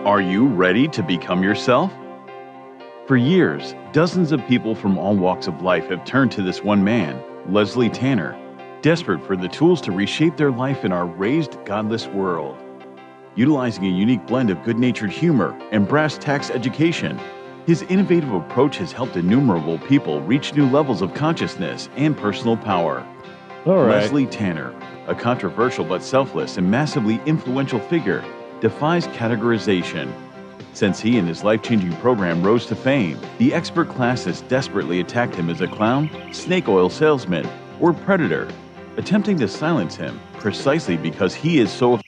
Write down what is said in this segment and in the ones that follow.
Are you ready to become yourself? For years, dozens of people from all walks of life have turned to this one man, Leslie Tanner, desperate for the tools to reshape their life in our raised, godless world. Utilizing a unique blend of good-natured humor and brass tacks education, his innovative approach has helped innumerable people reach new levels of consciousness and personal power. All right. Leslie Tanner, a controversial but selfless and massively influential figure, defies categorization. Since he and his life-changing program rose to fame, the expert class has desperately attacked him as a clown, snake oil salesman, or predator, attempting to silence him precisely because he is so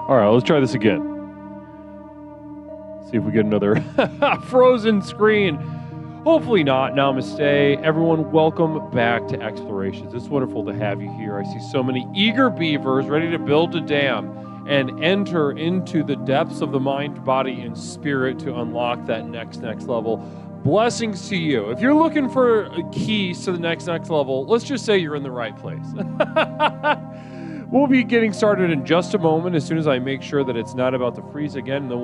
All right, let's try this again. See if we get another frozen screen. Hopefully not. Namaste. Everyone, welcome back to Explorations. It's wonderful to have you here. I see so many eager beavers ready to build a dam and enter into the depths of the mind, body, and spirit to unlock that next level. Blessings to you. If you're looking for keys to the next level, let's just say you're in the right place. We'll be getting started in just a moment as soon as I make sure that it's not about to freeze again. And then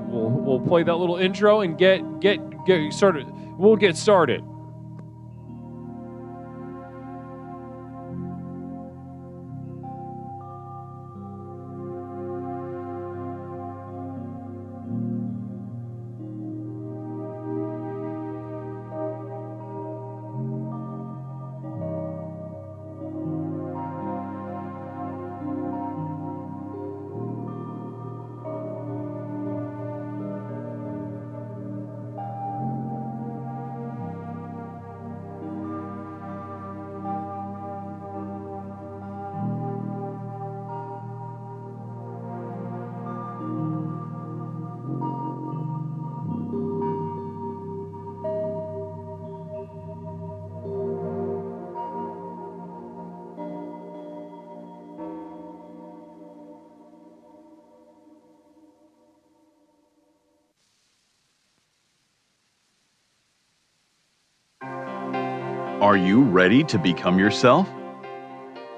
we'll play that little intro and get started. We'll get started. Are you ready to become yourself?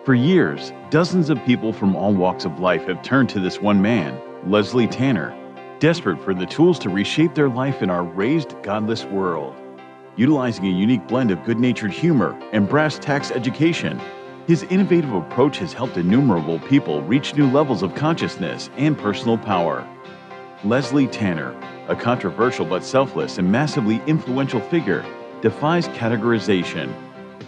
For years, dozens of people from all walks of life have turned to this one man, Leslie Tanner, desperate for the tools to reshape their life in our raised, godless world. Utilizing a unique blend of good-natured humor and brass tacks education, his innovative approach has helped innumerable people reach new levels of consciousness and personal power. Leslie Tanner, a controversial but selfless and massively influential figure, defies categorization.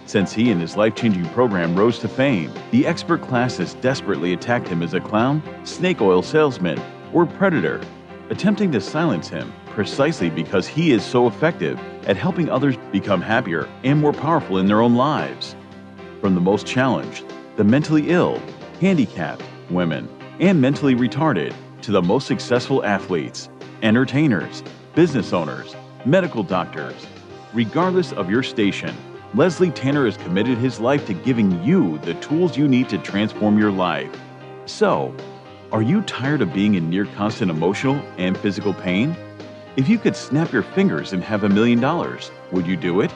Since he and his life-changing program rose to fame, the expert class has desperately attacked him as a clown, snake oil salesman, or predator, attempting to silence him precisely because he is so effective at helping others become happier and more powerful in their own lives. From the most challenged, the mentally ill, handicapped, women, and mentally retarded to the most successful athletes, entertainers, business owners, medical doctors. Regardless of your station, Leslie Tanner has committed his life to giving you the tools you need to transform your life. So, are you tired of being in near constant emotional and physical pain? If you could snap your fingers and have $1 million, would you do it?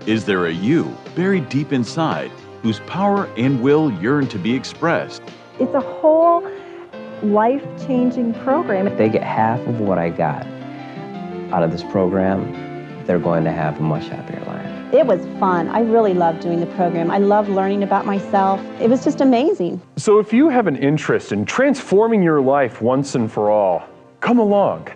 Is there a you buried deep inside whose power and will yearn to be expressed? It's a whole life-changing program. If they get half of what I got out of this program, they're going to have a much happier life. It was fun. I really loved doing the program. I loved learning about myself. It was just amazing. So if you have an interest in transforming your life once and for all, come along.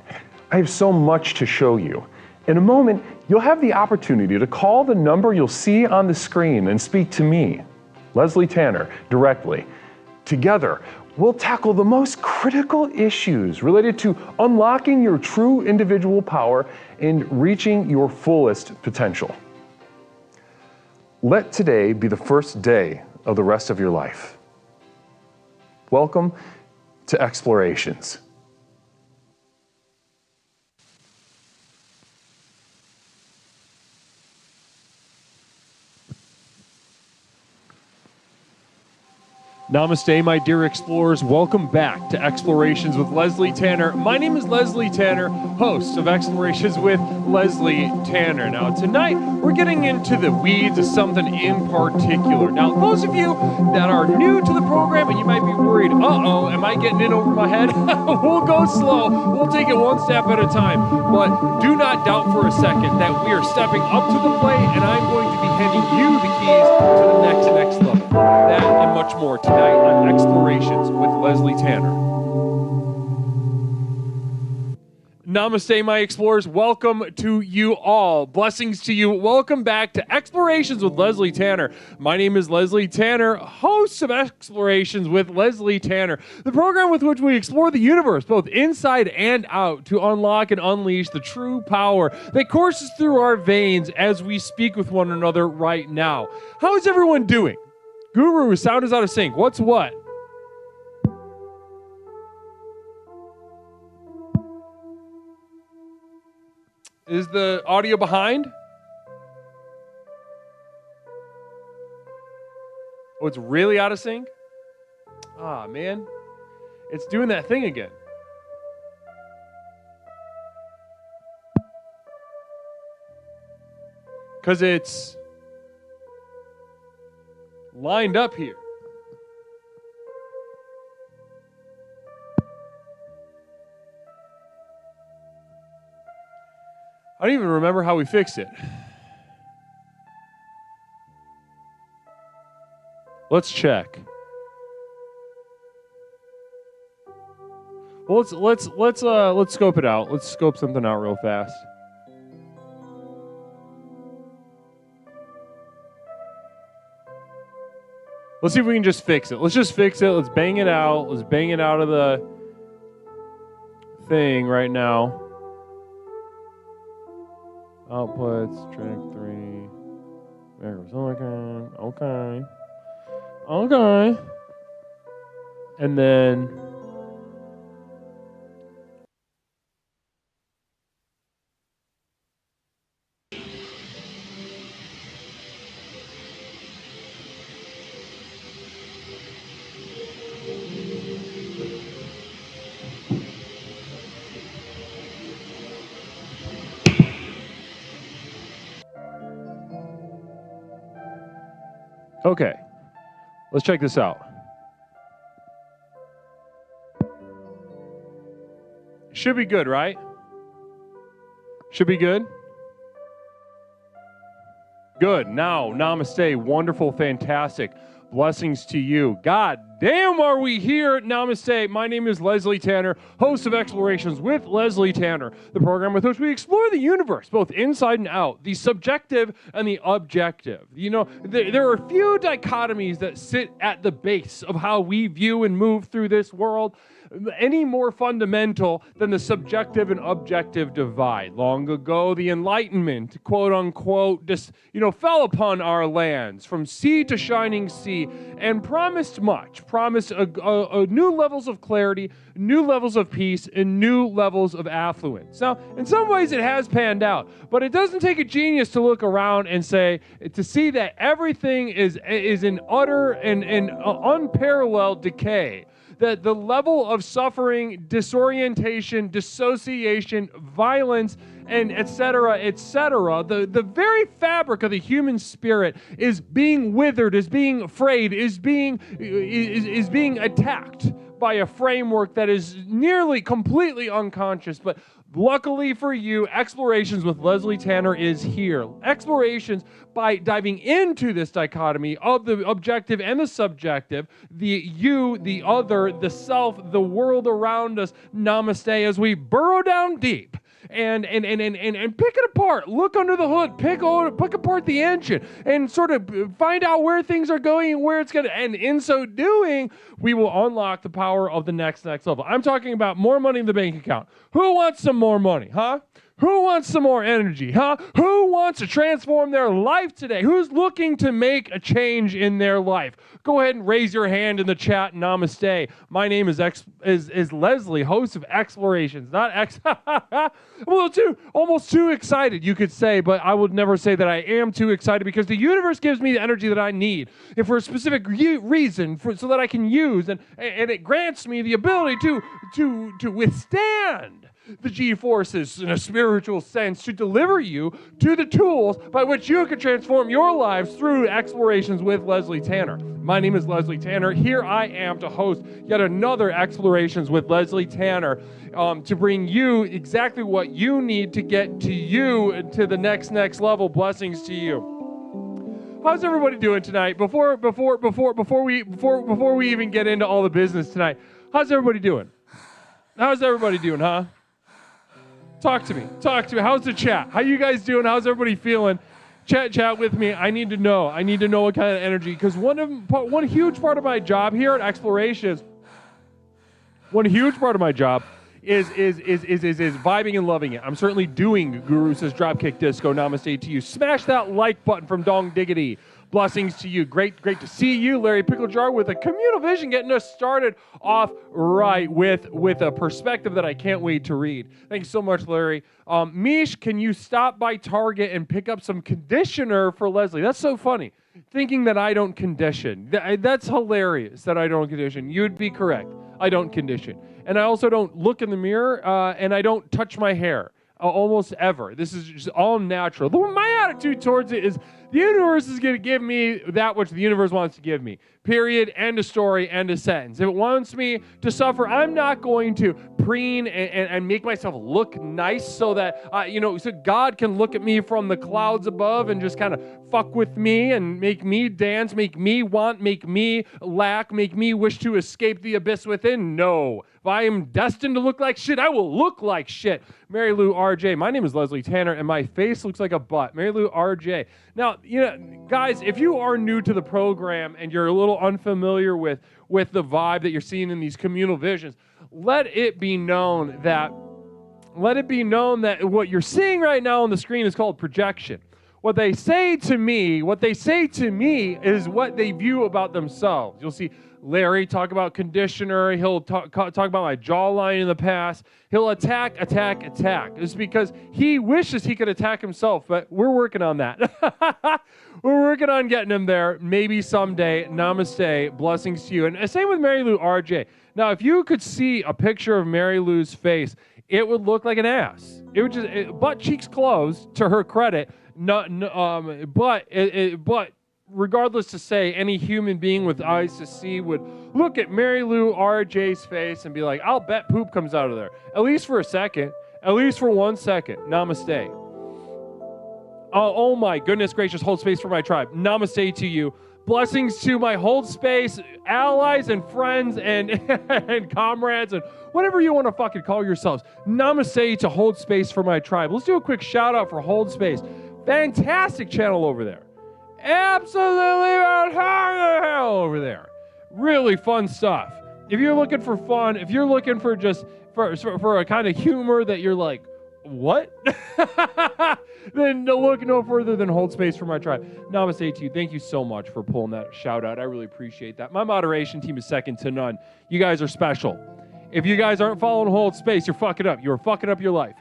I have so much to show you. In a moment, you'll have the opportunity to call the number you'll see on the screen and speak to me, Leslie Tanner, directly. Together, we'll tackle the most critical issues related to unlocking your true individual power and reaching your fullest potential. Let today be the first day of the rest of your life. Welcome to Explorations. Namaste, my dear explorers. Welcome back to Explorations with Leslie Tanner. My name is Leslie Tanner, host of Explorations with Leslie Tanner. Now, tonight, we're getting into the weeds of something in particular. Now, those of you that are new to the program and you might be worried, uh-oh, am I getting in over my head? We'll go slow. We'll take it one step at a time. But do not doubt for a second that we are stepping up to the plate and I'm going to be handing you the keys to the next level. That and much more tonight on Explorations with Leslie Tanner. Namaste, my explorers. Welcome to you all. Blessings to you. Welcome back to Explorations with Leslie Tanner. My name is Leslie Tanner, host of Explorations with Leslie Tanner, the program with which we explore the universe, both inside and out, to unlock and unleash the true power that courses through our veins as we speak with one another right now. How is everyone doing? Guru, sound is out of sync. What's what? Is the audio behind? Oh, it's really out of sync? Ah, man. It's doing that thing again. Because it's lined up here. I don't even remember how we fixed it. Let's check. Well, let's scope it out. Let's scope something out real fast. Let's see if we can just fix it. Let's just fix it. Let's bang it out. Let's bang it out of the thing right now. Outputs, track 3. There goes. Okay. And then okay, let's check this out. Should be good, right? Should be good? Good. Now, namaste. Wonderful, fantastic. Blessings to you. God damn, are we here? Namaste. My name is Leslie Tanner, host of Explorations with Leslie Tanner, the program with which we explore the universe, both inside and out, the subjective and the objective. You know, there are few dichotomies that sit at the base of how we view and move through this world, any more fundamental than the subjective and objective divide. Long ago, the Enlightenment, quote unquote, just, fell upon our lands from sea to shining sea, clarity and promised much. Promised new levels of clarity, new levels of peace, and new levels of affluence. Now, in some ways it has panned out, but it doesn't take a genius to look around and to see that everything is in utter and unparalleled decay. That the level of suffering, disorientation, dissociation, violence, and et cetera, the very fabric of the human spirit is being withered, is being frayed, is being attacked by a framework that is nearly completely unconscious. But luckily for you, Explorations with Leslie Tanner is here. Explorations, by diving into this dichotomy of the objective and the subjective, the you, the other, the self, the world around us, namaste, as we burrow down deep and pick it apart, look under the hood, pick apart the engine, and sort of find out where things are going and where it's going to, and in so doing, we will unlock the power of the next level. I'm talking about more money in the bank account. Who wants some more money, huh? Who wants some more energy, huh? Who wants to transform their life today? Who's looking to make a change in their life? Go ahead and raise your hand in the chat. Namaste. My name is Leslie, host of Explorations. Not X. I'm almost too excited, you could say, but I would never say that I am too excited, because the universe gives me the energy that I need, and for a specific reason, so that I can use, and it grants me the ability to withstand the G-forces in a spiritual sense, to deliver you to the tools by which you can transform your lives through Explorations with Leslie Tanner. My name is Leslie Tanner. Here I am to host yet another Explorations with Leslie Tanner, to bring you exactly what you need to get to you to the next level. Blessings to you. How's everybody doing tonight? Before we even get into all the business tonight, how's everybody doing? How's everybody doing, huh? Talk to me. How's the chat? How you guys doing? How's everybody feeling? Chat with me. I need to know what kind of energy, because one huge part of my job here at Explorations, one huge part of my job is vibing and loving it. I'm certainly doing Guru Says Dropkick Disco. Namaste to you. Smash that like button from Dong Diggity. Blessings to you. Great to see you, Larry Picklejar, with a communal vision, getting us started off right with a perspective that I can't wait to read. Thanks so much, Larry. Mish, can you stop by Target and pick up some conditioner for Leslie? That's so funny. Thinking that I don't condition. That's hilarious that I don't condition. You'd be correct. I don't condition. And I also don't look in the mirror, and I don't touch my hair. Almost ever. This is just all natural. My attitude towards it is the universe is going to give me that which the universe wants to give me. Period. End of story. End of sentence. If it wants me to suffer, I'm not going to preen and make myself look nice so that, so God can look at me from the clouds above and just kind of fuck with me and make me dance, make me want, make me lack, make me wish to escape the abyss within. No. If I am destined to look like shit, I will look like shit. Mary Lou RJ. My name is Leslie Tanner, and my face looks like a butt. Mary Lou RJ. Now, guys, if you are new to the program and you're a little unfamiliar with the vibe that you're seeing in these communal visions, let it be known that what you're seeing right now on the screen is called projection. What they say to me is what they view about themselves. You'll see Larry talk about conditioner. He'll talk about my jawline in the past. He'll attack. It's because he wishes he could attack himself, but we're working on that. We're working on getting him there. Maybe someday. Namaste. Blessings to you. And same with Mary Lou RJ. Now, if you could see a picture of Mary Lou's face, it would look like an ass. It would just butt cheeks closed, to her credit. But regardless to say, any human being with eyes to see would look at Mary Lou RJ's face and be like, I'll bet poop comes out of there. At least for a second. At least for 1 second. Namaste. Oh my goodness gracious, hold space for my tribe. Namaste to you. Blessings to my hold space allies and friends and comrades and whatever you want to fucking call yourselves. Namaste to hold space for my tribe. Let's do a quick shout out for hold space. Fantastic channel over there. Absolutely over there. Really fun stuff. If you're looking for fun, if you're looking for just for a kind of humor that you're like, what? Then look no further than hold space for my tribe. Namaste to you. Thank you so much for pulling that shout out. I really appreciate that. My moderation team is second to none. You guys are special. If you guys aren't following hold space, you're fucking up. You're fucking up your life.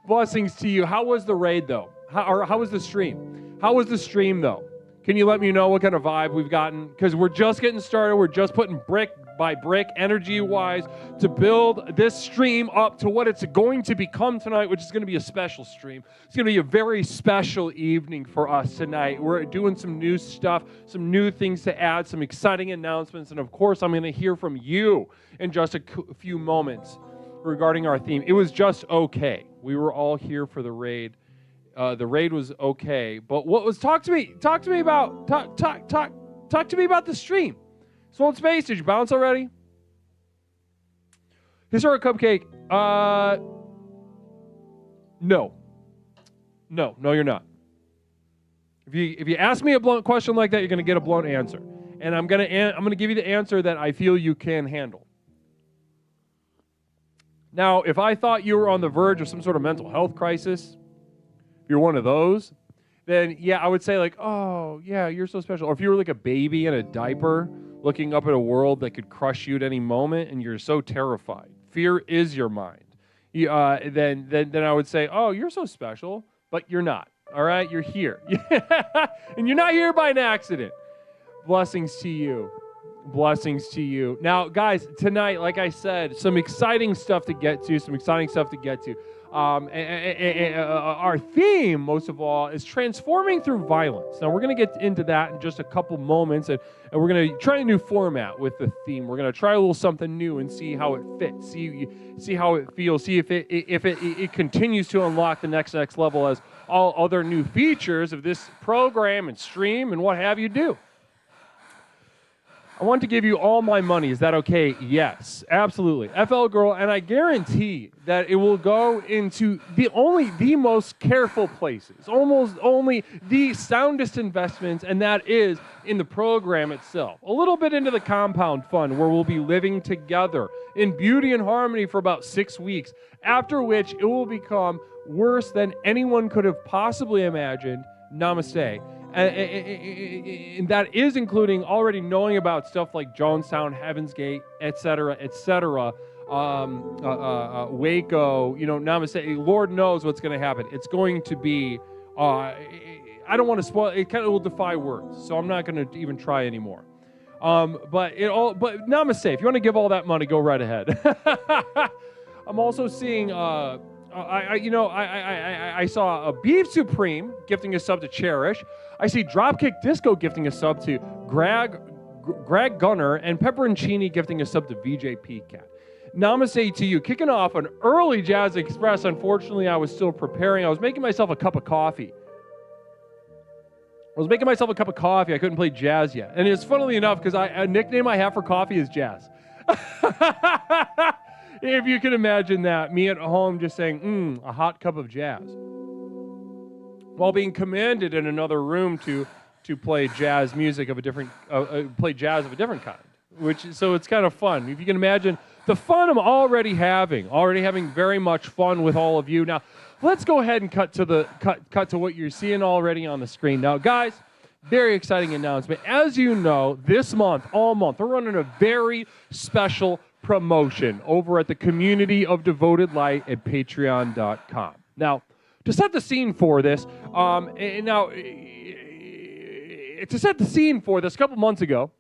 Blessings to you. How was the raid, though? How was the stream? How was the stream, though? Can you let me know what kind of vibe we've gotten? Because we're just getting started. We're just putting brick by brick, energy-wise, to build this stream up to what it's going to become tonight, which is going to be a special stream. It's going to be a very special evening for us tonight. We're doing some new stuff, some new things to add, some exciting announcements, and of course, I'm going to hear from you in just a few moments regarding our theme. It was just okay. We were all here for the raid. The raid was okay, but what was talk to me about the stream. Swollen Space, did you bounce already? Historic Cupcake, no, you're not. If you ask me a blunt question like that, you're gonna get a blunt answer, and I'm gonna give you the answer that I feel you can handle. Now, if I thought you were on the verge of some sort of mental health crisis, if you're one of those, then yeah, I would say like, oh yeah, you're so special. Or if you were like a baby in a diaper looking up at a world that could crush you at any moment and you're so terrified, fear is your mind, then I would say, oh, you're so special, but you're not, all right? You're here. And you're not here by an accident. Blessings to you. Blessings to you. Now, guys, tonight, like I said, some exciting stuff to get to. Our theme, most of all, is transforming through violence. Now, we're going to get into that in just a couple moments, and we're going to try a new format with the theme. We're going to try a little something new and see how it fits, see how it feels, see if it continues to unlock the next level as all other new features of this program and stream and what have you do. I want to give you all my money. Is that okay? Yes, absolutely. FL Girl, and I guarantee that it will go into the most careful places, almost only the soundest investments, and that is in the program itself. A little bit into the compound fund, where we'll be living together in beauty and harmony for about 6 weeks, after which it will become worse than anyone could have possibly imagined. Namaste. And that is including already knowing about stuff like Jonestown, Heaven's Gate, etc., Waco, Namaste. Lord knows what's going to happen. It's going to be, I don't want to spoil, it kind of will defy words, so I'm not going to even try anymore. But Namaste, if you want to give all that money, go right ahead. I'm also seeing, I saw a Beef Supreme gifting a sub to Cherish. I see Dropkick Disco gifting a sub to Greg Gunner, and Pepperoncini gifting a sub to VJ Cat. Namaste to you. Kicking off an early Jazz Express. Unfortunately, I was still preparing. I was making myself a cup of coffee. I couldn't play jazz yet. And it's funnily enough, because a nickname I have for coffee is Jazz. If you can imagine that, me at home just saying, a hot cup of jazz, while being commanded in another room to play jazz music of a different, kind. So it's kind of fun. If you can imagine the fun I'm already having very much fun with all of you. Now, let's go ahead and cut to what you're seeing already on the screen. Now, guys, very exciting announcement. As you know, this month, all month, we're running a very special promotion over at the Community of Devoted Light at patreon.com. Now, to set the scene for this, a couple months ago,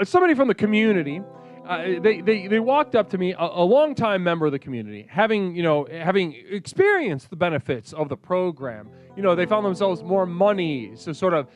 somebody from the community, they walked up to me, a longtime member of the community, having experienced the benefits of the program. They found themselves more money, so sort of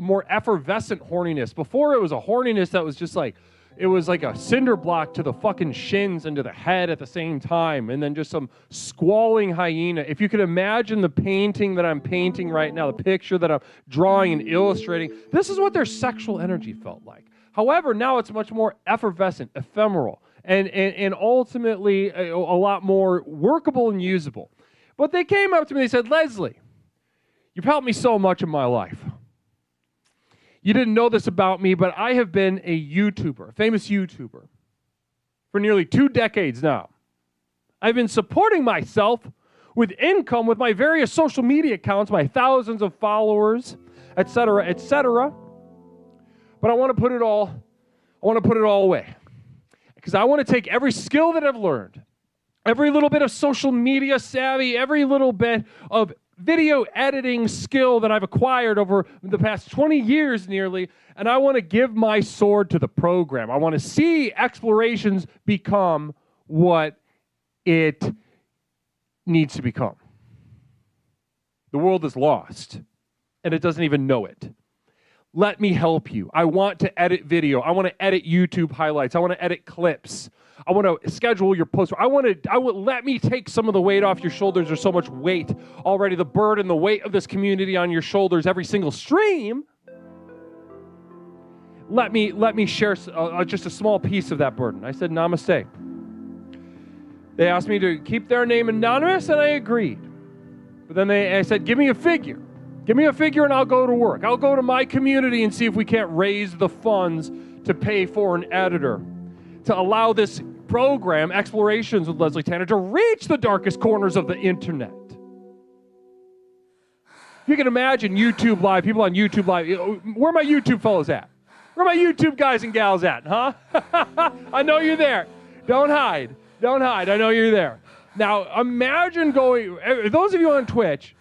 more effervescent horniness. Before, it was a horniness that was just like, it was like a cinder block to the fucking shins and to the head at the same time, and then just some squalling hyena. If you could imagine the painting that I'm painting right now, the picture that I'm drawing and illustrating, this is what their sexual energy felt like. However, now it's much more effervescent, ephemeral, and ultimately a lot more workable and usable. But they came up to me and they said, Leslie, you've helped me so much in my life. You didn't know this about me, but I have been a YouTuber, a famous YouTuber, for nearly 2 decades now. I've been supporting myself with income with my various social media accounts, my thousands of followers, etc., etc. But I want to put it all away. Because I want to take every skill that I've learned, every little bit of social media savvy, every little bit of video editing skill that I've acquired over the past 20 years nearly, and I want to give my sword to the program. I want to see Explorations become what it needs to become. The world is lost, and it doesn't even know it. Let me help you. I want to edit video. I want to edit YouTube highlights. I want to edit clips. I want to schedule your posts. Let me take some of the weight off your shoulders. There's so much weight already, the burden, the weight of this community on your shoulders, every single stream. Let me share just a small piece of that burden. I said, namaste. They asked me to keep their name anonymous, and I agreed. But then I said, give me a figure. Give me a figure and I'll go to work. I'll go to my community and see if we can't raise the funds to pay for an editor, to allow this program, Explorations with Leslie Tanner, to reach the darkest corners of the internet. You can imagine YouTube Live, people on YouTube Live. Where are my YouTube fellows at? Where are my YouTube guys and gals at, huh? I know you're there. Don't hide. Don't hide. I know you're there. Now, imagine going, those of you on Twitch,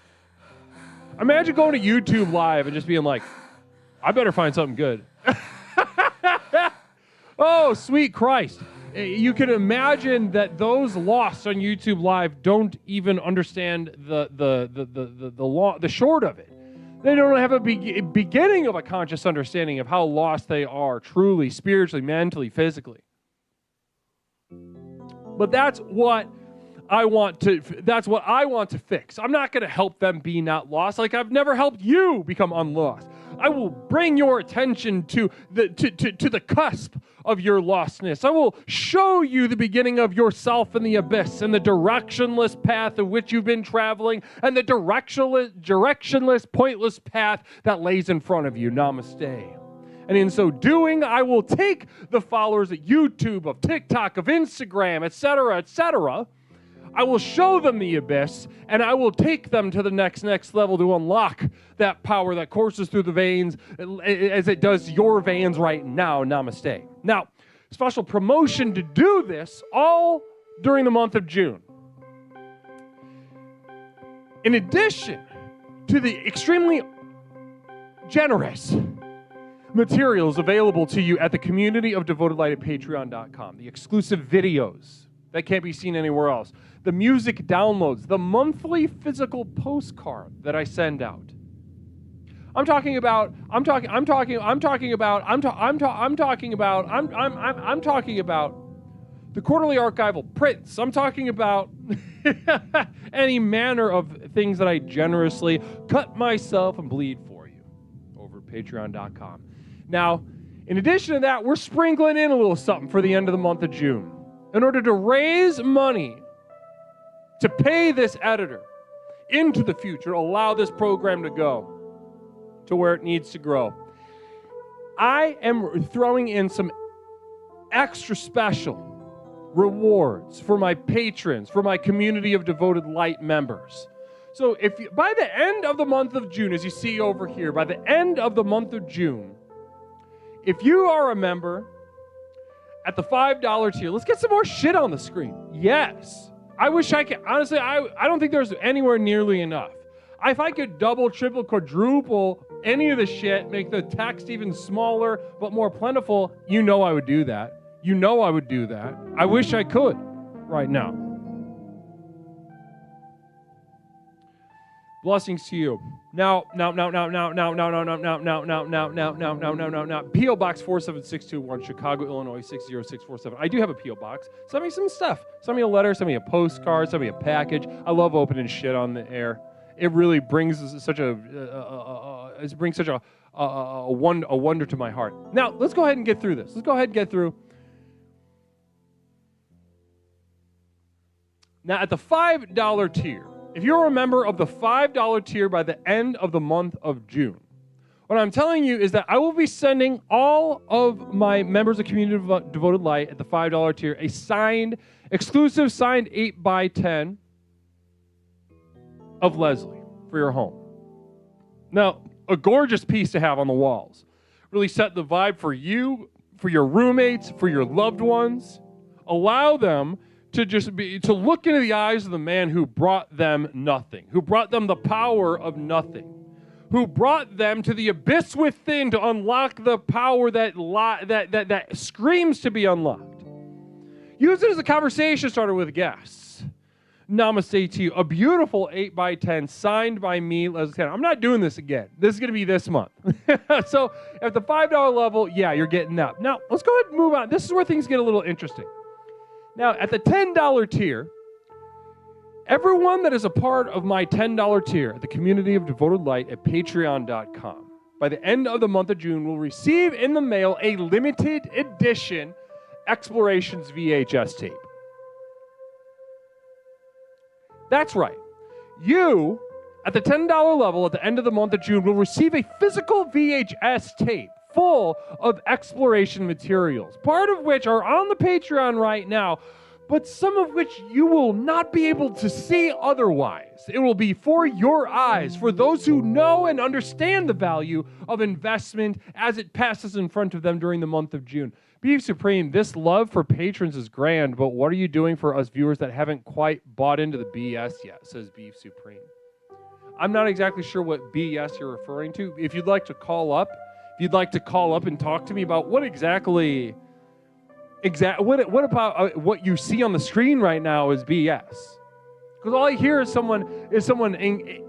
imagine going to YouTube Live and just being like, I better find something good. Oh, sweet Christ. You can imagine that those lost on YouTube Live don't even understand the short of it. They don't have a beginning of a conscious understanding of how lost they are, truly, spiritually, mentally, physically. But that's what I want to fix. I'm not going to help them be not lost. Like I've never helped you become unlost. I will bring your attention to the cusp of your lostness. I will show you the beginning of yourself in the abyss and the directionless path of which you've been traveling and the directionless, pointless path that lays in front of you. Namaste. And in so doing, I will take the followers at YouTube, of TikTok, of Instagram, etc., etc. I will show them the abyss, and I will take them to the next level to unlock that power that courses through the veins as it does your veins right now. Namaste. Now, special promotion to do this all during the month of June. In addition to the extremely generous materials available to you at the community of Devoted Light at Patreon.com, the exclusive videos that can't be seen anywhere else, the music downloads, the monthly physical postcard that I send out. I'm talking about the quarterly archival prints. I'm talking about any manner of things that I generously cut myself and bleed for you over at Patreon.com. Now, in addition to that, we're sprinkling in a little something for the end of the month of June in order to raise money to pay this editor into the future, allow this program to go to where it needs to grow. I am throwing in some extra special rewards for my patrons, for my community of Devoted Light members. So by the end of the month of June, as you see over here, by the end of the month of June, if you are a member at the $5 tier, let's get some more shit on the screen. Yes. I wish I could. Honestly, I don't think there's anywhere nearly enough. If I could double, triple, quadruple any of the shit, make the text even smaller but more plentiful, you know I would do that. You know I would do that. I wish I could right now. Blessings to you. Now. P.O. Box 47621, Chicago, Illinois 60647. I do have a P.O. Box. Send me some stuff. Send me a letter. Send me a postcard. Send me a package. I love opening shit on the air. It really brings such a wonder to my heart. Now let's go ahead and get through this. Let's go ahead and get through. Now at the $5 tier. If you're a member of the $5 tier by the end of the month of June, What I'm telling you is that I will be sending all of my members of Community Devoted Light at the $5 tier a signed, exclusive signed 8x10 of Leslie for your home. Now, a gorgeous piece to have on the walls. Really set the vibe for you, for your roommates, for your loved ones. Allow them to look into the eyes of the man who brought them nothing, who brought them the power of nothing, who brought them to the abyss within to unlock the power that screams to be unlocked. Use it as a conversation starter with guests. Namaste to you. A beautiful 8x10 signed by me, Leslie Tanner. I'm not doing this again. This is going to be this month. So at the $5 level, yeah, you're getting up. Now, let's go ahead and move on. This is where things get a little interesting. Now, at the $10 tier, everyone that is a part of my $10 tier at the Community of Devoted Light at patreon.com, by the end of the month of June, will receive in the mail a limited edition Explorations VHS tape. That's right. You, at the $10 level at the end of the month of June, will receive a physical VHS tape full of exploration materials, part of which are on the Patreon right now, but some of which you will not be able to see otherwise. It will be for your eyes, for those who know and understand the value of investment as it passes in front of them during the month of June. Beef Supreme, this love for patrons is grand, but what are you doing for us viewers that haven't quite bought into the BS yet, says Beef Supreme. I'm not exactly sure what BS you're referring to. If you'd like to call up and talk to me about what exactly what about what you see on the screen right now is BS. Because all I hear is someone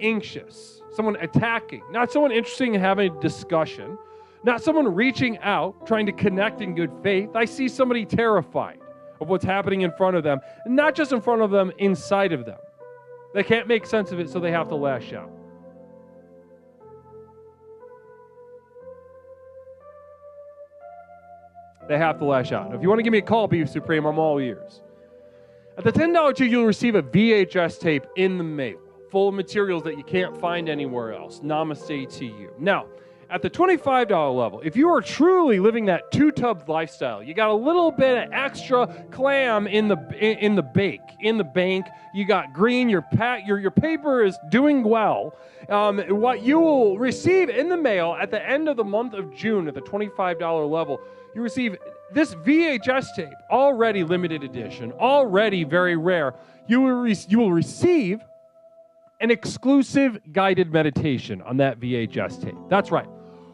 anxious, someone attacking, not someone interested in having a discussion, not someone reaching out, trying to connect in good faith. I see somebody terrified of what's happening in front of them, and not just in front of them, inside of them. They can't make sense of it, so they have to lash out. They have to lash out. If you want to give me a call, Beef Supreme, I'm all ears. At the $10 tier, you'll receive a VHS tape in the mail, full of materials that you can't find anywhere else. Namaste to you. Now, at the $25 level, if you are truly living that two-tub lifestyle, you got a little bit of extra clam in the bank. You got green. Your paper is doing well. What you will receive in the mail at the end of the month of June at the $25 level, you receive this VHS tape, already limited edition, already very rare. You will receive an exclusive guided meditation on that VHS tape. That's right.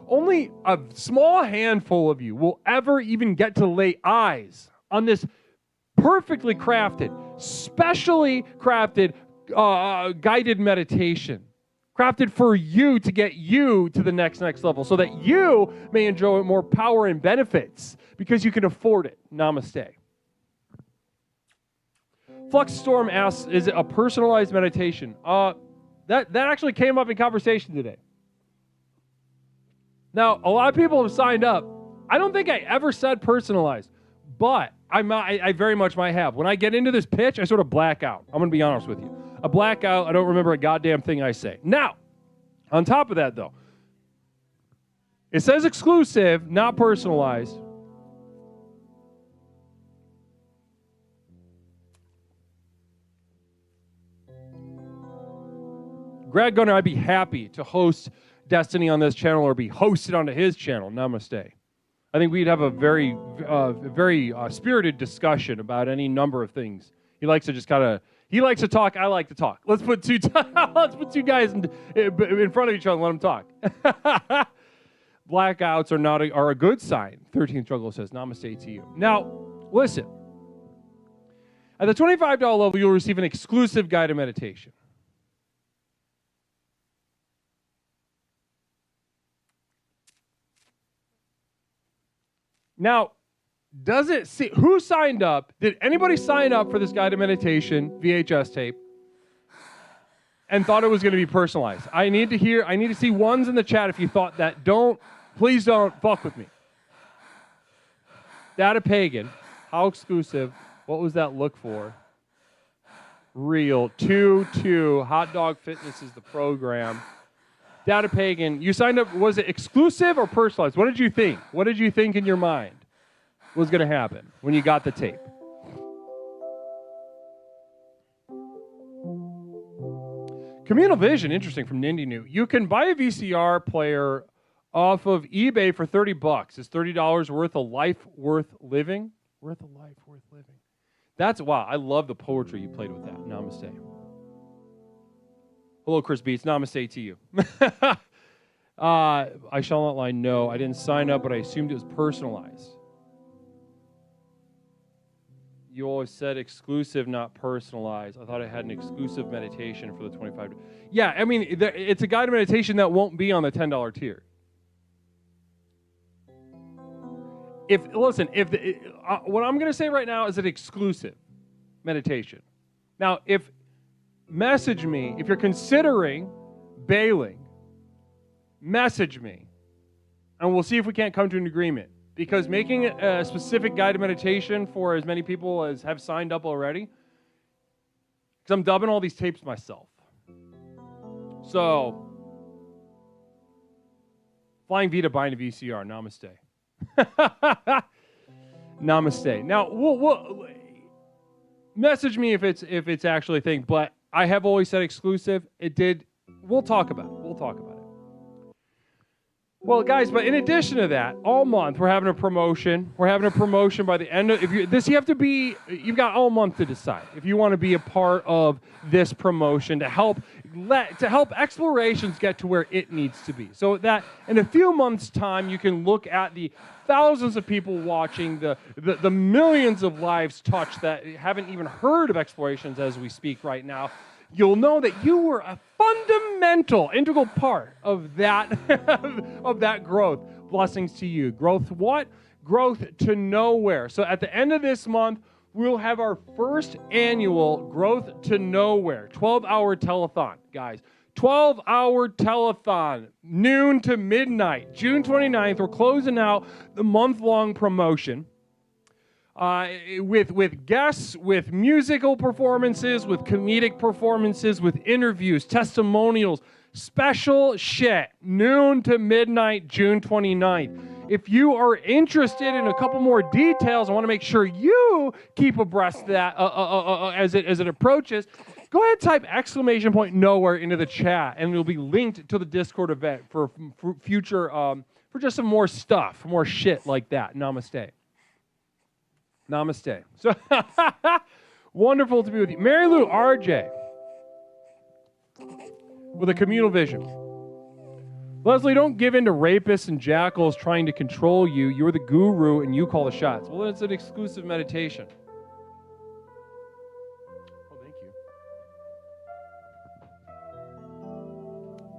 Only a small handful of you will ever even get to lay eyes on this perfectly crafted, specially crafted guided meditation, crafted for you to get you to the next level so that you may enjoy more power and benefits because you can afford it. Namaste. Flux Storm asks, is it a personalized meditation? That actually came up in conversation today. Now, a lot of people have signed up. I don't think I ever said personalized, but I very much might have. When I get into this pitch, I sort of black out. I'm going to be honest with you. I black out. I don't remember a goddamn thing I say. Now, on top of that, though, it says exclusive, not personalized. Greg Gunner, I'd be happy to host Destiny on this channel or be hosted onto his channel. Namaste. I think we'd have a very spirited discussion about any number of things. He likes to talk. I like to talk. Let's put two guys in front of each other and let them talk. Blackouts are a good sign. 13th Struggle says, Namaste to you. Now, listen. At the $25 level, you'll receive an exclusive guided meditation. Now, who signed up? Did anybody sign up for this guided meditation VHS tape and thought it was going to be personalized? I need to see ones in the chat if you thought that. Please don't fuck with me. Data Pagan, how exclusive? What was that look for? Real, 2, Hot Dog Fitness is the program. Data Pagan, you signed up, was it exclusive or personalized? What did you think? What did you think in your mind was going to happen when you got the tape? Communal Vision, interesting, from Nindy New. You can buy a VCR player off of eBay for $30. Is $30 worth a life worth living? Worth a life worth living. That's, wow, I love the poetry you played with that. Namaste. Hello, Chris Beats. Namaste to you. I shall not lie. No, I didn't sign up, but I assumed it was personalized. You always said exclusive, not personalized. I thought I had an exclusive meditation for the $25. Yeah, I mean, it's a guided meditation that won't be on the $10 tier. What I'm going to say right now is an exclusive meditation. Now, message me, if you're considering bailing, message me, and we'll see if we can't come to an agreement. Because making a specific guided meditation for as many people as have signed up already, because I'm dubbing all these tapes myself. So, Flying Vita buying a VCR, namaste. Namaste. Now, we'll message me if it's actually a thing, but I have always said exclusive. We'll talk about it. Well, guys, but in addition to that, all month we're having a promotion. We're having a promotion by the end of you've got all month to decide if you want to be a part of this promotion to help Explorations get to where it needs to be. So that in a few months' time, you can look at the thousands of people watching, the millions of lives touched that haven't even heard of Explorations as we speak right now. You'll know that you were a fundamental, integral part of that of that growth. Blessings to you. Growth what? Growth to nowhere. So at the end of this month, we'll have our first annual Growth to Nowhere 12-hour telethon, guys. 12-hour telethon, noon to midnight, June 29th. We're closing out the month-long promotion. With guests, with musical performances, with comedic performances, with interviews, testimonials, special shit, noon to midnight, June 29th. If you are interested in a couple more details, I want to make sure you keep abreast of that as it approaches. Go ahead and type !nowhere into the chat, and it'll be linked to the Discord event for future, for just some more stuff, more shit like that. Namaste. Namaste. So wonderful to be with you. Mary Lou RJ with a communal vision. Leslie, don't give in to rapists and jackals trying to control you. You're the guru and you call the shots. Well, it's an exclusive meditation. Oh, thank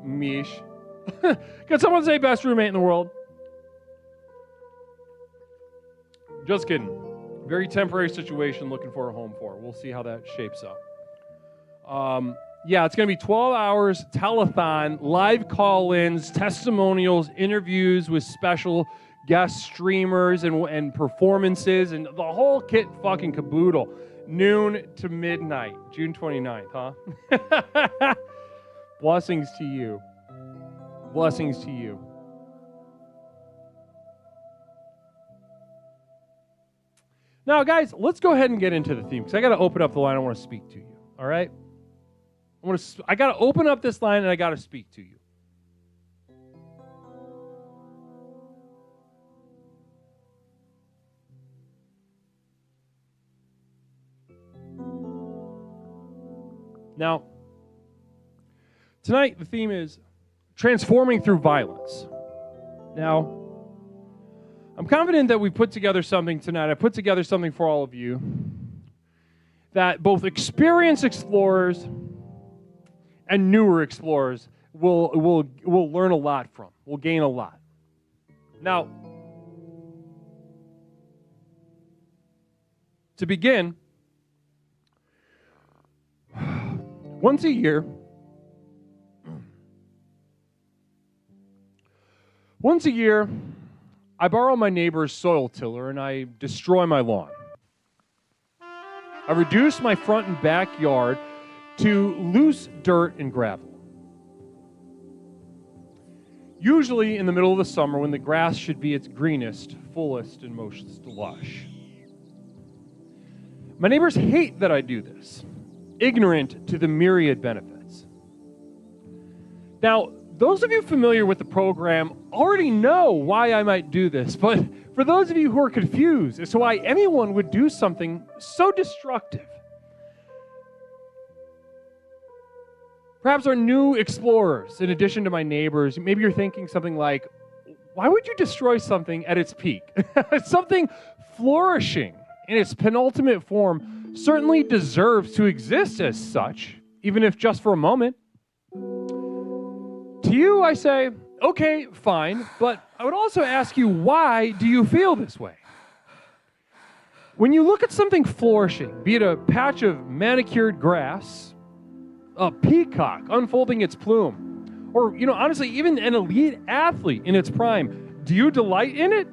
you. Mish. Could someone say best roommate in the world? Just kidding. Very temporary situation looking for a home for. We'll see how that shapes up. Yeah, it's going to be 12 hours, telethon, live call-ins, testimonials, interviews with special guest streamers and performances, and the whole kit fucking caboodle. Noon to midnight, June 29th, huh? Blessings to you. Blessings to you. Now, guys, let's go ahead and get into the theme, because I got to open up the line. I want to speak to you, all right? I got to open up this line, and I got to speak to you. Now, tonight, the theme is transforming through violence. Now, I'm confident that we put together something tonight. I put together something for all of you that both experienced explorers and newer explorers will learn a lot from, will gain a lot. Now, to begin, once a year, I borrow my neighbor's soil tiller and I destroy my lawn. I reduce my front and backyard to loose dirt and gravel. usually in the middle of the summer when the grass should be its greenest, fullest, and most lush. My neighbors hate that I do this, ignorant to the myriad benefits. Now, those of you familiar with the program already know why I might do this, but for those of you who are confused as to why anyone would do something so destructive, perhaps our new explorers, in addition to my neighbors, maybe you're thinking something like, why would you destroy something at its peak? Something flourishing in its penultimate form certainly deserves to exist as such, even if just for a moment. To you, I say, okay, fine, but I would also ask you, why do you feel this way? When you look at something flourishing, be it a patch of manicured grass, a peacock unfolding its plume, or, honestly, even an elite athlete in its prime, do you delight in it?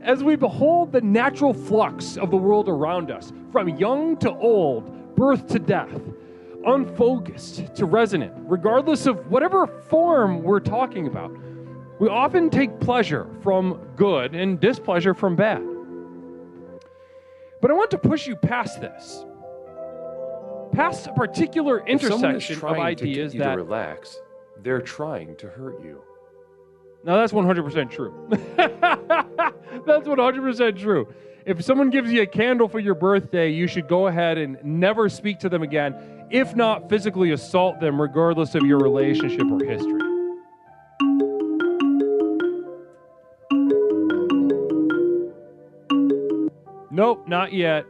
As we behold the natural flux of the world around us, from young to old, birth to death, unfocused to resonant, regardless of whatever form we're talking about, we often take pleasure from good and displeasure from bad. But I want to push you past this, past a particular intersection of ideas that to relax, they're trying to hurt you. Now that's 100% true. That's 100% true. If someone gives you a candle for your birthday, you should go ahead and never speak to them again, if not physically assault them, regardless of your relationship or history. Nope, not yet.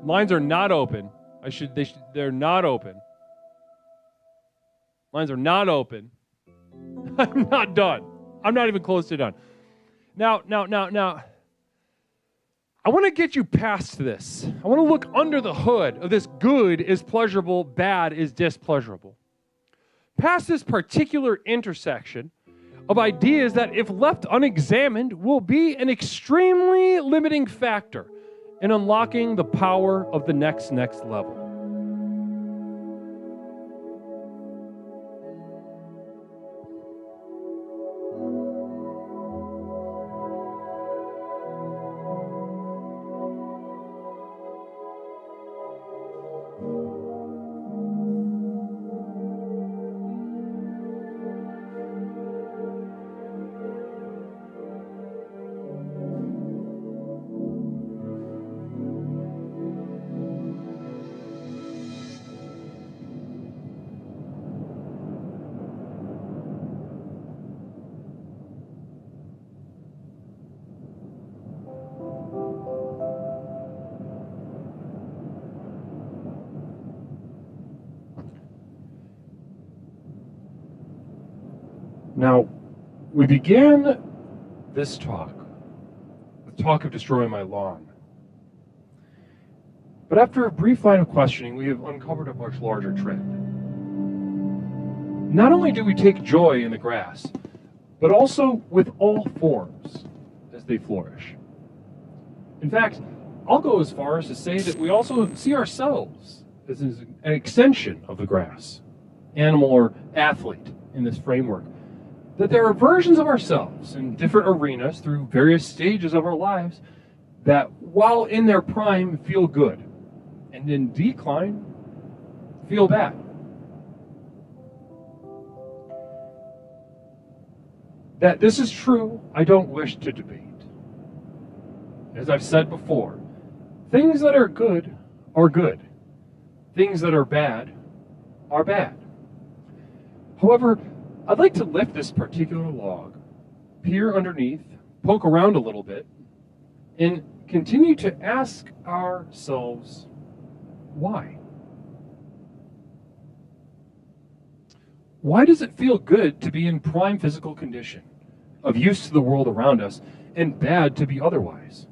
Lines are not open. They're not open. Lines are not open. I'm not done. I'm not even close to done. Now. I want to get you past this. I want to look under the hood of this good is pleasurable, bad is displeasurable. Past this particular intersection of ideas that, if left unexamined, will be an extremely limiting factor in unlocking the power of the next level. Now, we began this talk with talk of destroying my lawn. But after a brief line of questioning, we have uncovered a much larger trend. Not only do we take joy in the grass, but also with all forms as they flourish. In fact, I'll go as far as to say that we also see ourselves as an extension of the grass, animal or athlete in this framework. That there are versions of ourselves in different arenas through various stages of our lives that, while in their prime, feel good, and in decline, feel bad. That this is true, I don't wish to debate. As I've said before, things that are good are good. Things that are bad are bad. However, I'd like to lift this particular log, peer underneath, poke around a little bit, and continue to ask ourselves, why? Why does it feel good to be in prime physical condition, of use to the world around us, and bad to be otherwise?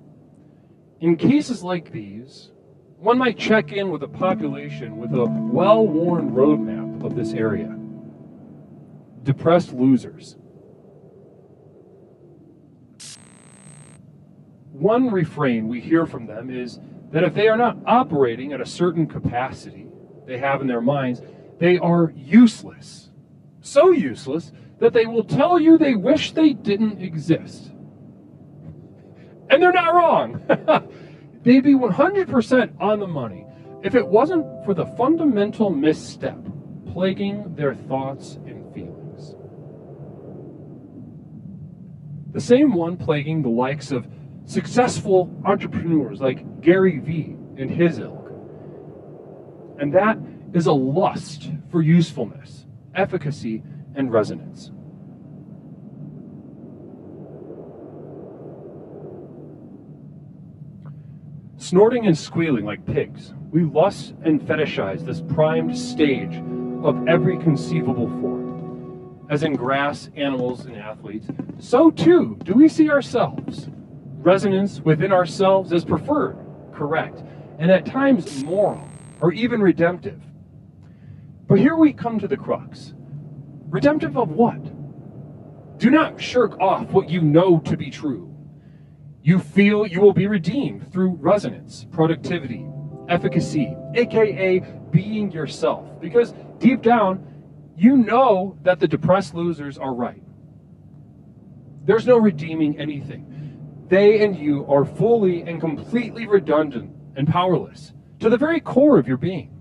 In cases like these, one might check in with a population with a well-worn roadmap of this area. Depressed losers. One refrain we hear from them is that if they are not operating at a certain capacity, they have in their minds, they are useless. So useless that they will tell you they wish they didn't exist. And they're not wrong. They'd be 100% on the money if it wasn't for the fundamental misstep plaguing their thoughts and feelings. The same one plaguing the likes of successful entrepreneurs like Gary Vee and his ilk. And that is a lust for usefulness, efficacy, and resonance. Snorting and squealing like pigs, we lust and fetishize this primed stage of every conceivable form. As in grass, animals, and athletes, so too do we see ourselves. Resonance within ourselves is preferred, correct, and at times moral, or even redemptive. But here we come to the crux. Redemptive of what? Do not shirk off what you know to be true. You feel you will be redeemed through resonance, productivity, efficacy, aka being yourself. Because deep down, you know that the depressed losers are right. There's no redeeming anything. They and you are fully and completely redundant and powerless to the very core of your being.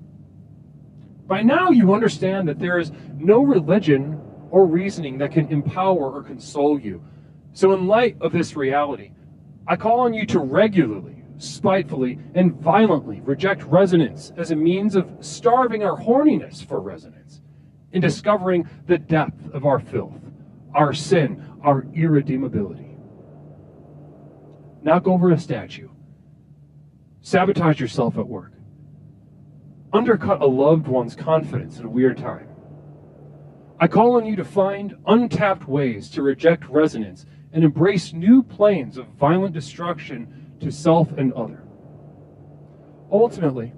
By now you understand that there is no religion or reasoning that can empower or console you. So in light of this reality, I call on you to regularly, spitefully, and violently reject resonance as a means of starving our horniness for resonance, in discovering the depth of our filth, our sin, our irredeemability. Knock over a statue. Sabotage yourself at work. Undercut a loved one's confidence at a weird time. I call on you to find untapped ways to reject resonance and embrace new planes of violent destruction to self and other. Ultimately,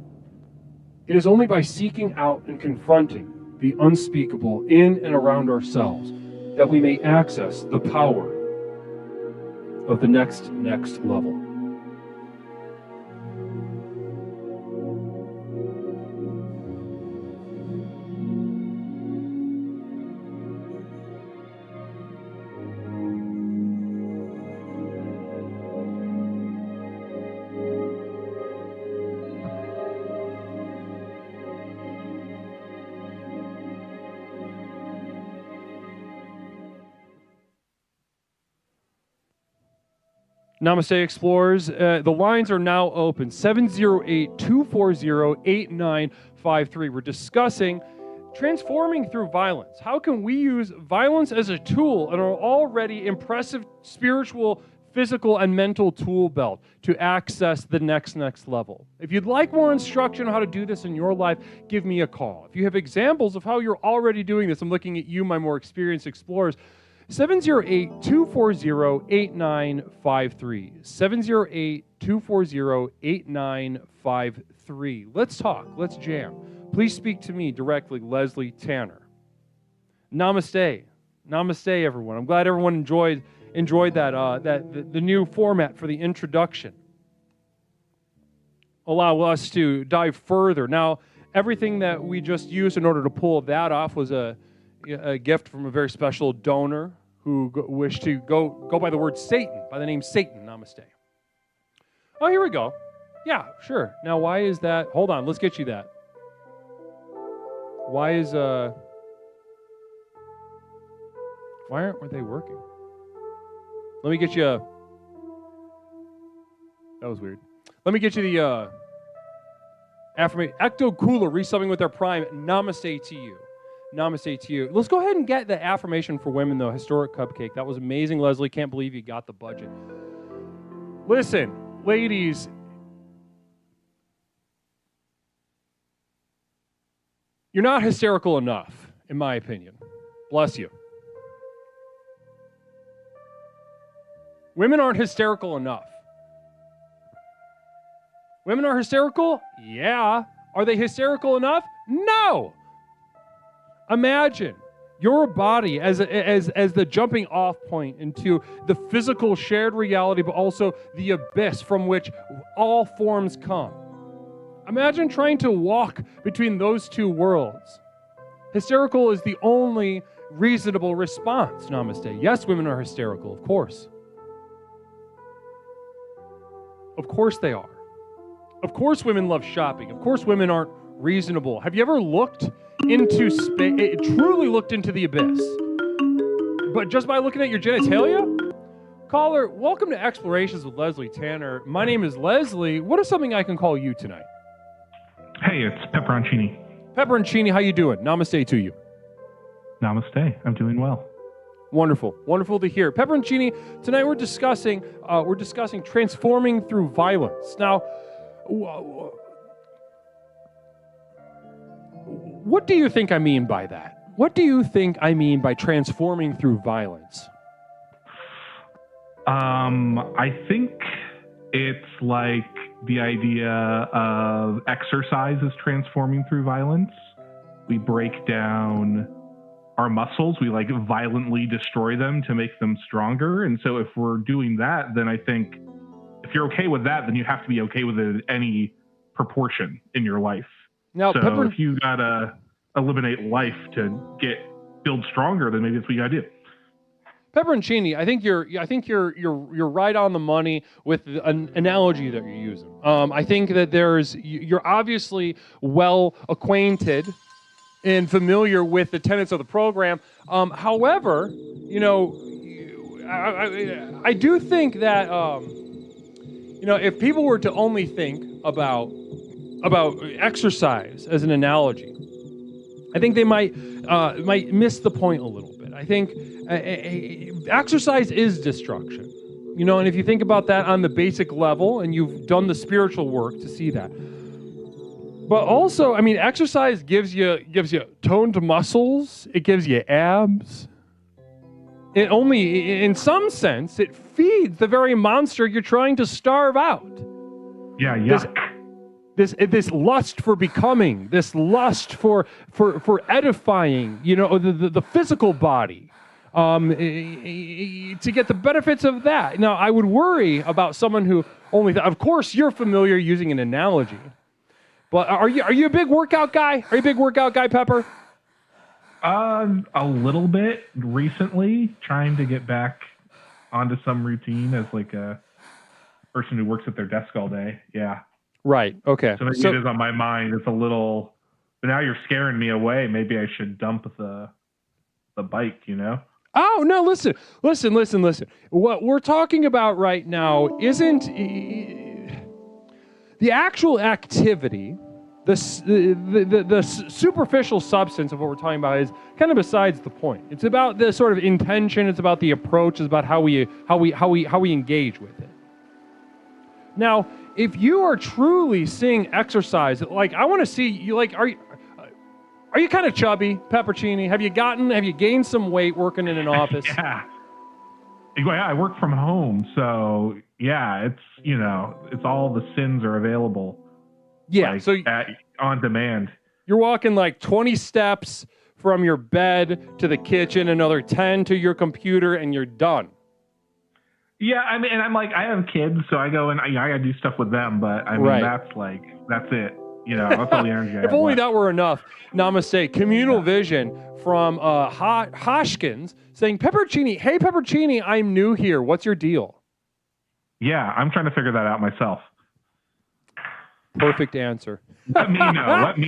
it is only by seeking out and confronting the unspeakable in and around ourselves that we may access the power of the next level. Namaste, Explorers. The lines are now open. 708-240-8953. We're discussing transforming through violence. How can we use violence as a tool in our already impressive spiritual, physical, and mental tool belt to access the next level? If you'd like more instruction on how to do this in your life, give me a call. If you have examples of how you're already doing this, I'm looking at you, my more experienced explorers, 708-240-8953. 708-240-8953. Let's talk. Let's jam. Please speak to me directly, Leslie Tanner. Namaste. Namaste, everyone. I'm glad everyone enjoyed the new format for the introduction. Allow us to dive further. Now, everything that we just used in order to pull that off was a gift from a very special donor who wished to go by the word Satan, by the name Satan. Namaste. Oh, here we go. Yeah, sure. Now, why is that? Hold on, let's get you that. Why aren't they working? Let me get you that was weird. Let me get you the affirmation. Ecto Cooler resubbing with their Prime. Namaste to you. Namaste to you. Let's go ahead and get the affirmation for women, though. Historic cupcake. That was amazing, Leslie. Can't believe you got the budget. Listen, ladies, you're not hysterical enough, in my opinion. Bless you. Women aren't hysterical enough. Women are hysterical? Yeah. Are they hysterical enough? No. Imagine your body as the jumping off point into the physical shared reality, but also the abyss from which all forms come. Imagine trying to walk between those two worlds. Hysterical is the only reasonable response. Namaste. Yes, women are hysterical, of course. Of course they are. Of course women love shopping. Of course women aren't reasonable. Have you ever looked into space, truly looked into the abyss? But just by looking at your genitalia? Caller, welcome to Explorations with Leslie Tanner. My name is Leslie. What is something I can call you tonight? Hey, it's Pepperoncini. Pepperoncini, how you doing? Namaste to you. Namaste. I'm doing well. Wonderful. Wonderful to hear. Pepperoncini, tonight we're discussing transforming through violence. Now, what do you think I mean by that? What do you think I mean by transforming through violence? I think it's like the idea of exercise is transforming through violence. We break down our muscles, we like violently destroy them to make them stronger. And so if we're doing that, then I think if you're okay with that, then you have to be okay with it at any proportion in your life. Now, so if you gotta eliminate life to build stronger, then maybe that's what you gotta do. Pepperoncini, I think you're right on the money with an analogy that you're using. I think that you're obviously well acquainted and familiar with the tenets of the program. However, I do think that if people were to only think about exercise as an analogy, I think they might miss the point a little bit. I think exercise is destruction, and if you think about that on the basic level, and you've done the spiritual work to see that. But also, exercise gives you toned muscles. It gives you abs. It only, in some sense, it feeds the very monster you're trying to starve out. Yeah, yuck. This lust for becoming, this lust for edifying, the physical body, to get the benefits of that. Now, I would worry about someone who only. Of course, you're familiar using an analogy. But are you a big workout guy? Are you a big workout guy, Pepper? A little bit recently, trying to get back onto some routine as like a person who works at their desk all day. Yeah. Right. Okay. So maybe it is on my mind. It's a little. But now you're scaring me away. Maybe I should dump the bike. Oh no! Listen. What we're talking about right now isn't the actual activity. The superficial substance of what we're talking about is kind of besides the point. It's about the sort of intention. It's about the approach. It's about how we engage with it. Now, if you are truly seeing exercise, like I want to see you, like are you kind of chubby, Pepperoncini? Have you gained some weight working in an office? Yeah, I work from home, so yeah, it's all the sins are available. Yeah, so on demand. You're walking like 20 steps from your bed to the kitchen, another 10 to your computer, and you're done. Yeah, and I'm like, I have kids, so I go and I gotta do stuff with them, but that's it. That's all the energy I have. If only left. that were enough. Namaste. Communal vision from Hoshkins saying, Pepperoncini, hey Pepperoncini, I'm new here. What's your deal? Yeah, I'm trying to figure that out myself. Perfect answer. Let me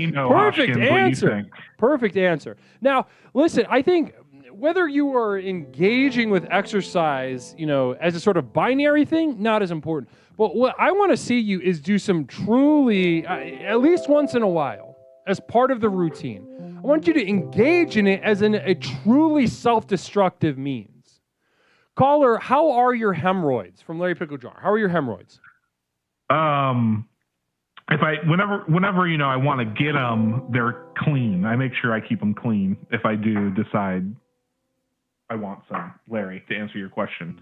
know. Perfect Hoshkins, answer. what you think. Perfect answer. Now, listen, I think whether you are engaging with exercise, as a sort of binary thing, not as important. But what I want to see you is do some truly, at least once in a while, as part of the routine. I want you to engage in it as a truly self-destructive means. Caller, how are your hemorrhoids? From Larry Pickle Jar. How are your hemorrhoids? Whenever I want to get them, they're clean. I make sure I keep them clean if I do decide I want some, Larry, to answer your question.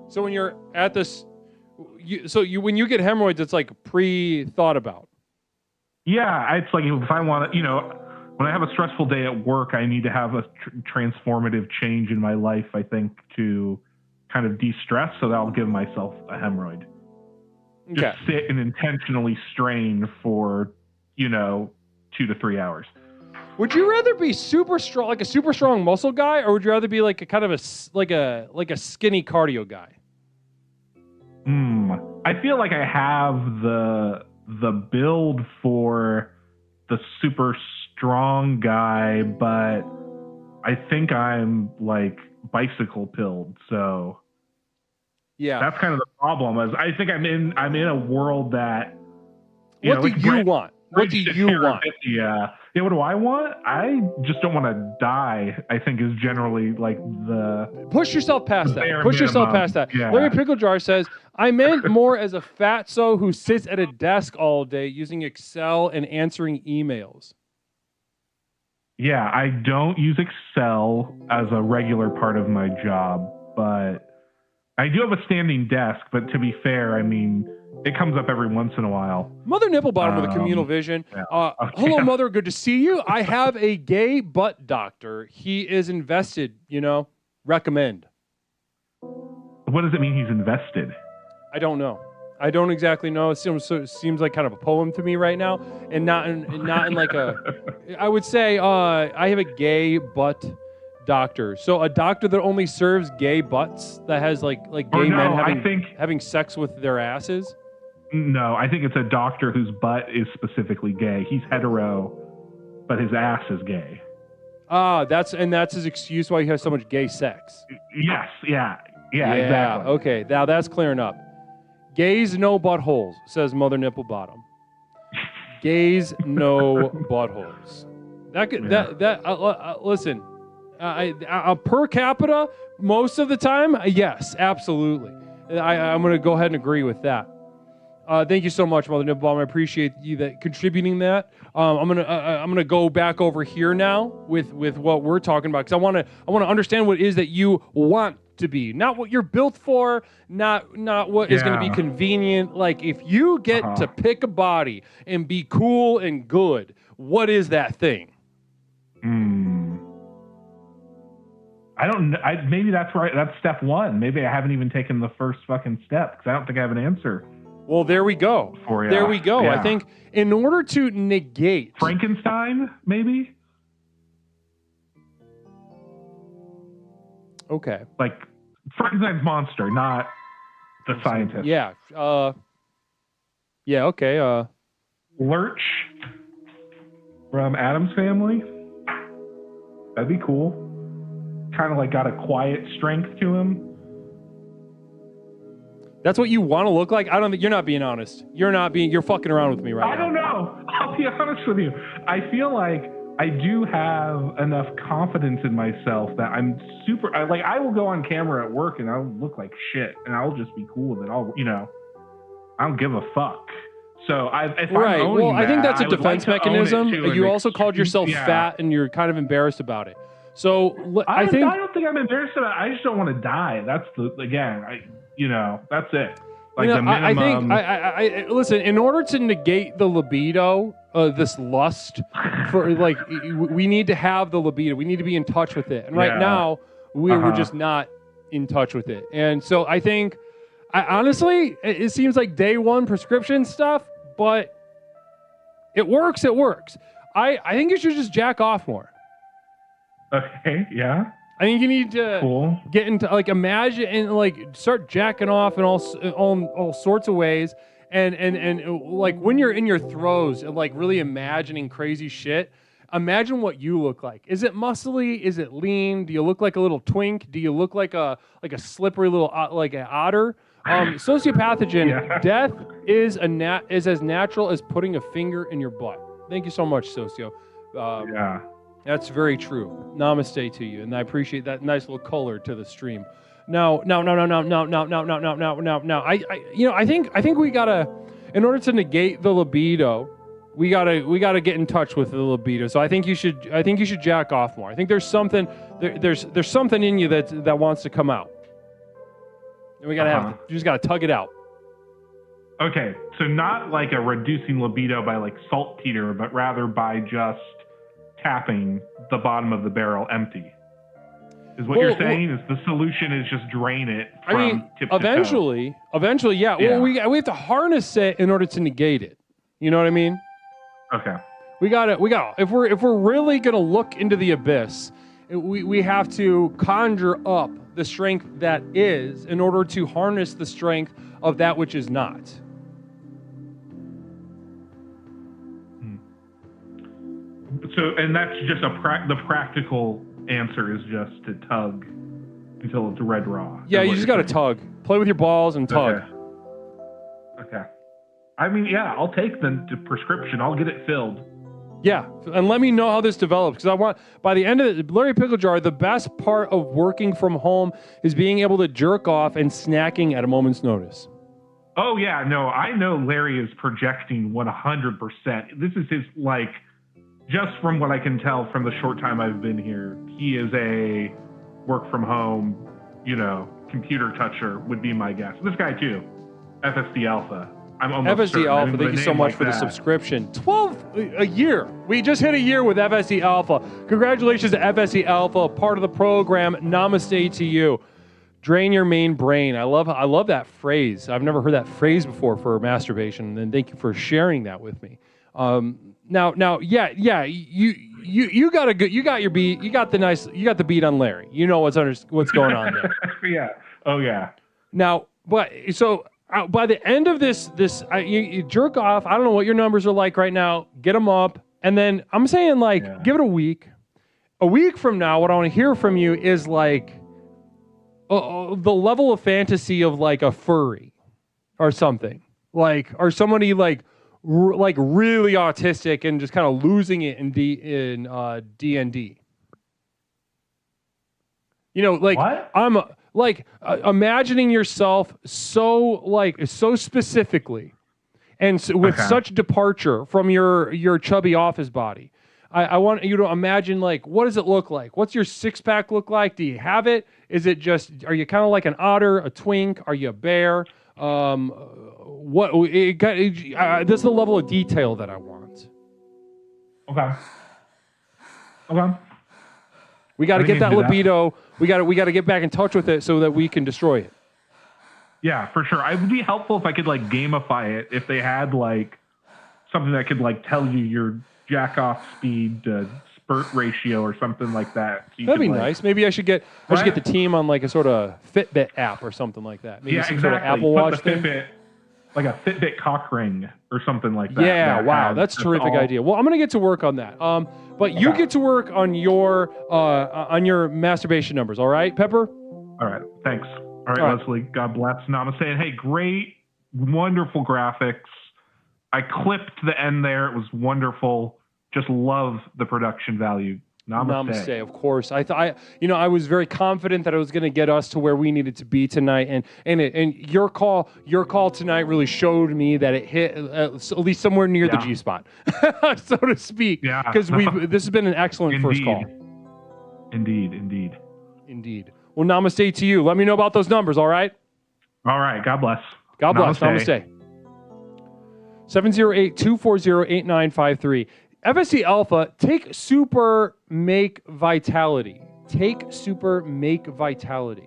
So when you're at this, when you get hemorrhoids, it's like pre-thought about. Yeah, it's like if I want to, when I have a stressful day at work, I need to have a transformative change in my life, I think, to kind of de-stress, so that I'll give myself a hemorrhoid. just sit and intentionally strain for, 2 to 3 hours. Would you rather be super strong, like a super strong muscle guy, or would you rather be like a kind of a skinny cardio guy? I feel like I have the build for the super strong guy, but I think I'm like bicycle pilled, so yeah, that's kind of the problem. Is I think I'm in a world that what do you want? What do you want? Yeah. What do I want? I just don't want to die, I think is generally like the... Push yourself past that. Push Push yourself past that. Yeah. Larry Pickle Jar says, I meant more as a fatso who sits at a desk all day using Excel and answering emails. Yeah, I don't use Excel as a regular part of my job, but I do have a standing desk, but to be fair, I mean... It comes up every once in a while. Mother Nipple Bottom with a communal vision. Yeah. Hello, Mother. Good to see you. I have a gay butt doctor. He is invested, recommend. What does it mean he's invested? I don't know. I don't exactly know. It seems like kind of a poem to me right now. And not in like a... I would say I have a gay butt doctor. So a doctor that only serves gay butts, that has like gay men having sex with their asses? No, I think it's a doctor whose butt is specifically gay. He's hetero, but his ass is gay. That's his excuse why he has so much gay sex. Yes, yeah, exactly. Okay, now that's clearing up. Gays no buttholes, says Mother Nipple Bottom. Gays no buttholes. Listen, per capita, most of the time, yes, absolutely. I'm going to go ahead and agree with that. Thank you so much, Mother Nipple Bottom. I appreciate you contributing that. I'm gonna go back over here now with what we're talking about, because I want to understand what it is that you want to be, not what you're built for, not what is going to be convenient. Like, if you get to pick a body and be cool and good, what is that thing? I don't know. Maybe that's right. That's step one. Maybe I haven't even taken the first fucking step, because I don't think I have an answer. Well, there we go. There we go. Yeah. I think in order to negate... Frankenstein, maybe? Okay. Like, Frankenstein's monster, not the scientist. Yeah. Yeah, okay. Lurch from Addams Family. That'd be cool. Kind of like got a quiet strength to him. That's what you want to look like? I don't think you're not being honest. You're fucking around with me right now. I don't know. I'll be honest with you. I feel like I do have enough confidence in myself that I'm super, I will go on camera at work and I'll look like shit and I'll just be cool with it. I don't give a fuck. So I think that's a defense mechanism. You also called yourself fat and you're kind of embarrassed about it. So I don't think I'm embarrassed about it. I just don't want to die. That's that's it. Like the minimum. I listen, in order to negate the libido, this lust for we need to have the libido. We need to be in touch with it. And right now we're just not in touch with it. And so I think, honestly, it seems like day one prescription stuff, but it works. It works. I think you should just jack off more. Okay. Yeah. I think you need to get into imagine and start jacking off in all sorts of ways, and when you're in your throes and really imagining crazy shit, imagine what you look like. Is it muscly? Is it lean? Do you look like a little twink? Do you look like a slippery little like an otter? Sociopathogen death is as natural as putting a finger in your butt. Thank you so much, Socio. That's very true. Namaste to you, and I appreciate that nice little color to the stream. No. I think we gotta, in order to negate the libido, we gotta get in touch with the libido. So I think you should jack off more. I think there's something there's something in you that wants to come out, and you just gotta tug it out. Okay, so not like a reducing libido by saltpeter, but rather by just tapping the bottom of the barrel empty. Is what you're saying? Is the solution is just drain it from tip to toe? Eventually, yeah. Well, we have to harness it in order to negate it. You know what I mean? Okay. We got it. If we're really gonna look into the abyss, we have to conjure up the strength that is in order to harness the strength of that which is not. So, and that's just the practical answer is just to tug until it's red raw. Yeah, you just got to tug. Play with your balls and tug. Okay. I mean, yeah, I'll take the prescription. I'll get it filled. Yeah, and let me know how this develops, because I want, by the end of it, Larry Pickle Jar, the best part of working from home is being able to jerk off and snacking at a moment's notice. Oh, yeah, no, I know Larry is projecting 100%. This is his, like, just from what I can tell from the short time I've been here, he is a work from home, computer toucher would be my guess. This guy, too, FSD Alpha. I'm almost FSD certain. Alpha, thank you so much for the subscription. 12 a year. We just hit a year with FSD Alpha. Congratulations to FSD Alpha, part of the program. Namaste to you. Drain your main brain. I love that phrase. I've never heard that phrase before for masturbation, and thank you for sharing that with me. Now, you got your beat. You got the beat on Larry. You know what's going on there. Yeah. Oh yeah. Now, but so. By the end of this, you jerk off. I don't know what your numbers are like right now. Get them up, and then I'm saying give it a week. A week from now, what I want to hear from you is the level of fantasy of like a furry, or something or somebody like really autistic and just kind of losing it in D&D. What? I'm. Imagining yourself so specifically and with such departure from your chubby office body. I want you to imagine what does it look like? What's your six-pack look like? Do you have it? Is it just, are you kind of like an otter, a twink? Are you a bear? This is the level of detail that I want. Okay. We got to get that libido. We got to get back in touch with it so that we can destroy it. Yeah, for sure. It would be helpful if I could gamify it. If they had something that could tell you your jack off speed to spurt ratio or something like that. So that'd be nice. Maybe I should get the team on a sort of Fitbit app or something like that. Maybe some sort of Apple Watch thing. Fitbit, like a Fitbit cock ring or something like that. Yeah, wow, that's a terrific idea. Well, I'm gonna get to work on that. But you get to work on your masturbation numbers, all right, Pepper? All right, thanks. All right, Leslie, God bless. Namaste. And hey, great, wonderful graphics. I clipped the end there. It was wonderful. Just love the production value. Namaste. Of course. I was very confident that it was going to get us to where we needed to be tonight, and your call tonight really showed me that it hit at least somewhere near the G spot, so to speak. Yeah. Because this has been an excellent first call. Indeed. Well, namaste to you. Let me know about those numbers. All right. All right. God bless. God bless. Namaste. 708-240-8953. FSC Alpha, take super, make vitality. Take super, make vitality.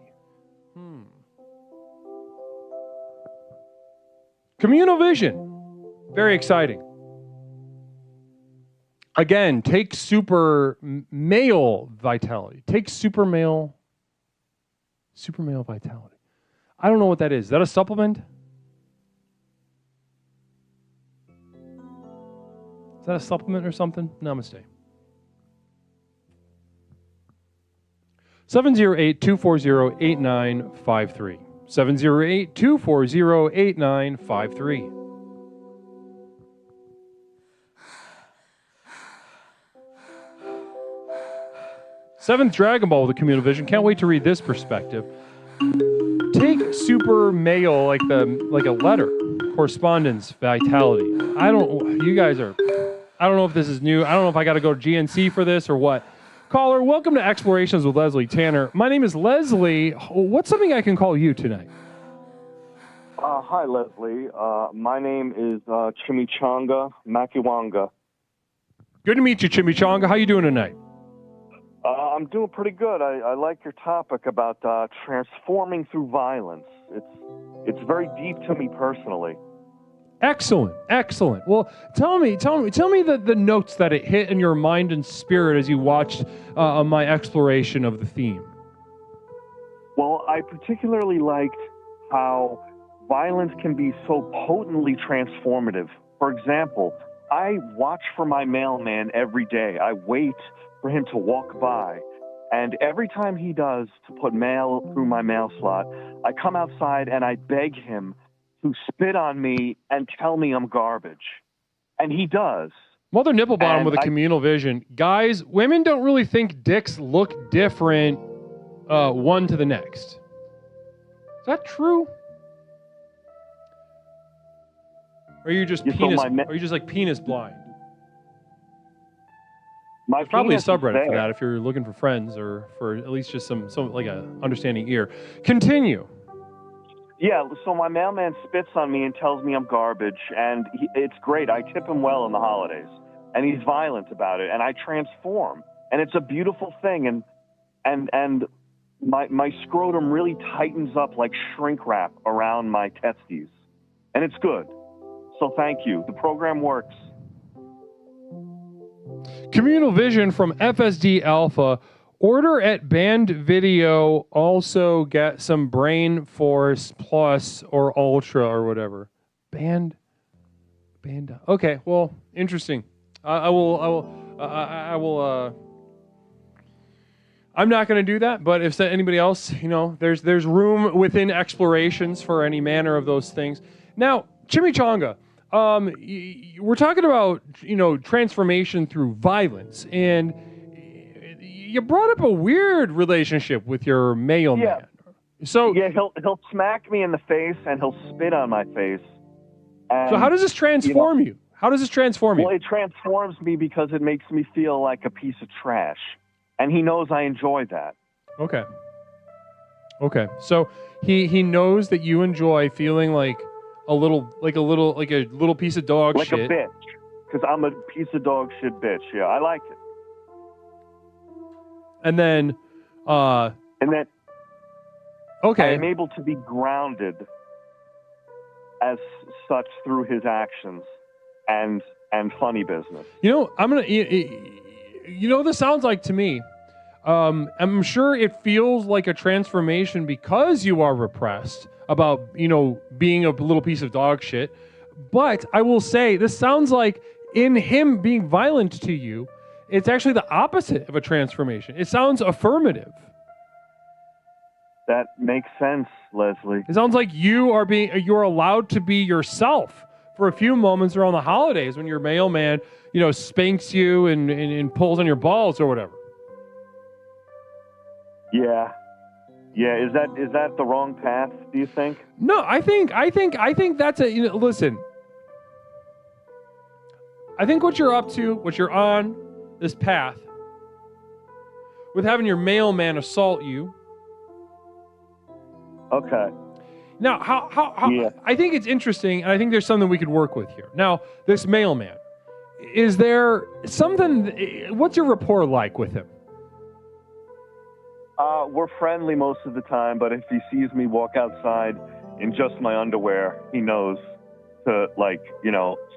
Communal vision. Very exciting. Again, take super male vitality. Take super male vitality. I don't know what that is. Is that a supplement? Is that a supplement or something? Namaste. 708-240-8953. 708-240-8953. Seventh Dragon Ball with the Communal Vision. Can't wait to read this perspective. Take super male like a letter. Correspondence, vitality. I don't know if this is new. I don't know if I got to go to GNC for this or what. Caller, welcome to Explorations with Leslie Tanner. My name is Leslie. What's something I can call you tonight? Hi, Leslie. My name is Chimichanga Makiwanga. Good to meet you, Chimichanga. How you doing tonight? I'm doing pretty good. I like your topic about transforming through violence. It's very deep to me personally. Excellent, excellent. Well, tell me the notes that it hit in your mind and spirit as you watched my exploration of the theme. Well, I particularly liked how violence can be so potently transformative. For example, I watch for my mailman every day. I wait for him to walk by. And every time he does to put mail through my mail slot, I come outside and I beg him to spit on me and tell me I'm garbage. And he does. Mother Nipple Bottom And with a communal vision. Guys, women don't really think dicks look different one to the next. Is that true? Or are you just penis blind? My Probably a penis is subreddit for there. that if you're looking for friends or for at least just some like a understanding ear. Continue. Yeah, so my mailman spits on me and tells me I'm garbage, and it's great. I tip him well in the holidays, and he's violent about it, and I transform, and it's a beautiful thing, and my scrotum really tightens up like shrink wrap around my testes, and it's good. So thank you. The program works. Communal vision from FSD Alpha. Order at Band Video. Also get some Brain Force Plus or Ultra or whatever. Band. Okay, well, interesting. I will. I'm not going to do that, but if anybody else, there's room within explorations for any manner of those things. Now, Chimichanga, we're talking about, transformation through violence, and you brought up a weird relationship with your mailman. Yeah. So yeah, he'll smack me in the face and he'll spit on my face. And, so how does this transform you? How does this transform you? Well, it transforms me because it makes me feel like a piece of trash, and he knows I enjoy that. Okay. So he knows that you enjoy feeling like a little piece of dog like shit. Like a bitch, because I'm a piece of dog shit bitch. Yeah, I like it. And then, okay, I'm able to be grounded as such through his actions and funny business. This sounds like to me. I'm sure it feels like a transformation because you are repressed about, being a little piece of dog shit. But I will say, this sounds like in him being violent to you, it's actually the opposite of a transformation. It sounds affirmative. That makes sense, Leslie. It sounds like you're allowed to be yourself for a few moments around the holidays when your mailman, spanks you and pulls on your balls or whatever. Yeah. Is that the wrong path, do you think? No, I think that's listen. I think what you're up to, what you're on this path with having your mailman assault you. Okay. Now, how Yeah. I think it's interesting, and I think there's something we could work with here. Now, this mailman, is there something, what's your rapport like with him? We're friendly most of the time, but if he sees me walk outside in just my underwear, he knows to,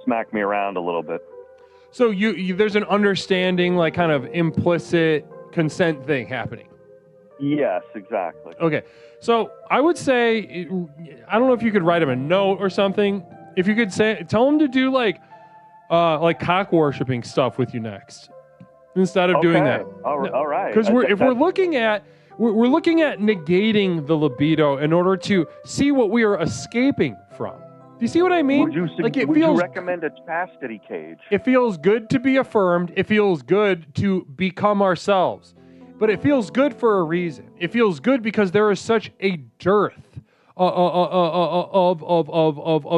smack me around a little bit. So there's an understanding, like kind of implicit consent thing happening. Yes, exactly. Okay. So I would say, I don't know if you could write him a note or something. If you could tell him to do like cock worshiping stuff with you next, instead of doing that. All right. Because we're looking at negating the libido in order to see what we are escaping from. Do you see what I mean? Would you recommend a chastity cage? It feels good to be affirmed. It feels good to become ourselves. But it feels good for a reason. It feels good because there is such a dearth of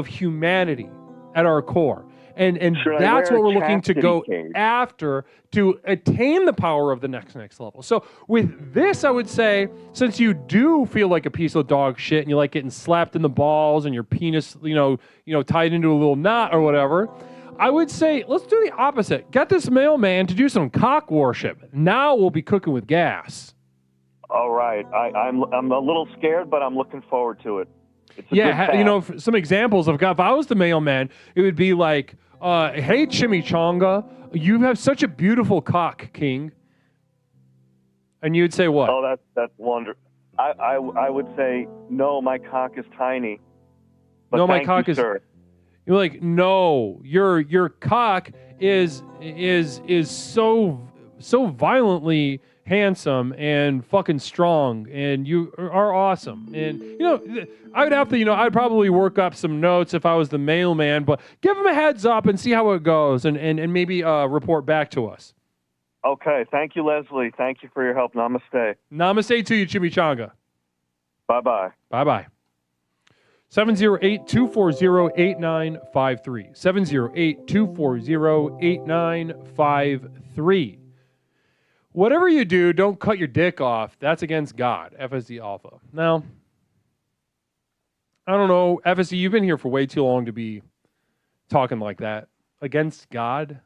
humanity at our core. And that's what we're looking to go after to attain the power of the next level. So with this, I would say, since you do feel like a piece of dog shit and you like getting slapped in the balls and your penis, tied into a little knot or whatever, I would say let's do the opposite. Get this mailman to do some cock worship. Now we'll be cooking with gas. All right. I'm a little scared, but I'm looking forward to it. It's a good You know, path. some examples of if I was the mailman, it would be like, hey, Chimichanga, you have such a beautiful cock, King. And you'd say what? Oh, that's wonderful. I would say, no, my cock is tiny. But No, my thank cock you, is. sir. You're like, no, your cock is so violently handsome and fucking strong, and you are awesome. And you know, I would have to, I'd probably work up some notes if I was the mailman, but give him a heads up and see how it goes, and maybe report back to us. Okay. Thank you, Leslie. Thank you for your help. Namaste. Namaste to you, Chimichanga. Bye-bye. Bye-bye. 708-240-8953. 708-240-8953. Whatever you do, don't cut your dick off. That's against God. FSD Alpha. Now, I don't know. FSD, you've been here for way too long to be talking like that. Against God?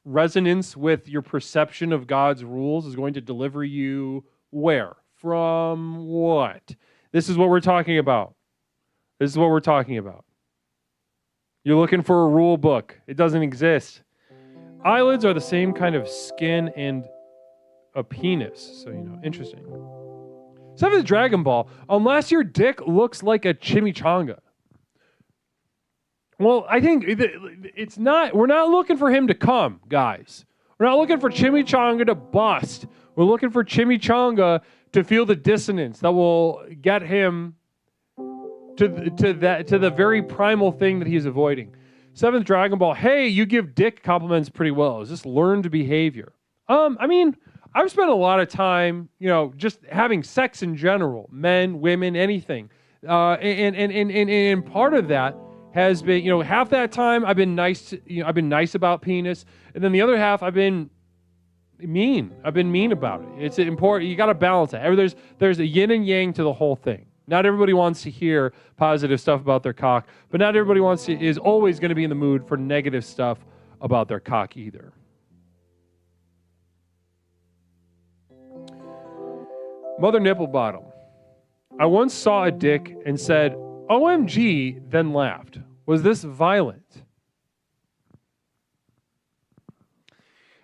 Resonance with your perception of God's rules is going to deliver you where? From what? This is what we're talking about. This is what we're talking about. You're looking for a rule book. It doesn't exist. Eyelids are the same kind of skin and a penis. So, interesting. Seventh Dragon Ball. Unless your dick looks like a chimichanga. Well, I think it's not. We're not looking for him to come, guys. We're not looking for Chimichanga to bust. We're looking for Chimichanga to feel the dissonance that will get him to the very primal thing that he's avoiding. Seventh Dragon Ball. Hey, you give dick compliments pretty well. Is this learned behavior? I mean, I've spent a lot of time, just having sex in general, men, women, anything, and part of that has been, half that time I've been nice. I've been nice about penis, and then the other half I've been mean. I've been mean about it. It's important. You got to balance it. There's a yin and yang to the whole thing. Not everybody wants to hear positive stuff about their cock, but not everybody is always going to be in the mood for negative stuff about their cock either. Mother Nipple Bottom. I once saw a dick and said, OMG, then laughed. Was this violent?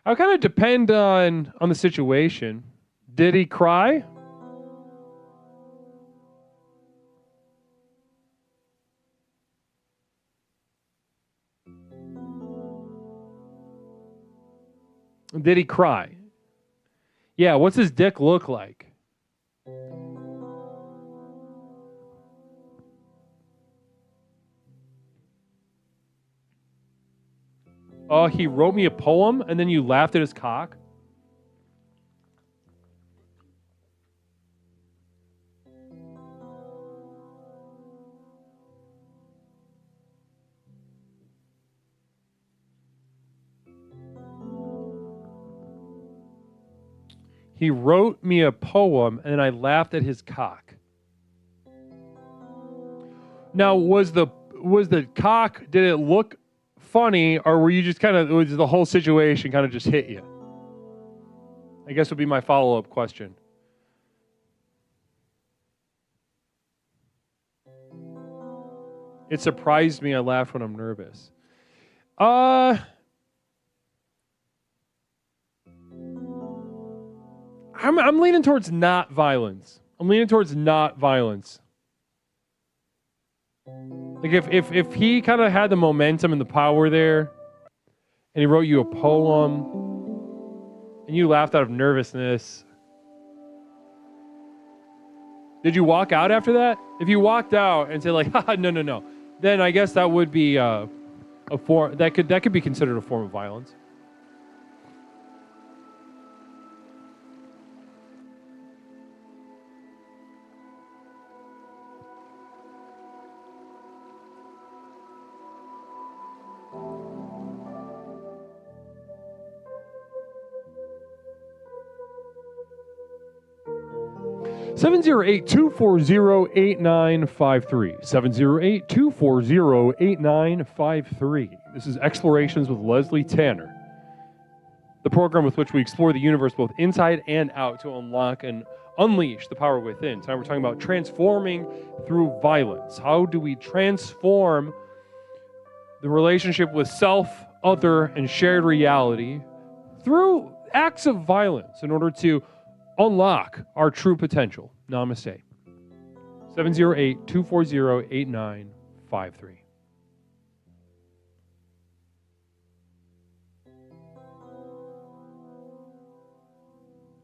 I kind of depend on the situation. Did he cry? Did he cry? Yeah, what's his dick look like? Oh, he wrote me a poem and then you laughed at his cock? He wrote me a poem and I laughed at his cock. Now, was the cock, did it look funny, or were you just was the whole situation kind of just hit you? I guess would be my follow-up question. It surprised me. I laughed when I'm nervous. I'm leaning towards not violence. Like if he kind of had the momentum and the power there, and he wrote you a poem, and you laughed out of nervousness, did you walk out after that? If you walked out and said like, haha, no, then I guess that would be a form that could be considered a form of violence. 708-240-8953. 708-240-8953. This is Explorations with Leslie Tanner, the program with which we explore the universe both inside and out to unlock and unleash the power within. Tonight we're talking about transforming through violence. How do we transform the relationship with self, other, and shared reality through acts of violence in order to unlock our true potential? Namaste. 708-240-8953.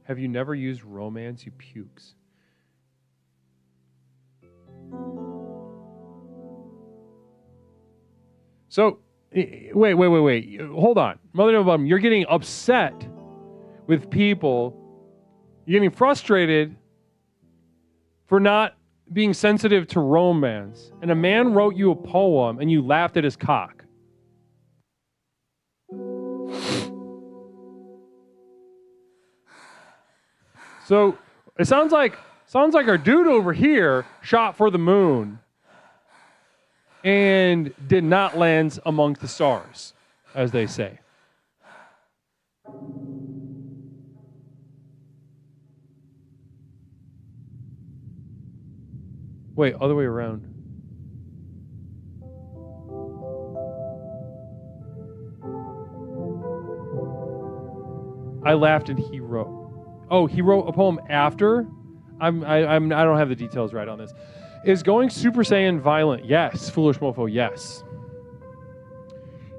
Have you never used romance, you pukes? So, wait. Hold on. Mother no bottom, you're getting upset with people. You're getting frustrated for not being sensitive to romance. And a man wrote you a poem and you laughed at his cock. So, it sounds like our dude over here shot for the moon and did not land amongst the stars, as they say. Wait, other way around. I laughed and he wrote. Oh, he wrote a poem after? I don't have the details right on this. Is going Super Saiyan violent? Yes. Foolish mofo, yes.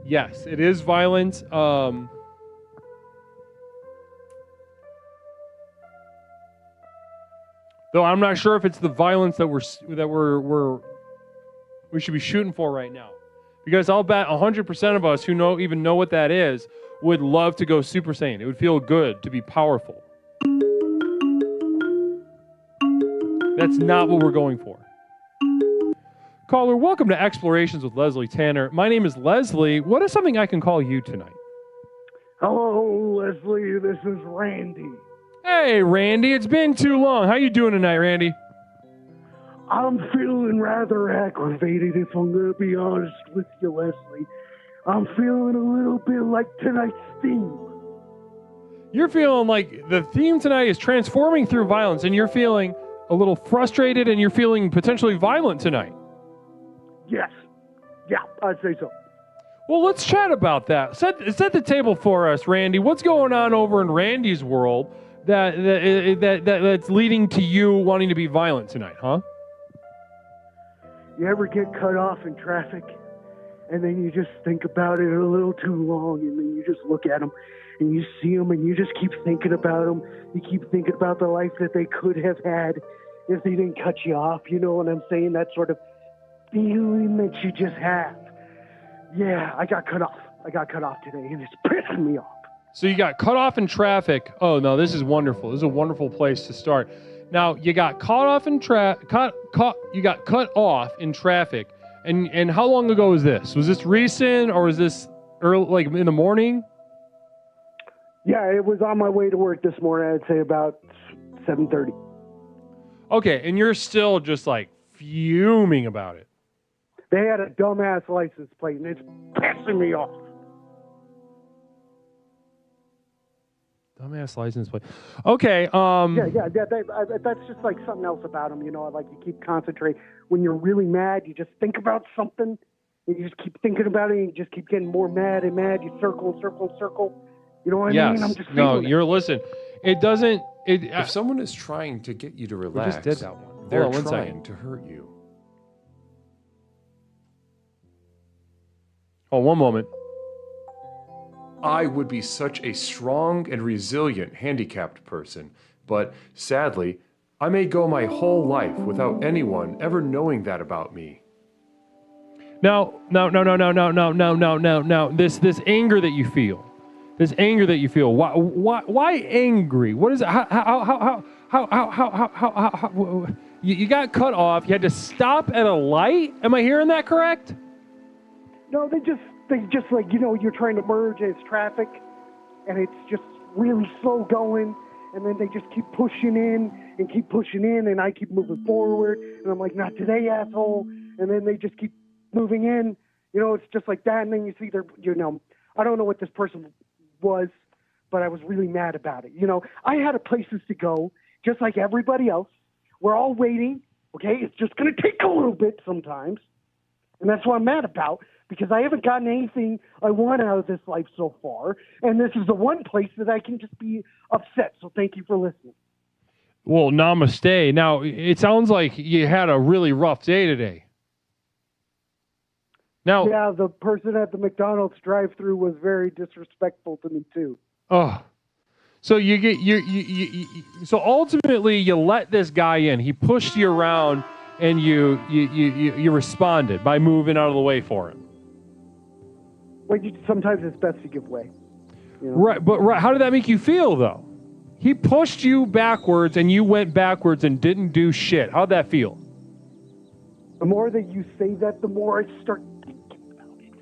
Yes, it is violent. Though I'm not sure if it's the violence that we should be shooting for right now. Because I'll bet 100% of us who even know what that is would love to go Super Saiyan. It would feel good to be powerful. That's not what we're going for. Caller, welcome to Explorations with Leslie Tanner. My name is Leslie. What is something I can call you tonight? Hello, Leslie. This is Randy. Hey, Randy. It's been too long. How you doing tonight, Randy? I'm feeling rather aggravated, if I'm going to be honest with you, Leslie. I'm feeling a little bit like tonight's theme. You're feeling like the theme tonight is transforming through violence, and you're feeling a little frustrated, and you're feeling potentially violent tonight. Yes. Yeah, I'd say so. Well, let's chat about that. Set the table for us, Randy. What's going on over in Randy's world that's leading to you wanting to be violent tonight, huh? You ever get cut off in traffic, and then you just think about it a little too long, and then you just look at them, and you see them, and you just keep thinking about them. You keep thinking about the life that they could have had if they didn't cut you off. You know what I'm saying? That sort of feeling that you just have. Yeah, I got cut off. I got cut off today, and it's pissing me off. So you got cut off in traffic. Oh, no, this is wonderful. This is a wonderful place to start. Now, you got caught off in you got cut off in traffic. And how long ago was this? Was this recent, or was this early, like in the morning? Yeah, it was on my way to work this morning. I'd say about 7:30. Okay, and you're still just like fuming about it. They had a dumbass license plate, and it's pissing me off. Dumbass license plate. Okay. Yeah. That's just like something else about them, you know. Like you keep concentrating. When you're really mad, you just think about something, and you just keep thinking about it, and you just keep getting more mad and mad. You circle. You know what I mean? I'm just listen. It doesn't. If someone is trying to get you to relax, we just did that one. They're Hold on, trying to hurt you. Oh, one moment. I would be such a strong and resilient handicapped person, but sadly, I may go my whole life without anyone ever knowing that about me. No. This anger that you feel. Why angry? What is it? How? You got cut off. You had to stop at a light. Am I hearing that correct? No, they just like, you know, you're trying to merge and it's traffic, and it's just really slow going, and then they just keep pushing in, and I keep moving forward, and I'm like, not today, asshole. And then they just keep moving in. You know, it's just like that. And then you see I don't know what this person was, but I was really mad about it. You know, I had places to go, just like everybody else. We're all waiting. Okay, it's just going to take a little bit sometimes. And that's what I'm mad about, because I haven't gotten anything I want out of this life so far. And this is the one place that I can just be upset. So thank you for listening. Well, namaste. Now, it sounds like you had a really rough day today. Now, yeah, the person at the McDonald's drive-thru was very disrespectful to me too. Oh, so so ultimately you let this guy in. He pushed you around, and you responded by moving out of the way for him. Well, sometimes it's best to give way. You know? Right, but how did that make you feel though? He pushed you backwards, and you went backwards and didn't do shit. How'd that feel? The more that you say that, the more I start thinking about it,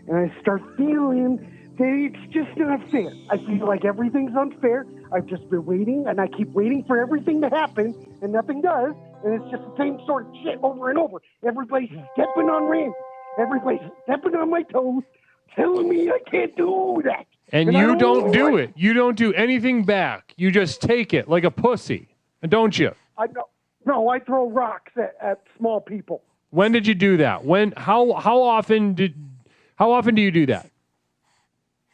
and I start feeling that it's just not fair. I feel like everything's unfair. I've just been waiting, and I keep waiting for everything to happen, and nothing does, and it's just the same sort of shit over and over. Everybody's stepping on Randy. Everybody's stepping on my toes, telling me I can't do that. And you don't do it. You don't do anything back. You just take it like a pussy, don't you? No, I throw rocks at small people. When did you do that? How often do you do that?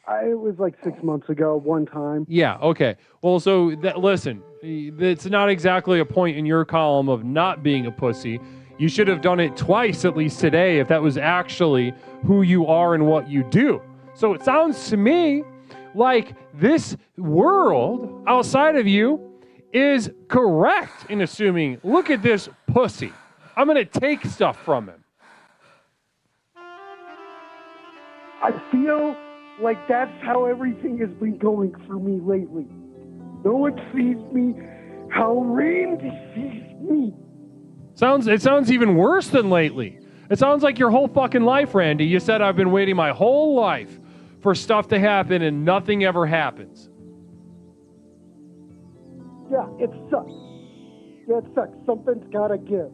It was like 6 months ago, one time. Yeah, okay. Well, so listen, it's not exactly a point in your column of not being a pussy. You should have done it twice at least today if that was actually who you are and what you do. So it sounds to me like this world outside of you is correct in assuming, look at this pussy. I'm going to take stuff from him. I feel like that's how everything has been going for me lately. No one sees me how Randy sees me. It sounds even worse than lately. It sounds like your whole fucking life, Randy. You said I've been waiting my whole life for stuff to happen and nothing ever happens. Yeah, it sucks. Yeah, it sucks. Something's gotta give.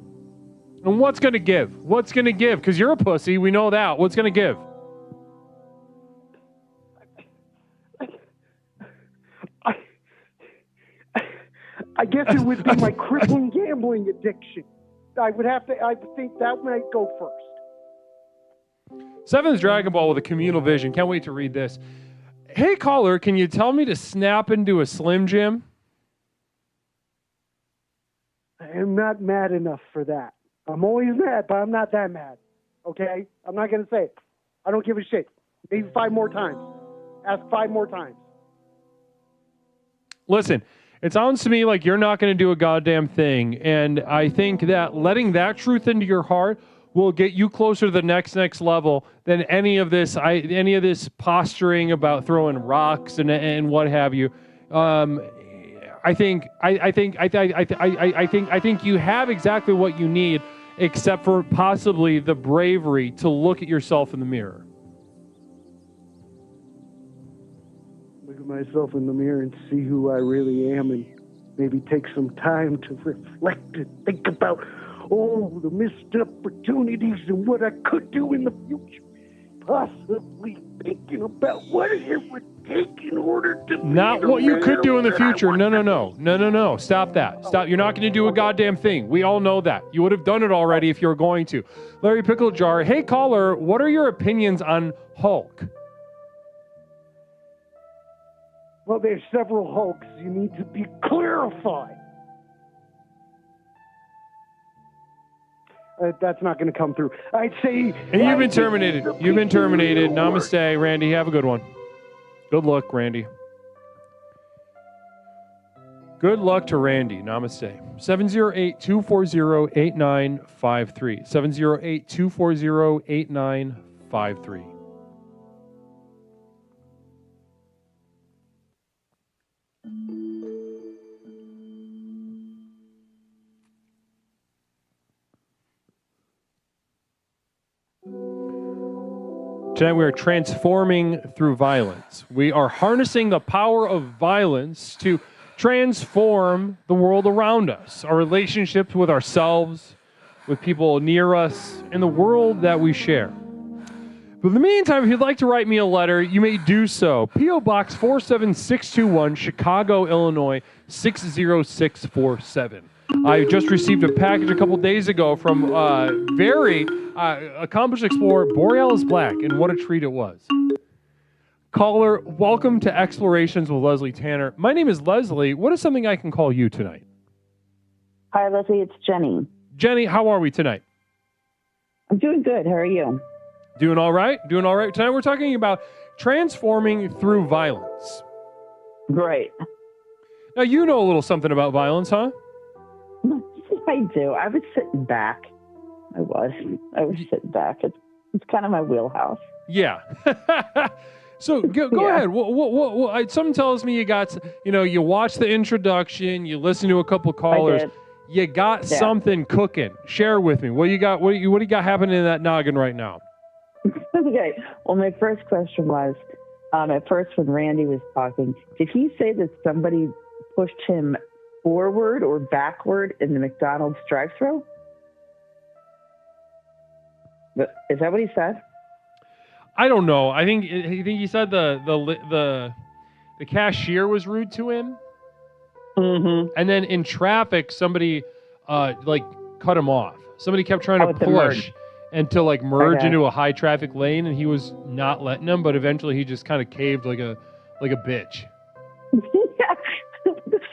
And what's gonna give? What's gonna give? Because you're a pussy, we know that. What's gonna give? I guess it would be my crippling gambling addiction. I think that might go first. Seven's Dragon Ball with a communal vision. Can't wait to read this. Hey, caller, can you tell me to snap into a Slim Jim? I am not mad enough for that. I'm always mad, but I'm not that mad. Okay? I'm not going to say it. I don't give a shit. Maybe 5 more times. Ask 5 more times. Listen, it sounds to me like you're not going to do a goddamn thing. And I think that letting that truth into your heart will get you closer to the next level than any of this posturing about throwing rocks and what have you. I think you have exactly what you need, except for possibly the bravery to look at yourself in the mirror. Look at myself in the mirror and see who I really am, and maybe take some time to reflect and think about all the missed opportunities and what I could do in the future. Possibly thinking about what it would take in order to... Not what you could do in the future. No. Stop that. Stop. You're not going to do a goddamn thing. We all know that. You would have done it already if you were going to. Larry Pickle Jar, hey caller, what are your opinions on Hulk? Well, there's several Hulks. You need to be clarified. That's not going to come through. I'd say... And you've been terminated. You've been terminated. Namaste, Randy. Have a good one. Good luck, Randy. Good luck to Randy. Namaste. 708-240-8953. 708-240-8953. Tonight we are transforming through violence. We are harnessing the power of violence to transform the world around us, our relationships with ourselves, with people near us, and the world that we share. But in the meantime, if you'd like to write me a letter, you may do so. P.O. Box 47621, Chicago, Illinois, 60647. I just received a package a couple days ago from very accomplished explorer Borealis Black, and what a treat it was. Caller, welcome to Explorations with Leslie Tanner. My name is Leslie. What is something I can call you tonight? Hi, Leslie. It's Jenny. Jenny, how are we tonight? I'm doing good. How are you? Doing all right. Doing all right. Tonight we're talking about transforming through violence. Great. Now, you know a little something about violence, huh? I do. I was sitting back. I was sitting back. It's kind of my wheelhouse. Yeah. So go ahead. Something tells me you watch the introduction, you listen to a couple callers, you got something cooking. Share with me. What do you got? What do you got happening in that noggin right now? Okay. Well, my first question was, at first when Randy was talking, did he say that somebody pushed him forward or backward in the McDonald's drive-thru? Is that what he said? I don't know. I think he said the cashier was rude to him. Mm-hmm. And then in traffic, somebody cut him off. Somebody kept trying to push and to merge into a high traffic lane, and he was not letting them. But eventually, he just kind of caved like a bitch.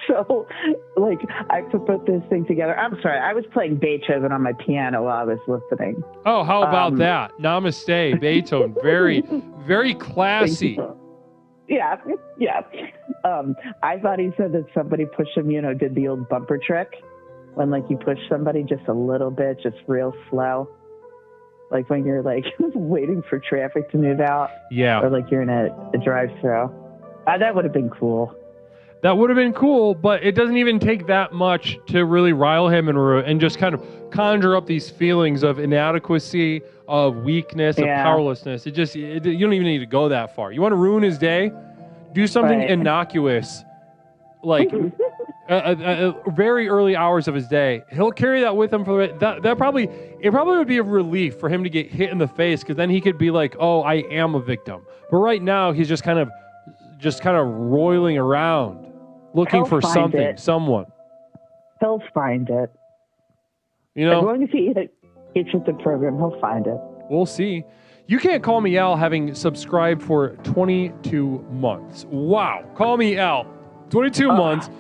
So, I could put this thing together. I'm sorry, I was playing Beethoven on my piano while I was listening. Oh, how about that? Namaste, Beethoven. Very, very classy. Yeah. I thought he said that somebody pushed him, did the old bumper trick. When, you push somebody just a little bit, just real slow. When you're, waiting for traffic to move out. Yeah. Or, you're in a drive-thru. That would have been cool. That would have been cool, but it doesn't even take that much to really rile him and just kind of conjure up these feelings of inadequacy, of weakness, of powerlessness. You don't even need to go that far. You want to ruin his day? Do something innocuous, very early hours of his day. He'll carry that with him for that. It probably would be a relief for him to get hit in the face, because then he could be like, "Oh, I am a victim." But right now, he's just kind of roiling around, looking for something, someone. He'll find it. As long as he hits with the program, he'll find it. We'll see. You can't call me Al having subscribed for 22 months. Wow. Call me Al. 22 months.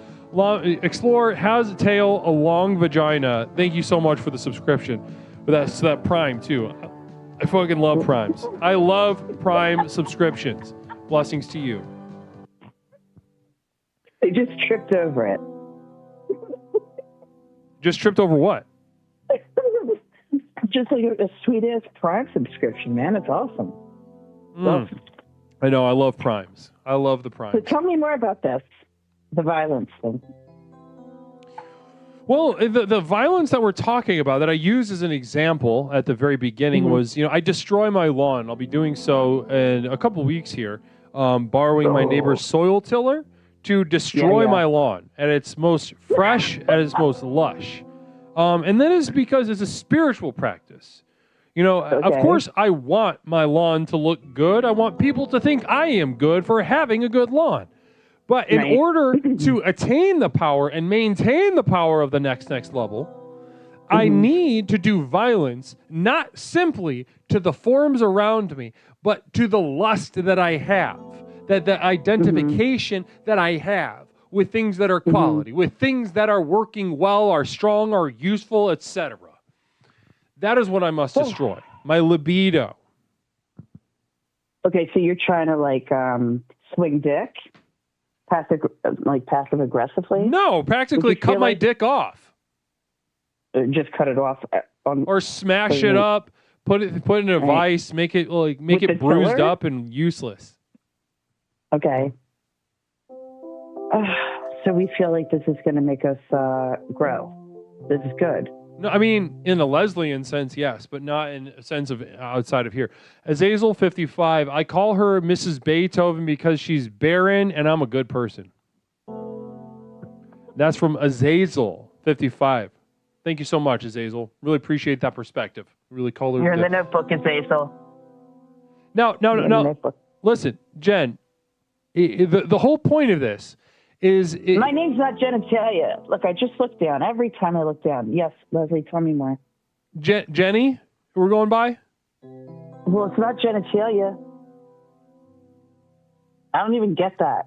Explorer has a tail, a long vagina. Thank you so much for the subscription. But that's that Prime, too. I fucking love Primes. I love Prime subscriptions. Blessings to you. They just tripped over it. Just tripped over what? Just a sweet-ass Prime subscription, man. It's awesome. Awesome. I know. I love Primes. I love the Primes. So tell me more about this, the violence thing. Well, the violence that we're talking about, that I used as an example at the very beginning, was, I destroy my lawn. I'll be doing so in a couple weeks here, borrowing my neighbor's soil tiller to destroy my lawn at its most fresh, at its most lush. And that is because it's a spiritual practice. Of course, I want my lawn to look good. I want people to think I am good for having a good lawn. But in order to attain the power and maintain the power of the next level, I need to do violence, not simply to the forms around me, but to the lust that I have, that the identification that I have with things that are quality, with things that are working well, are strong, are useful, etc. That is what I must destroy. My libido. Okay, so you're trying to swing dick? Passive aggressively? No, practically cut my dick off. Just cut it off, or smash it up, put it in a vice, make it bruised up and useless. Okay. So we feel like this is going to make us grow. This is good. No, I mean, in a Leslian sense, yes, but not in a sense of outside of here. Azazel 55, I call her Mrs. Beethoven because she's barren and I'm a good person. That's from Azazel 55. Thank you so much, Azazel. Really appreciate that perspective. Really colored. You're in the notebook, Azazel. No. Listen, Jen, the whole point of this is... My name's not genitalia. Look, I just looked down. Every time I look down. Yes, Leslie, tell me more. Jenny, we're going by? Well, it's not genitalia. I don't even get that.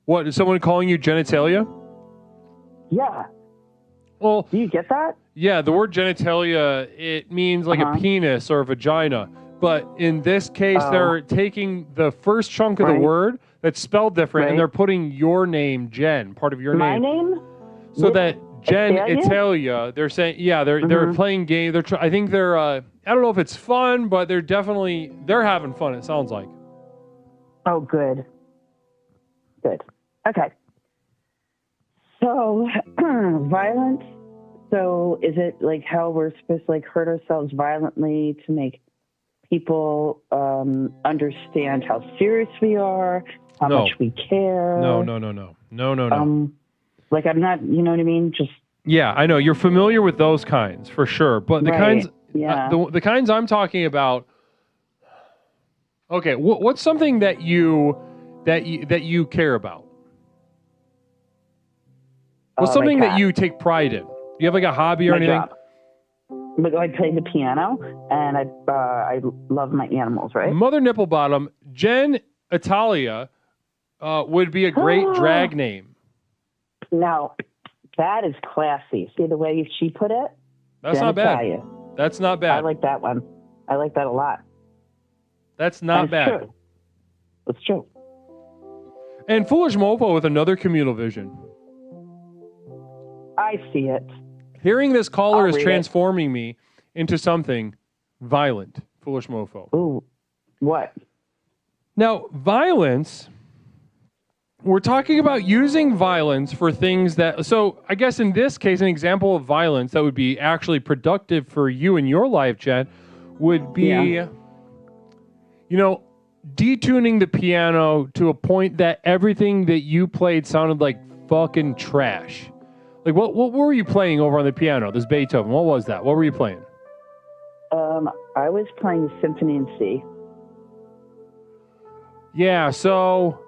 What, is someone calling you genitalia? Yeah. Well, do you get that? Yeah, the word genitalia, it means like a penis or a vagina. But in this case, they're taking the first chunk of the word that's spelled different, and they're putting your name, Jen, part of your My name. name? So that Jen Italia? Italia, they're saying, they're playing game. I think they're, I don't know if it's fun, but they're having fun, it sounds like. Oh, good. Good. Okay. So, violence. So, is it like how we're supposed to like hurt ourselves violently to make people understand how serious we are, how much we care? No. Like I'm not, you know what I mean? Just yeah, I know you're familiar with those kinds for sure, but the kinds, the kinds I'm talking about. Okay, what's something that you care about? What's something that you take pride in? Do you have like a hobby or anything? Job. I play the piano, and I love my animals, right? Mother Nipplebottom, Jen Italia would be a great drag name. Now, that is classy. See the way she put it? That's not bad. That's not bad. I like that one. I like that a lot. That's not bad. True. It's true. And Foolish Mofo with another communal vision. I see it. Hearing this caller is transforming me into something violent. Foolish Mofo. Ooh, what? Now, violence, we're talking about using violence for things that... So, I guess in this case, an example of violence that would be actually productive for you in your life, Jen, would be, detuning the piano to a point that everything that you played sounded like fucking trash. Like, what were you playing over on the piano? This Beethoven. What was that? What were you playing? I was playing the Symphony in C. Yeah, so...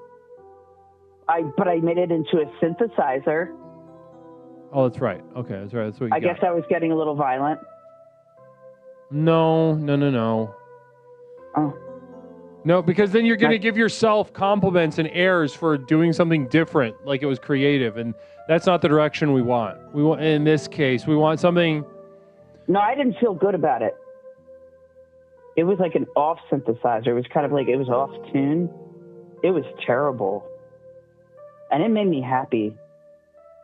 But I made it into a synthesizer. Oh, that's right. Okay, that's right. That's what you I guess I was getting a little violent. No. Oh. No, because then you're going to give yourself compliments and airs for doing something different, like it was creative, and that's not the direction we want. In this case, we want something... No, I didn't feel good about it. It was like an off synthesizer. It was kind of like it was off tune. It was terrible. And it made me happy.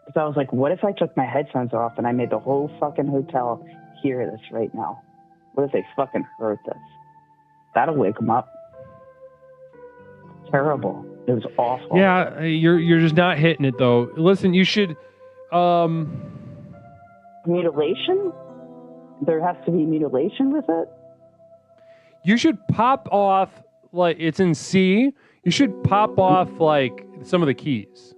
Because I was like, what if I took my headphones off and I made the whole fucking hotel hear this right now? What if they fucking heard this? That'll wake them up. Terrible. It was awful. Yeah, you're just not hitting it though. Listen, you should mutilation? There has to be mutilation with it? You should pop off, like it's in C. You should pop off like some of the keys.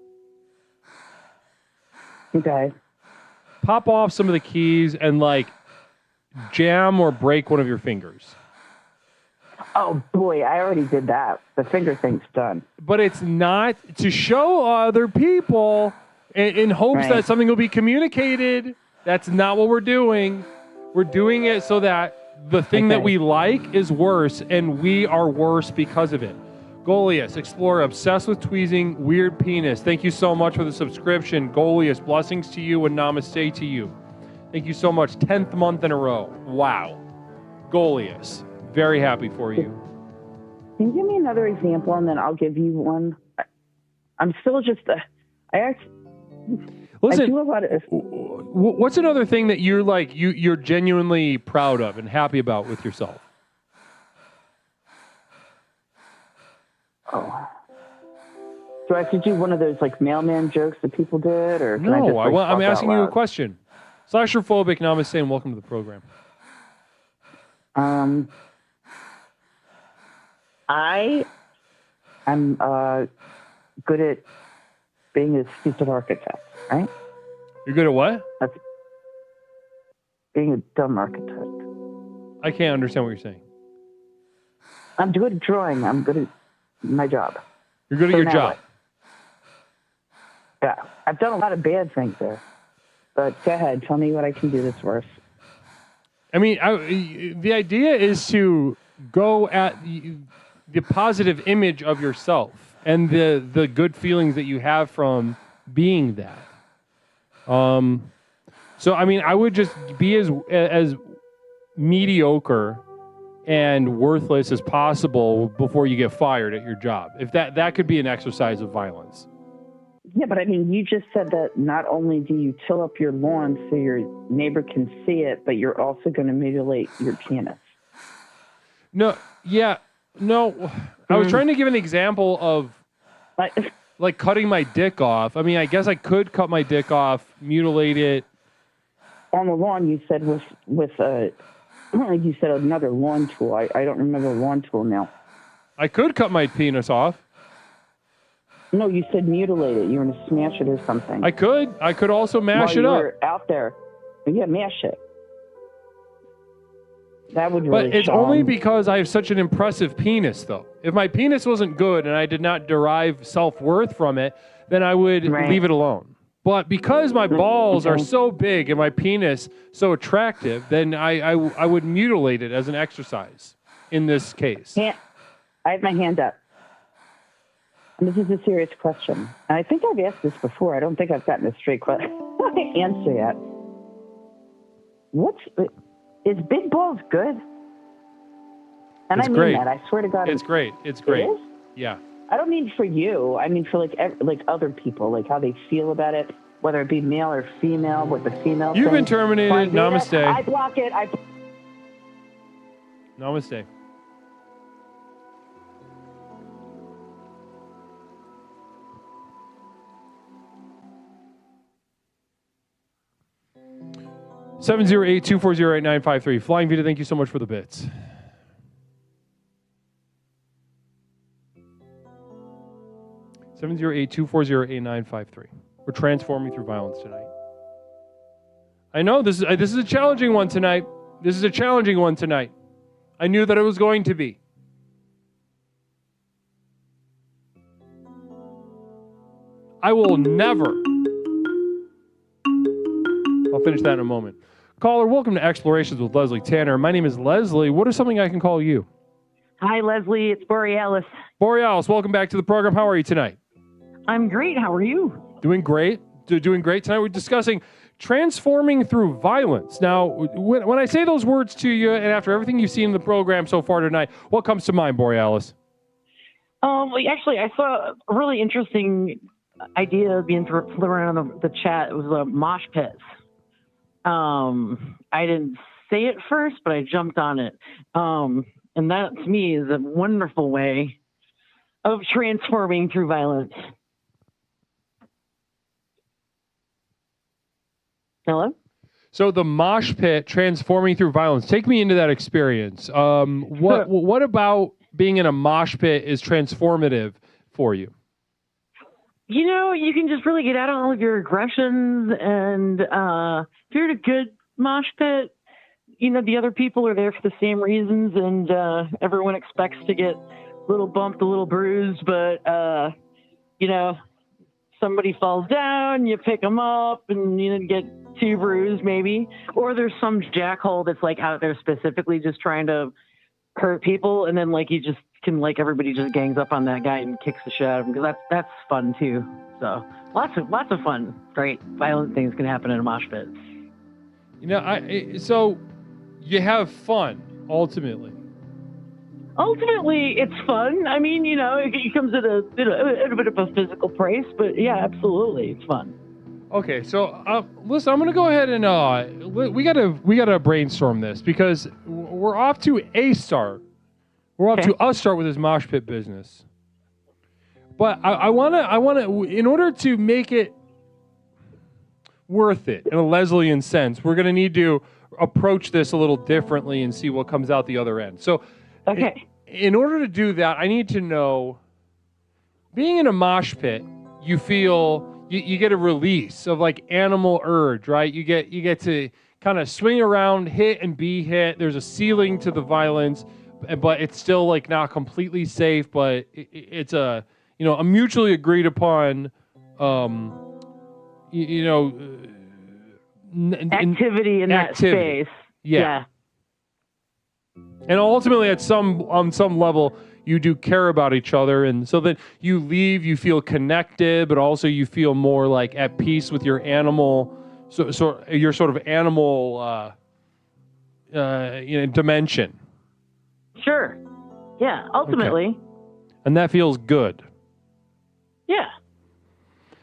Okay. Pop off some of the keys and like jam or break one of your fingers. Oh boy, I already did that. The finger thing's done. But it's not to show other people in hopes that something will be communicated. That's not what we're doing. We're doing it so that the thing that we like is worse, and we are worse because of it. Goliath, Explorer, obsessed with tweezing, weird penis. Thank you so much for the subscription. Goliath, blessings to you and namaste to you. Thank you so much. 10th month in a row. Wow. Goliath, very happy for you. Can you give me another example, and then I'll give you one? I'm still just... Listen, I do a lot of... What's another thing that you're like you're genuinely proud of and happy about with yourself? Oh. Do I have to do one of those like mailman jokes that people did, or can I just, No, like, I'm talk asking out you a loud? question. Slasherphobic, namaste, and welcome to the program. I am good at being a stupid architect, right? You're good at what? That's being a dumb architect. I can't understand what you're saying. I'm good at drawing. I'm good at my job. You're good at your job. Yeah. I've done a lot of bad things there. But go ahead. Tell me what I can do that's worse. I mean, the idea is to go at the positive image of yourself and the good feelings that you have from being that. So, I mean, I would just be as mediocre and worthless as possible before you get fired at your job. If that could be an exercise of violence. Yeah, but I mean, you just said that not only do you till up your lawn so your neighbor can see it, but you're also going to mutilate your penis. No, yeah, no. I was trying to give an example of like cutting my dick off. I mean, I guess I could cut my dick off, mutilate it. On the lawn, you said with you said another lawn tool. I don't remember lawn tool now. I could cut my penis off. No, you said mutilate it. You were going to smash it or something. I could. I could also mash it up. While you were out there. Yeah, mash it. That would really But it's only because I have such an impressive penis, though. If my penis wasn't good and I did not derive self-worth from it, then I would leave it alone. But because my balls are so big and my penis so attractive, then I would mutilate it as an exercise in this case. I have my hand up. And this is a serious question. And I think I've asked this before. I don't think I've gotten a straight answer yet. Is big balls good? And it's I mean great. that. I swear to God. It's great. It's great. It is? Yeah. I don't mean for you. I mean for like other people, like how they feel about it, whether it be male or female, what the female You've been thinks. terminated. Namaste. I block it. Namaste. Seven 708-240-8953. Flying Vita, thank you so much for the bits. Seven 708-240-8953. We're transforming through violence tonight. I know this is a challenging one tonight. This is a challenging one tonight. I knew that it was going to be. I will never. I'll finish that in a moment. Caller, welcome to Explorations with Leslie Tanner. My name is Leslie. What is something I can call you? Hi, Leslie. It's Borealis. Borealis, welcome back to the program. How are you tonight? I'm great. How are you? Doing great. Doing great. Tonight we're discussing transforming through violence. Now, when I say those words to you, and after everything you've seen in the program so far tonight, what comes to mind, Borealis? Actually, I saw a really interesting idea being thrown around the chat. It was a mosh pits. I didn't say it first, but I jumped on it. And that, to me, is a wonderful way of transforming through violence. Hello? So the mosh pit, transforming through violence. Take me into that experience. What about being in a mosh pit is transformative for you? You know, you can just really get out all of your aggressions, and if you're in a good mosh pit, you know, the other people are there for the same reasons, and everyone expects to get a little bumped, a little bruised, but, you know, somebody falls down, you pick them up, and you get 2 bruised maybe. Or there's some jackhole that's, like, out there specifically just trying to hurt people, and then, like, you just can, like, everybody just gangs up on that guy and kicks the shit out of him, because that's fun, too. So lots of fun, great, violent things can happen in a mosh pit. You know, so you have fun, ultimately. Ultimately, it's fun. I mean, you know, it comes at a bit of a physical price, but yeah, absolutely, it's fun. Okay, so listen, I'm gonna go ahead and we gotta brainstorm this, because we're off to a start. We're off to a start with this mosh pit business. But I wanna, in order to make it worth it in a Leslian sense, we're gonna need to approach this a little differently and see what comes out the other end. So, in order to do that, I need to know, being in a mosh pit, you feel you get a release of like animal urge, right? You get to kind of swing around, hit and be hit. There's a ceiling to the violence, but it's still like not completely safe, but it's a mutually agreed upon activity in that space. Yeah. And ultimately on some level you do care about each other, and so that you leave, you feel connected, but also you feel more like at peace with your animal, so your sort of animal dimension. Sure. Yeah, ultimately. Okay. And that feels good. Yeah.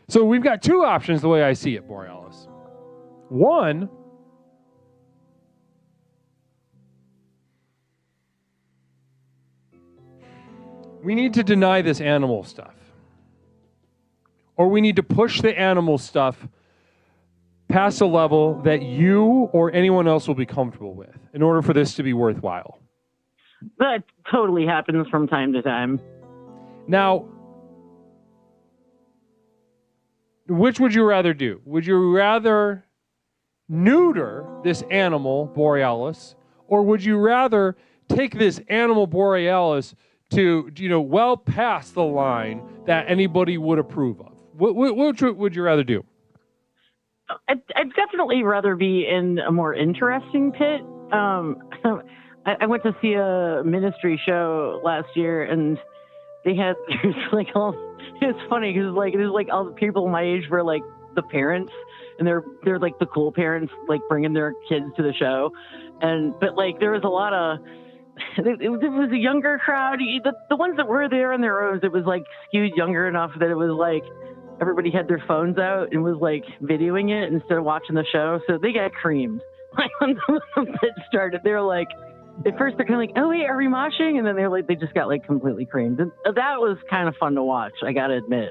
So we've got two options the way I see it, Borealis. One, we need to deny this animal stuff. Or we need to push the animal stuff past a level that you or anyone else will be comfortable with in order for this to be worthwhile. That totally happens from time to time. Now, which would you rather do? Would you rather neuter this animal, Borealis, or would you rather take this animal, Borealis, to, well past the line that anybody would approve of? Which would you rather do? I'd definitely rather be in a more interesting pit. I went to see a ministry show last year, and they had like all. It's funny because it was like all the people my age were like the parents, and they're like the cool parents, like bringing their kids to the show, but like there was a lot of. It was a younger crowd. The ones that were there in their rows, it was like skewed younger enough that it was like everybody had their phones out and was like videoing it instead of watching the show. So they got creamed. Like when it started, they were like, at first they're kind of like, oh wait, are we moshing? And then they just got like completely creamed. And that was kind of fun to watch, I gotta admit.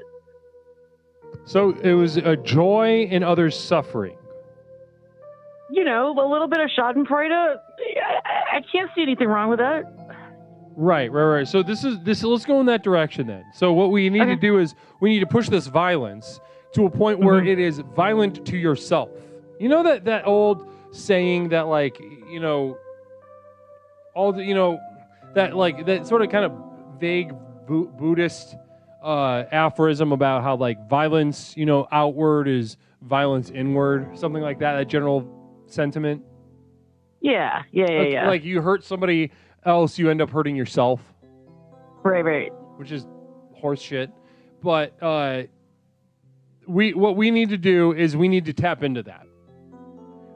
So it was a joy in others' suffering. A little bit of schadenfreude. I can't see anything wrong with that. Right. So this. Let's go in that direction then. So what we need to do is we need to push this violence to a point where it is violent to yourself. You know that old saying that that sort of kind of vague Buddhist aphorism about how like violence, outward is violence inward, something like that. That general sentiment. Yeah. Like you hurt somebody else, you end up hurting yourself. Right. Which is horse shit. But what we need to do is we need to tap into that.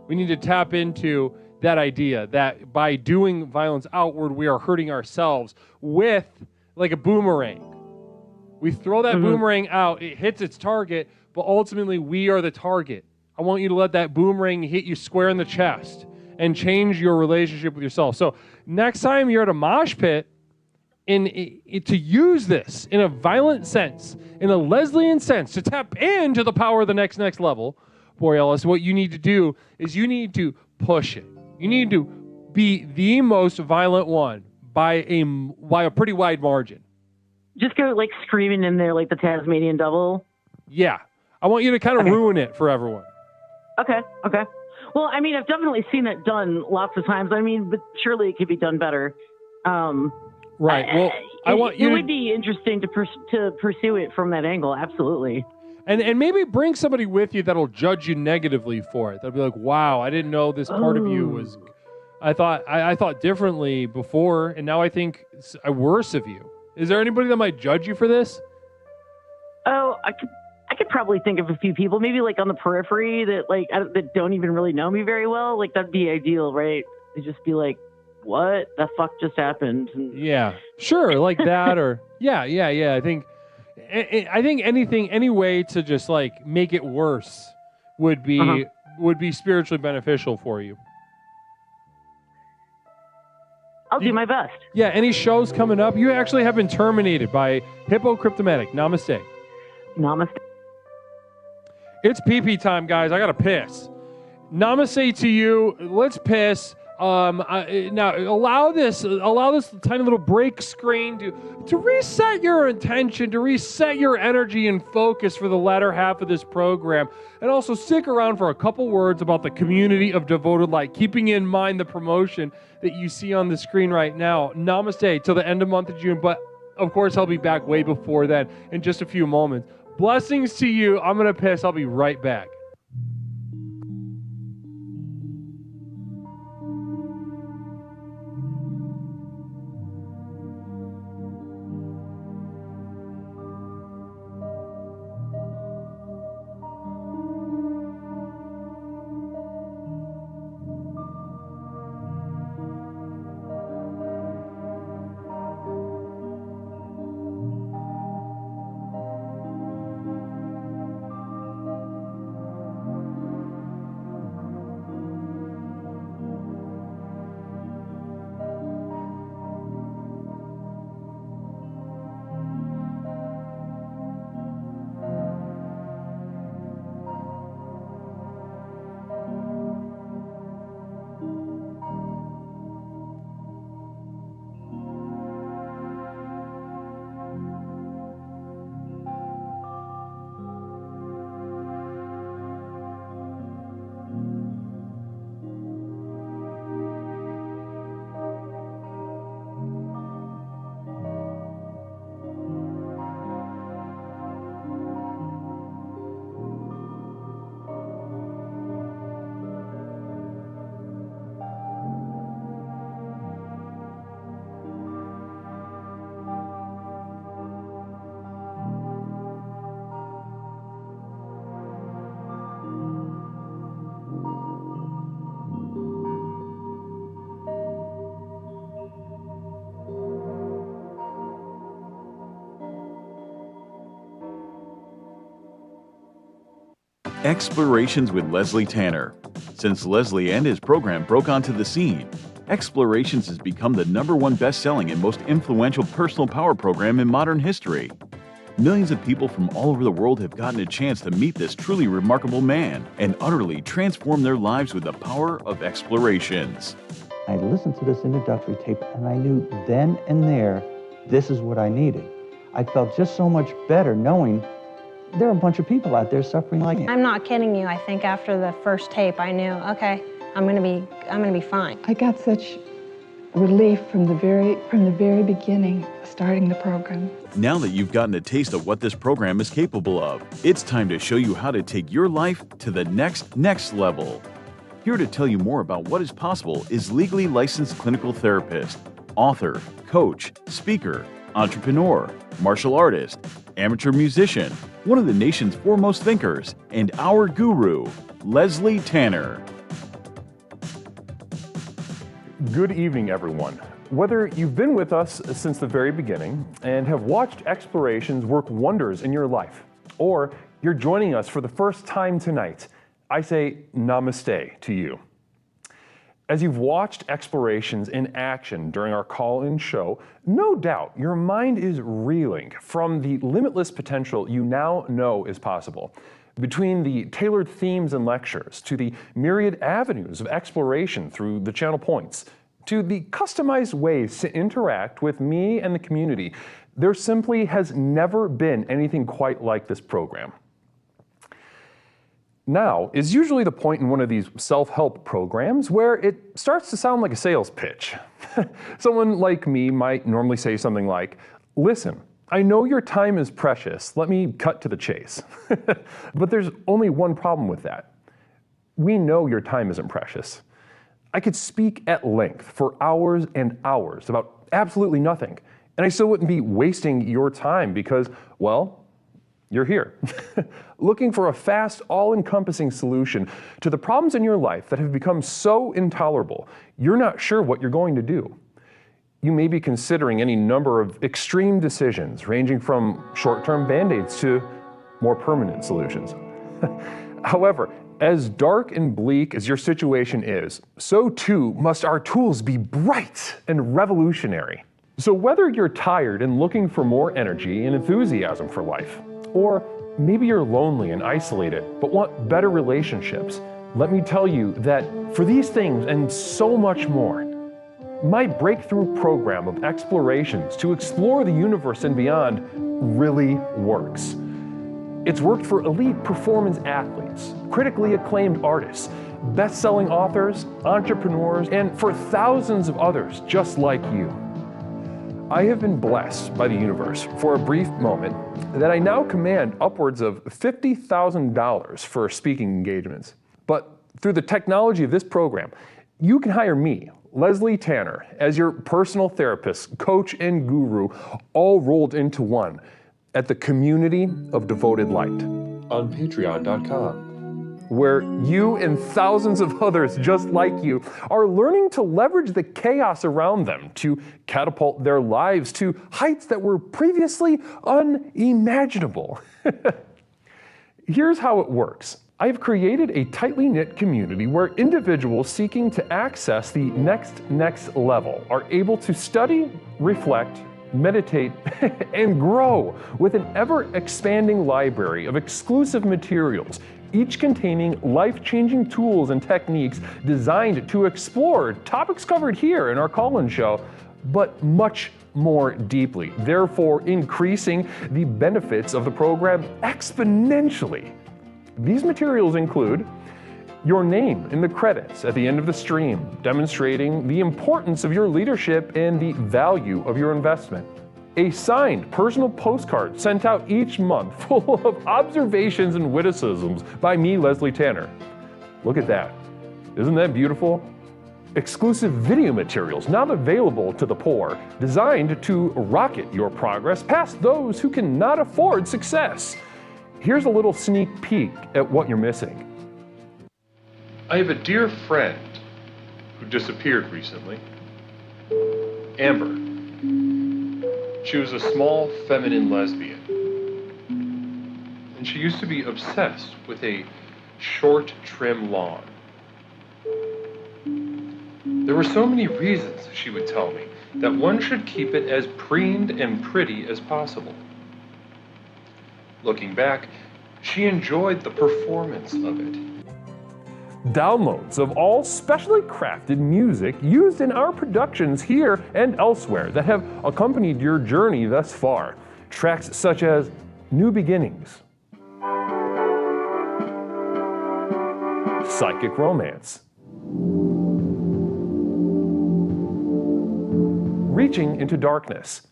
We need to tap into that idea that by doing violence outward, we are hurting ourselves with like a boomerang. We throw that boomerang out, it hits its target, but ultimately we are the target. I want you to let that boomerang hit you square in the chest and change your relationship with yourself. So next time you're at a mosh pit, to use this in a violent sense, in a Leslian sense, to tap into the power of the next level, Borealis, what you need to do is you need to push it. You need to be the most violent one by a pretty wide margin. Just go like screaming in there like the Tasmanian Devil. Yeah. I want you to kind of ruin it for everyone. Okay. Well, I mean, I've definitely seen it done lots of times. I mean, but surely it could be done better. Right. Well, I want you. It would be interesting to pursue it from that angle. Absolutely. And maybe bring somebody with you that'll judge you negatively for it. They'll be like, "Wow, I didn't know this part of you was. I thought differently before, and now I think worse of you." Is there anybody that might judge you for this? Oh, I could probably think of a few people, maybe like on the periphery that don't even really know me very well. Like that'd be ideal, right? They'd just be like, "What the fuck just happened?" Yeah, sure, like that, or yeah. I think any way to just like make it worse would be spiritually beneficial for you. I'll do my best. Yeah, any shows coming up? You actually have been terminated by Hippo Cryptomatic. Namaste. Namaste. It's pee-pee time, guys. I gotta piss. Namaste to you. Let's piss. Now allow this tiny little break screen to reset your intention, to reset your energy and focus for the latter half of this program, and also stick around for a couple words about the community of devoted light, keeping in mind the promotion that you see on the screen right now. Namaste till the end of month of June, but of course I'll be back way before then in just a few moments. Blessings to you. I'm gonna piss. I'll be right back. Explorations with Leslie Tanner. Since Leslie and his program broke onto the scene, Explorations has become the #1 best-selling and most influential personal power program in modern history. Millions of people from all over the world have gotten a chance to meet this truly remarkable man and utterly transform their lives with the power of Explorations. I listened to this introductory tape and I knew then and there, this is what I needed. I felt just so much better knowing there are a bunch of people out there suffering like me. I'm not kidding you. I think after the first tape, I knew, okay, I'm gonna be fine. I got such relief from the very beginning, starting the program. Now that you've gotten a taste of what this program is capable of, it's time to show you how to take your life to the next level. Here to tell you more about what is possible is legally licensed clinical therapist, author, coach, speaker, entrepreneur, martial artist, amateur musician, one of the nation's foremost thinkers, and our guru, Leslie Tanner. Good evening, everyone. Whether you've been with us since the very beginning and have watched Explorations work wonders in your life, or you're joining us for the first time tonight, I say namaste to you. As you've watched Explorations in action during our call-in show, no doubt your mind is reeling from the limitless potential you now know is possible. Between the tailored themes and lectures, to the myriad avenues of exploration through the channel points, to the customized ways to interact with me and the community, there simply has never been anything quite like this program. Now is usually the point in one of these self-help programs where it starts to sound like a sales pitch. Someone like me might normally say something like, "Listen, I know your time is precious. Let me cut to the chase." But there's only one problem with that. We know your time isn't precious. I could speak at length for hours and hours about absolutely nothing, and I still wouldn't be wasting your time because, well, you're here, looking for a fast, all-encompassing solution to the problems in your life that have become so intolerable, you're not sure what you're going to do. You may be considering any number of extreme decisions, ranging from short-term band-aids to more permanent solutions. However, as dark and bleak as your situation is, so too must our tools be bright and revolutionary. So whether you're tired and looking for more energy and enthusiasm for life, or maybe you're lonely and isolated but want better relationships, Let me tell you that for these things and so much more, my breakthrough program of explorations to explore the universe and beyond really works. It's worked for elite performance athletes, critically acclaimed artists, best-selling authors, entrepreneurs, and for thousands of others just like you. I have been blessed by the universe for a brief moment that I now command upwards of $50,000 for speaking engagements. But through the technology of this program, you can hire me, Leslie Tanner, as your personal therapist, coach, and guru, all rolled into one at the Community of Devoted Light on patreon.com, where you and thousands of others just like you are learning to leverage the chaos around them to catapult their lives to heights that were previously unimaginable. Here's how it works. I've created a tightly knit community where individuals seeking to access the next level are able to study, reflect, meditate, and grow with an ever-expanding library of exclusive materials, each containing life-changing tools and techniques designed to explore topics covered here in our call-in show, but much more deeply, therefore increasing the benefits of the program exponentially. These materials include your name in the credits at the end of the stream, demonstrating the importance of your leadership and the value of your investment. A signed personal postcard sent out each month full of observations and witticisms by me, Leslie Tanner. Look at that. Isn't that beautiful? Exclusive video materials not available to the poor, designed to rocket your progress past those who cannot afford success. Here's a little sneak peek at what you're missing. I have a dear friend who disappeared recently. Amber. She was a small, feminine lesbian. And she used to be obsessed with a short, trim lawn. There were so many reasons, she would tell me, that one should keep it as preened and pretty as possible. Looking back, she enjoyed the performance of it. Downloads of all specially crafted music used in our productions here and elsewhere that have accompanied your journey thus far. Tracks such as New Beginnings, Psychic Romance, Reaching into Darkness,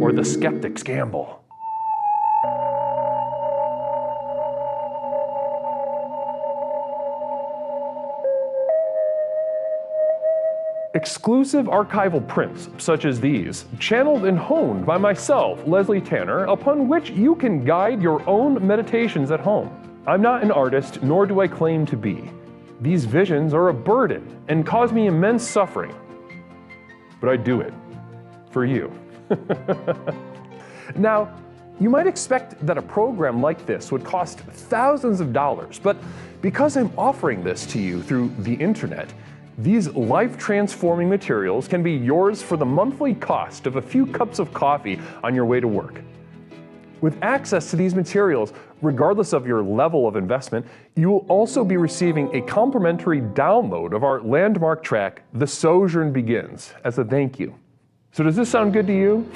or The Skeptic's Gamble. Exclusive archival prints such as these, channeled and honed by myself, Leslie Tanner, upon which you can guide your own meditations at home. I'm not an artist, nor do I claim to be. These visions are a burden and cause me immense suffering. But I do it for you. Now, you might expect that a program like this would cost thousands of dollars, but because I'm offering this to you through the internet, these life-transforming materials can be yours for the monthly cost of a few cups of coffee on your way to work. With access to these materials, regardless of your level of investment, you will also be receiving a complimentary download of our landmark track, The Sojourn Begins, as a thank you. So does this sound good to you?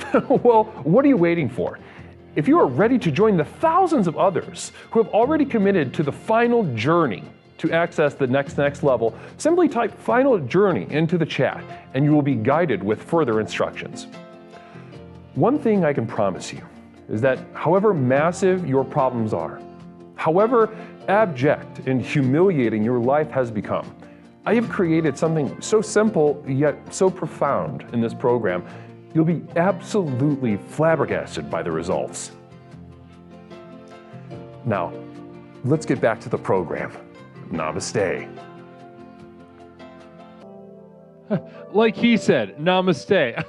Well, what are you waiting for? If you are ready to join the thousands of others who have already committed to the final journey to access the next level, simply type Final Journey into the chat and you will be guided with further instructions. One thing I can promise you is that however massive your problems are, however abject and humiliating your life has become, I have created something so simple yet so profound in this program, you'll be absolutely flabbergasted by the results. Now, let's get back to the program. Namaste. Like he said, namaste.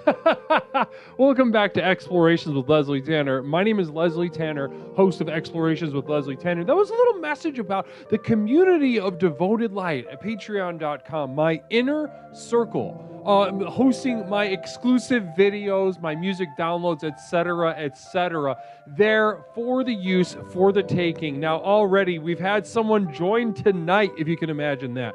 Welcome back to Explorations with Leslie Tanner. My name is Leslie Tanner, host of Explorations with Leslie Tanner. That was a little message about the community of devoted light at patreon.com, my inner circle. Hosting my exclusive videos, my music downloads, etc. There for the use, for the taking. Now, already we've had someone join tonight, if you can imagine that.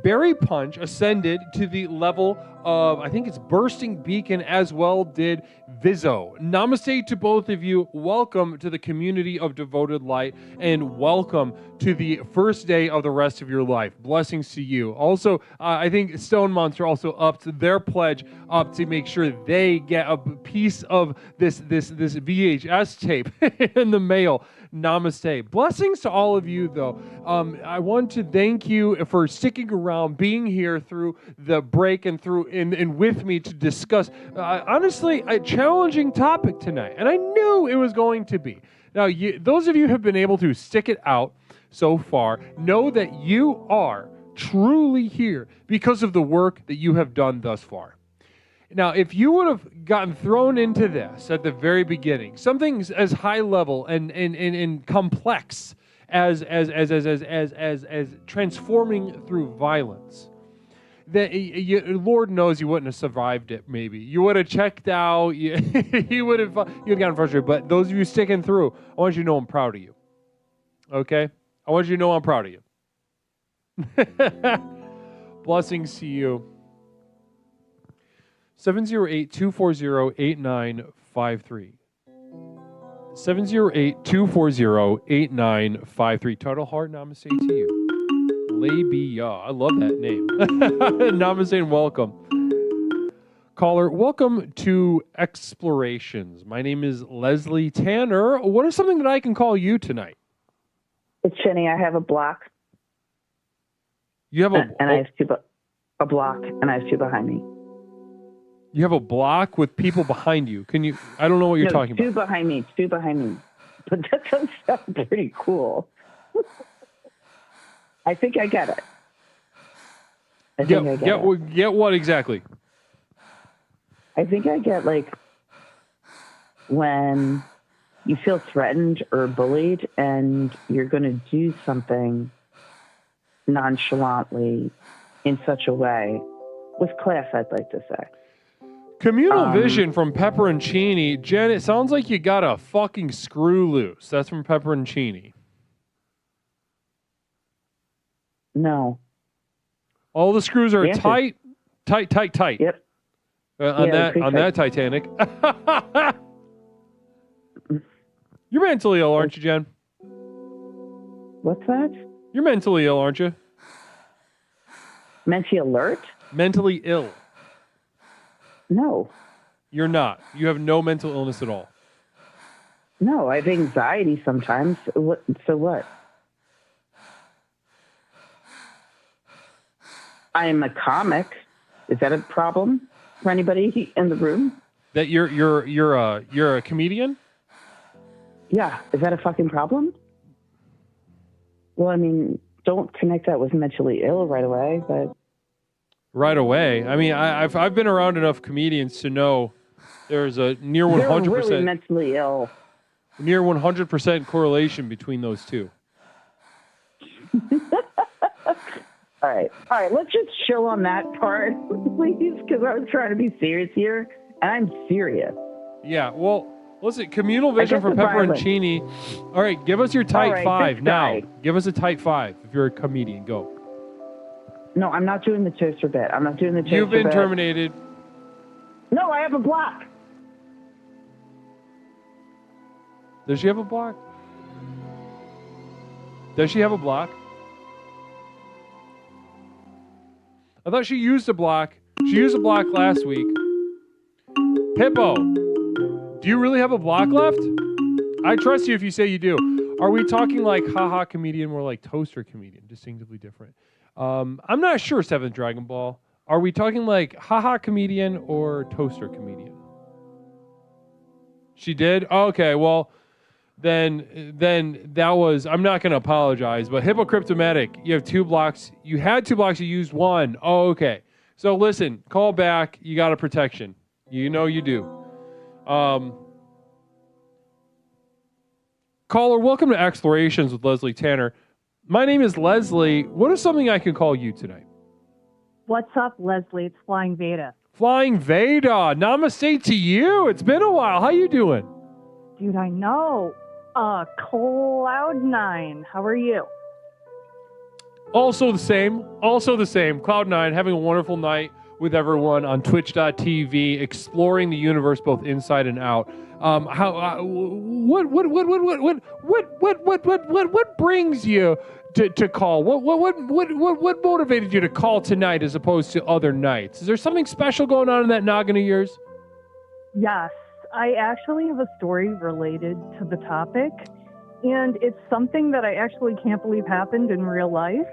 Berry Punch ascended to the level of, I think it's Bursting Beacon, as well did Vizzo. Namaste to both of you. Welcome to the community of devoted light, and welcome to the first day of the rest of your life. Blessings to you. Also, I think Stone Monster also upped their pledge up to make sure they get a piece of this VHS tape in the mail. Namaste. Blessings to all of you, though. I want to thank you for sticking around, being here through the break and through and with me to discuss, honestly, a challenging topic tonight. And I knew it was going to be. Now, those of you who have been able to stick it out so far know that you are truly here because of the work that you have done thus far. Now, if you would have gotten thrown into this at the very beginning, something as high level and complex as transforming through violence, that Lord knows you wouldn't have survived it. Maybe you would have checked out. You would have gotten frustrated. But those of you sticking through, I want you to know I'm proud of you. Okay, I want you to know I'm proud of you. Blessings to you. 708-240-8953. 708-240-8953. Total heart, namaste to you. Labia. I love that name. Namaste and welcome. Caller, welcome to Explorations. My name is Leslie Tanner. What is something that I can call you tonight? It's Jenny. I have a block. You have I have a block, and I have two behind me. You have a block with people behind you. Can you? I don't know what you're talking about. Two behind me. But that doesn't sound pretty cool. I think I get it. I get what exactly? I think I get, like, when you feel threatened or bullied and you're going to do something nonchalantly in such a way, with class, I'd like to say. Communal vision from Pepperoncini. Jen, it sounds like you got a fucking screw loose. That's from Pepperoncini. No. All the screws are tight. Yep. On that Titanic. You're mentally ill, aren't you, Jen? What's that? You're mentally ill, aren't you? Mentally alert? Mentally ill. No. You're not. You have no mental illness at all. No, I have anxiety sometimes. So what? I am a comic. Is that a problem for anybody in the room? That you're a comedian? Yeah. Is that a fucking problem? Well, I mean, don't connect that with mentally ill right away, but... Right away. I mean, I've been around enough comedians to know there's a near 100%. They're really mentally ill. Near 100% correlation between those two. All right. Let's just chill on that part, please, because I was trying to be serious here, and I'm serious. Yeah. Well, listen. Communal vision for Pepperoncini. All right. Give us your tight five now. Give us a tight five if you're a comedian. Go. No, I'm not doing the toaster bit. You've been terminated. No, I have a block. Does she have a block? Does she have a block? I thought she used a block. She used a block last week. Hippo, do you really have a block left? I trust you if you say you do. Are we talking like haha comedian or like toaster comedian? Distinctively different. I'm not sure, 7th Dragon Ball. Are we talking like haha comedian or toaster comedian? She did? Oh, okay, well, then that was, I'm not going to apologize, but Hippocryptomatic, you have 2 blocks. You had 2 blocks, you used 1. Oh, okay. So listen, call back. You got a protection. You know you do. Caller, welcome to Explorations with Leslie Tanner. My name is Leslie. What is something I can call you tonight? What's up, Leslie? It's Flying Veda. Flying Veda. Namaste to you. It's been a while. How you doing? Dude, I know. Cloud9. How are you? Also the same. Cloud9, having a wonderful night with everyone on twitch.tv, exploring the universe both inside and out. What brings you to call? What motivated you to call tonight as opposed to other nights? Is there something special going on in that noggin of yours? Yes, I actually have a story related to the topic, and it's something that I actually can't believe happened in real life.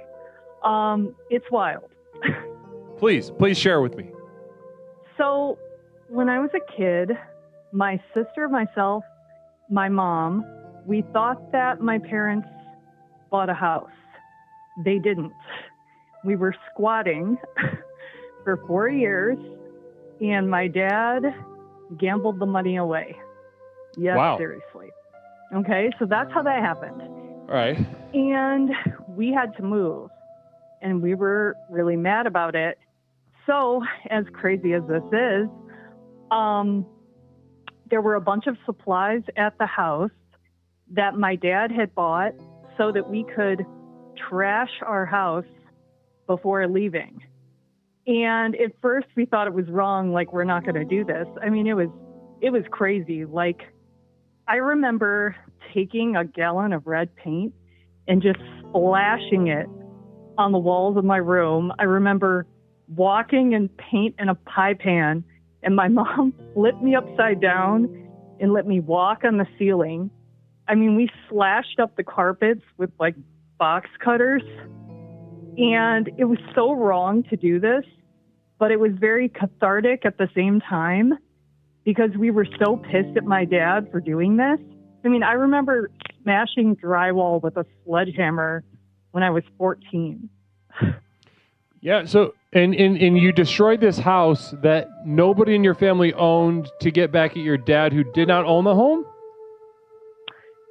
It's wild. Please share with me. So, when I was a kid, my sister, myself, my mom, we thought that my parents bought a house. They didn't. We were squatting for 4 years, and my dad gambled the money away. Yes, wow. Seriously. Okay, so that's how that happened. All right. And we had to move, and we were really mad about it. So, as crazy as this is, there were a bunch of supplies at the house that my dad had bought so that we could trash our house before leaving. And at first we thought it was wrong, like we're not going to do this. I mean, it was crazy. Like, I remember taking a gallon of red paint and just splashing it on the walls of my room. I remember walking in paint in a pie pan, and my mom flipped me upside down and let me walk on the ceiling. I mean, we slashed up the carpets with like box cutters, and it was so wrong to do this, but it was very cathartic at the same time because we were so pissed at my dad for doing this. I mean, I remember smashing drywall with a sledgehammer when I was 14. Yeah, so and you destroyed this house that nobody in your family owned to get back at your dad who did not own the home?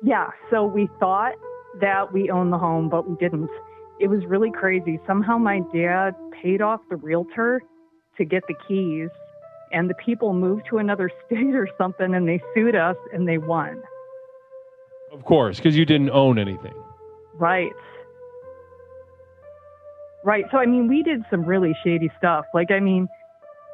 Yeah, so we thought that we owned the home, but we didn't. It was really crazy. Somehow my dad paid off the realtor to get the keys, and the people moved to another state or something, and they sued us, and they won. Of course, because you didn't own anything. Right. Right. So, I mean, we did some really shady stuff. Like, I mean,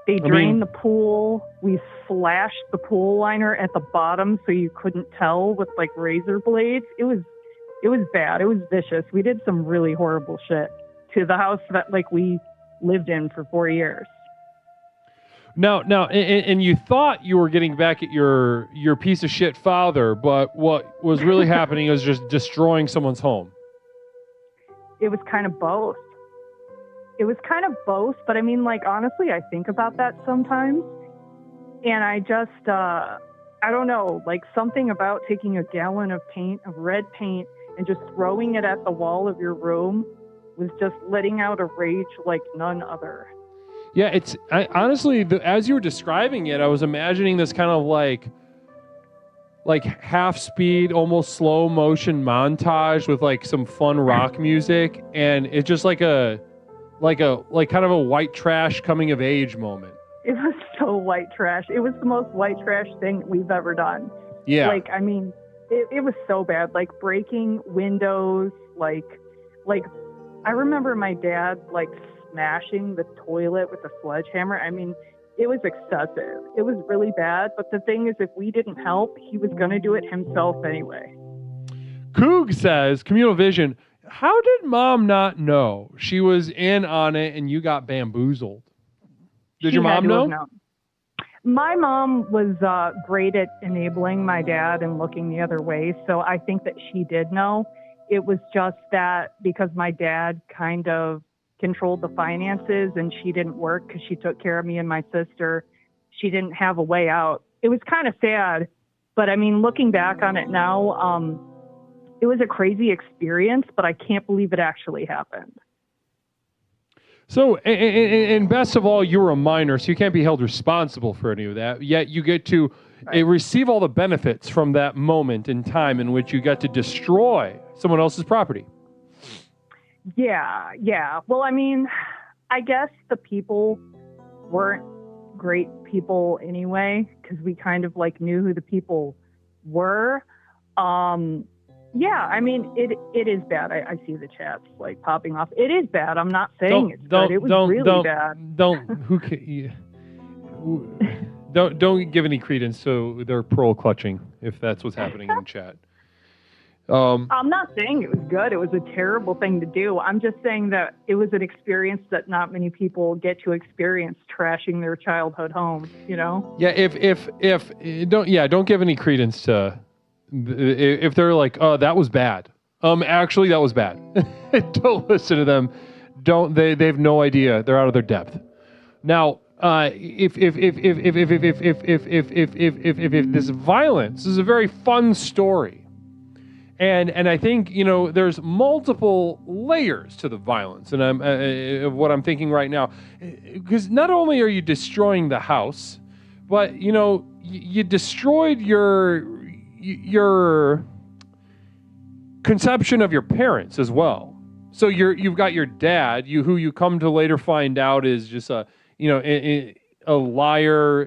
they drained the pool. We slashed the pool liner at the bottom so you couldn't tell with, like, razor blades. It was bad. It was vicious. We did some really horrible shit to the house that, like, we lived in for 4 years. Now, and you thought you were getting back at your piece of shit father, but what was really happening was just destroying someone's home. It was kind of both. But I mean, like, honestly, I think about that sometimes, and I just, I don't know, like, something about taking a gallon of red paint, and just throwing it at the wall of your room was just letting out a rage like none other. Yeah, honestly, as you were describing it, I was imagining this kind of like half speed, almost slow motion montage with like some fun rock music, and it's just like kind of a white trash coming of age moment. It was so white trash. It was the most white trash thing we've ever done. Yeah. Like, I mean, it was so bad. Like breaking windows. Like I remember my dad like smashing the toilet with a sledgehammer. I mean, it was excessive. It was really bad. But the thing is, if we didn't help, he was going to do it himself anyway. Coog says, Communal Vision, how did mom not know she was in on it and you got bamboozled? Did your mom know? My mom was great at enabling my dad and looking the other way. So I think that she did know. It was just that because my dad kind of controlled the finances and she didn't work because she took care of me and my sister, she didn't have a way out. It was kind of sad. But I mean, looking back on it now, it was a crazy experience, but I can't believe it actually happened. So, and best of all, you're a minor, so you can't be held responsible for any of that. Yet you get to receive all the benefits from that moment in time in which you get to destroy someone else's property. Yeah. Well, I mean, I guess the people weren't great people anyway, because we kind of like knew who the people were. Yeah, I mean, it is bad. I see the chats like popping off. It is bad. I'm not saying it's good. It was really bad. Don't give any credence to their pearl clutching if that's what's happening in the chat. I'm not saying it was good. It was a terrible thing to do. I'm just saying that it was an experience that not many people get to experience, trashing their childhood home, you know? Yeah, if don't give any credence to if they're like, oh, that was bad. Actually, that was bad. Don't listen to them. They have no idea. They're out of their depth. Now, if this violence is a very fun story. And I think, there's multiple layers to the violence, and what I'm thinking right now, because not only are you destroying the house, but you destroyed your conception of your parents as well. So you've got your dad, who you come to later find out is just a liar,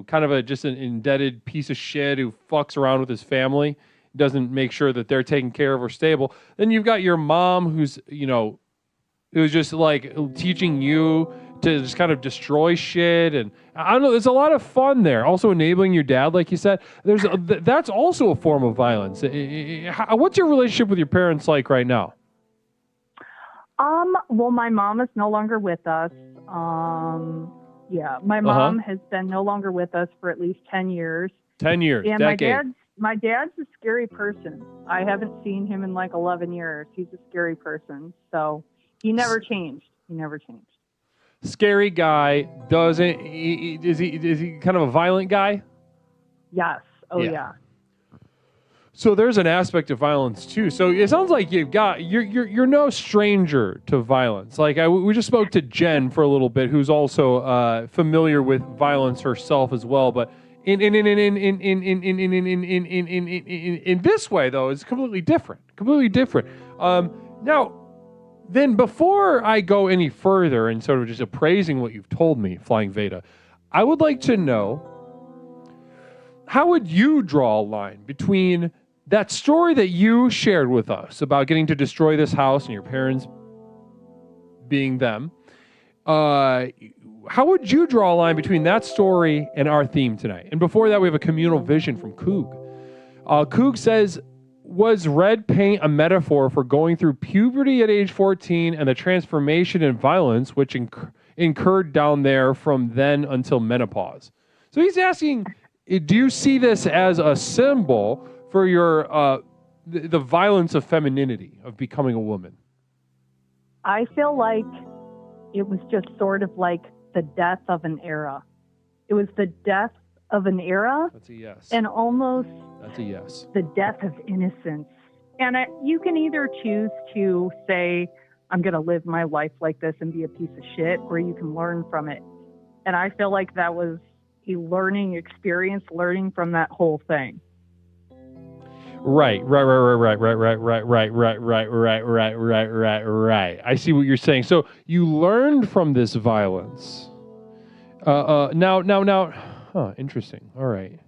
kind of just an indebted piece of shit who fucks around with his family. Doesn't make sure that they're taken care of or stable. Then you've got your mom who's just like teaching you to just kind of destroy shit. And I don't know, there's a lot of fun there. Also enabling your dad, like you said, that's also a form of violence. What's your relationship with your parents like right now? Well, my mom is no longer with us. My mom has been no longer with us for at least 10 years. 10 years, and decade. My dad's a scary person. I haven't seen him in like 11 years. He's a scary person. So he never changed. Scary guy. Is he kind of a violent guy? Yes. Oh yeah. So there's an aspect of violence too. So it sounds like you're no stranger to violence. Like we just spoke to Jen for a little bit, who's also familiar with violence herself as well. But in this way, though, it's completely different. Now, then before I go any further and sort of just appraising what you've told me, Flying Veda, I would like to know, how would you draw a line between that story that you shared with us about getting to destroy this house and your parents being them? How would you draw a line between that story and our theme tonight? And before that, we have a communal vision from Coog. Coog says, was red paint a metaphor for going through puberty at age 14 and the transformation and violence which incurred down there from then until menopause? So he's asking, do you see this as a symbol for your the violence of femininity, of becoming a woman? I feel like it was just sort of like the death of an era. It was the death of an era. That's a yes. And almost that's a yes. The death of innocence. And you can either choose to say, I'm going to live my life like this and be a piece of shit, or you can learn from it. And I feel like that was a learning experience, learning from that whole thing. Right. I see what you're saying. So you learned from this violence. Now. Interesting. All right.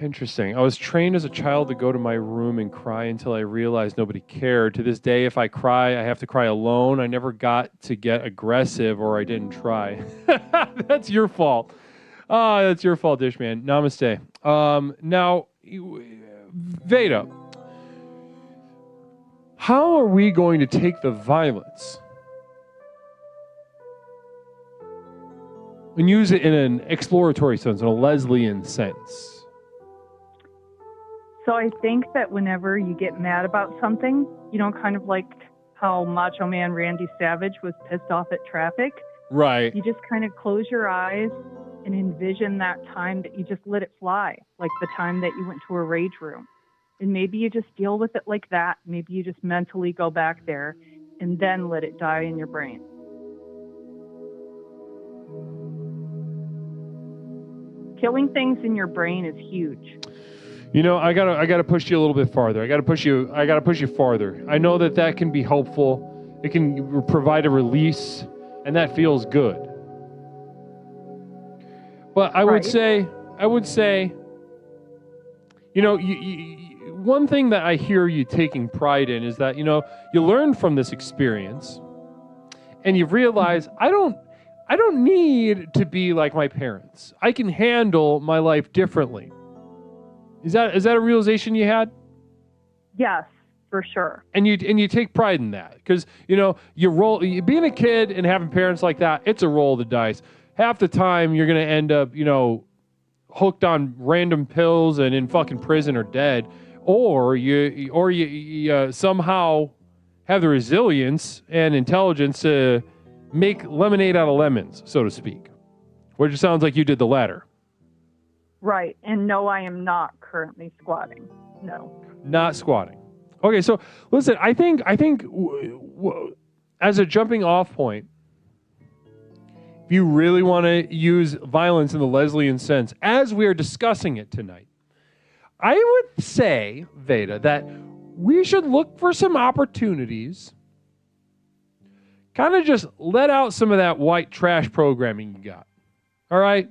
Interesting. I was trained as a child to go to my room and cry until I realized nobody cared. To this day, if I cry, I have to cry alone. I never got to get aggressive, or I didn't try. That's your fault. That's your fault, Dishman. Namaste. Now, Veda, how are we going to take the violence and use it in an exploratory sense, in a Leslian sense? So I think that whenever you get mad about something, kind of like how Macho Man Randy Savage was pissed off at traffic. Right. You just kind of close your eyes and envision that time that you just let it fly, like the time that you went to a rage room. And maybe you just deal with it like that. Maybe you just mentally go back there and then let it die in your brain. Killing things in your brain is huge. You know, I gotta push you a little bit farther. I gotta push you farther. I know that can be helpful. It can provide a release, and that feels good. But I would say, you know, one thing that I hear you taking pride in is that, you know, you learn from this experience, and you realize I don't need to be like my parents. I can handle my life differently. Is that a realization you had? Yes, for sure. And you take pride in that because, you know, being a kid and having parents like that, it's a roll of the dice. Half the time you're going to end up, you know, hooked on random pills and in fucking prison or dead, or you somehow have the resilience and intelligence to make lemonade out of lemons, so to speak. Which sounds like you did the latter. Right. And no, I am not currently squatting. No. Not squatting. Okay, so listen, I think as a jumping off point, if you really want to use violence in the Leslian sense, as we are discussing it tonight, I would say, Veda, that we should look for some opportunities, kind of just let out some of that white trash programming you got. All right?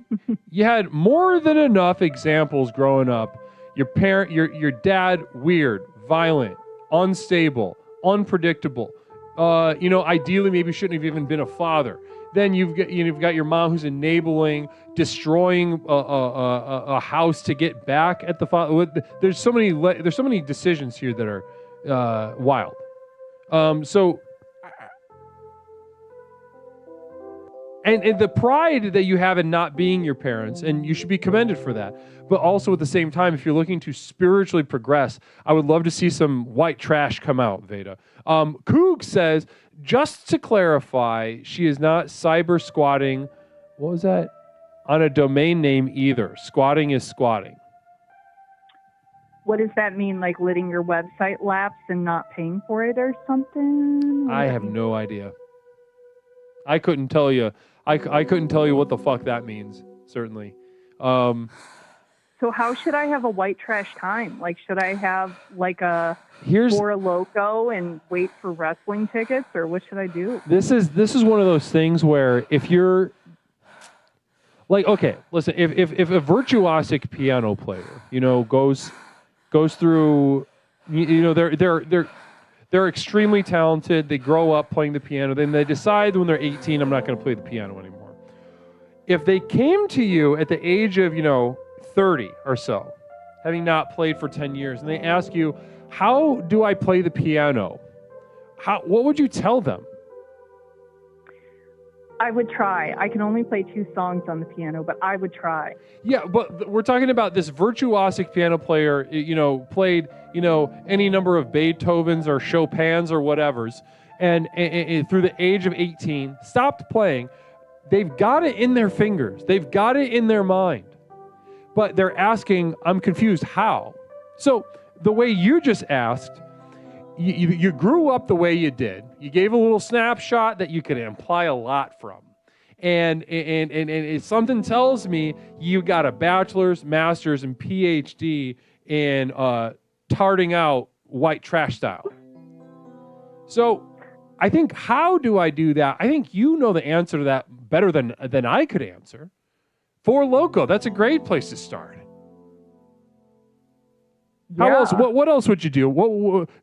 You had more than enough examples growing up. Your dad, weird, violent, unstable, unpredictable. You know, ideally maybe shouldn't have even been a father. Then you've got your mom who's enabling, destroying a house to get back at the father. There's so many decisions here that are wild. And the pride that you have in not being your parents, and you should be commended for that. But also at the same time, if you're looking to spiritually progress, I would love to see some white trash come out, Veda. Coog says, just to clarify, she is not cyber squatting. What was that? On a domain name either. Squatting is squatting. What does that mean? Like letting your website lapse and not paying for it or something? I have no idea. I couldn't tell you. I couldn't tell you what the fuck that means, certainly. So how should I have a white trash time? Like, should I have like a Four Loko and wait for wrestling tickets, or what should I do? This is one of those things where if you're like, okay, listen, if a virtuosic piano player, you know, goes through, you know, they're extremely talented. They grow up playing the piano. Then they decide when they're 18, I'm not going to play the piano anymore. If they came to you at the age of, you know, 30 or so, having not played for 10 years, and they ask you, how do I play the piano? What would you tell them? I would try. I can only play 2 songs on the piano, but I would try. Yeah, but we're talking about this virtuosic piano player, you know, played, you know, any number of Beethovens or Chopins or whatevers, and through the age of 18, stopped playing. They've got it in their fingers. They've got it in their mind. But they're asking, I'm confused, how? So the way you just asked, you grew up the way you did. You gave a little snapshot that you could imply a lot from. And something tells me you got a bachelor's, master's, and PhD in tarting out white trash style. So I think, how do I do that? I think you know the answer to that better than I could answer. Four Loko, that's a great place to start. How else? What else would you do?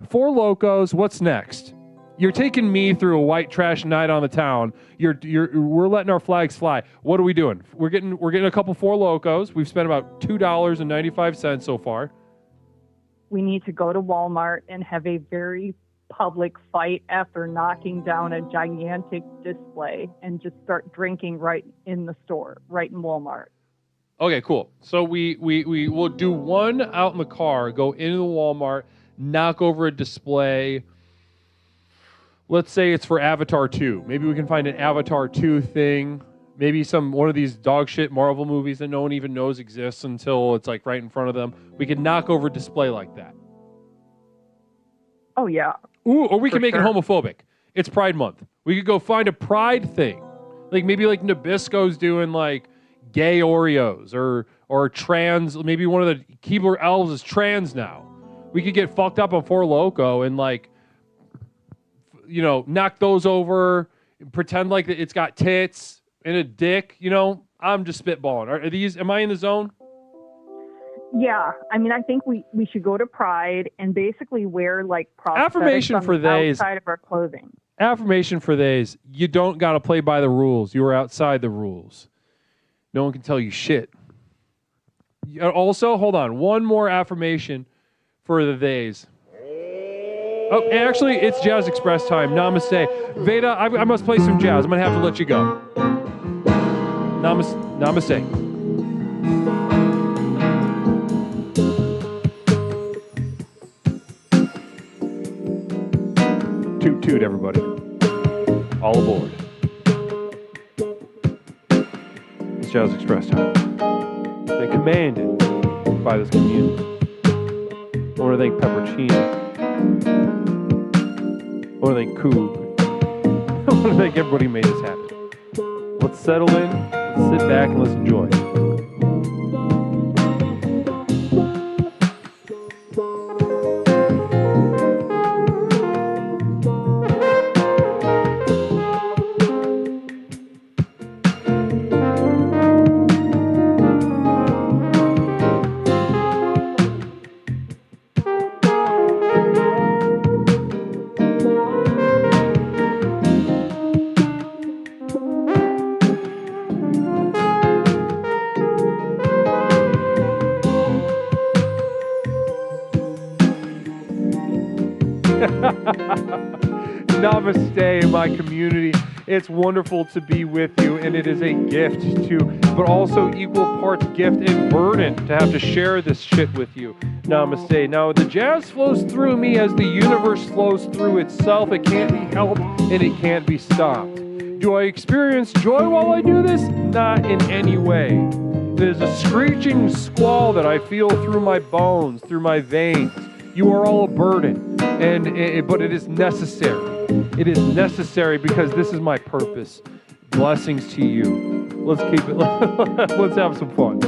Four Lokos. What's next? You're taking me through a white trash night on the town. We're letting our flags fly. What are we doing? We're getting a couple Four Lokos. We've spent about $2.95 so far. We need to go to Walmart and have a very public fight after knocking down a gigantic display and just start drinking right in the store, right in Walmart. Okay, cool. So we will do one out in the car, go into the Walmart, knock over a display. Let's say it's for Avatar 2. Maybe we can find an Avatar 2 thing. Maybe one of these dog shit Marvel movies that no one even knows exists until it's like right in front of them. We could knock over a display like that. Oh, yeah. Ooh, or we can make it homophobic. It's Pride Month. We could go find a Pride thing. Like maybe like Nabisco's doing like gay Oreos or trans. Maybe one of the Keebler elves is trans now. We could get fucked up on Four Loko and like, you know, knock those over, pretend like it's got tits and a dick. You know, I'm just spitballing. Are these? Am I in the zone? Yeah, I mean, I think we should go to Pride and basically wear like prosthetics Affirmation on for the days. outside of our clothing. Affirmation for days. You don't got to play by the rules. You are outside the rules. No one can tell you shit. Also, hold on. One more affirmation for the days. Oh, actually, it's Jazz Express time. Namaste. Veda, I must play some jazz. I'm going to have to let you go. Namaste. Toot toot, everybody. All aboard. It's Jazz Express time. And commanded by this community. I want to thank Peppercino. I want to thank Coog. I want to thank everybody who made this happen. Let's settle in, let's sit back, and let's enjoy. Namaste, my community. It's wonderful to be with you, and it is a gift to, but also equal parts gift and burden to have to share this shit with you. Namaste. Now, the jazz flows through me as the universe flows through itself. It can't be helped, and it can't be stopped. Do I experience joy while I do this? Not in any way. There's a screeching squall that I feel through my bones, through my veins. You are all a burden, but it is necessary. It is necessary because this is my purpose. Blessings to you. Let's keep it. Let's have some fun.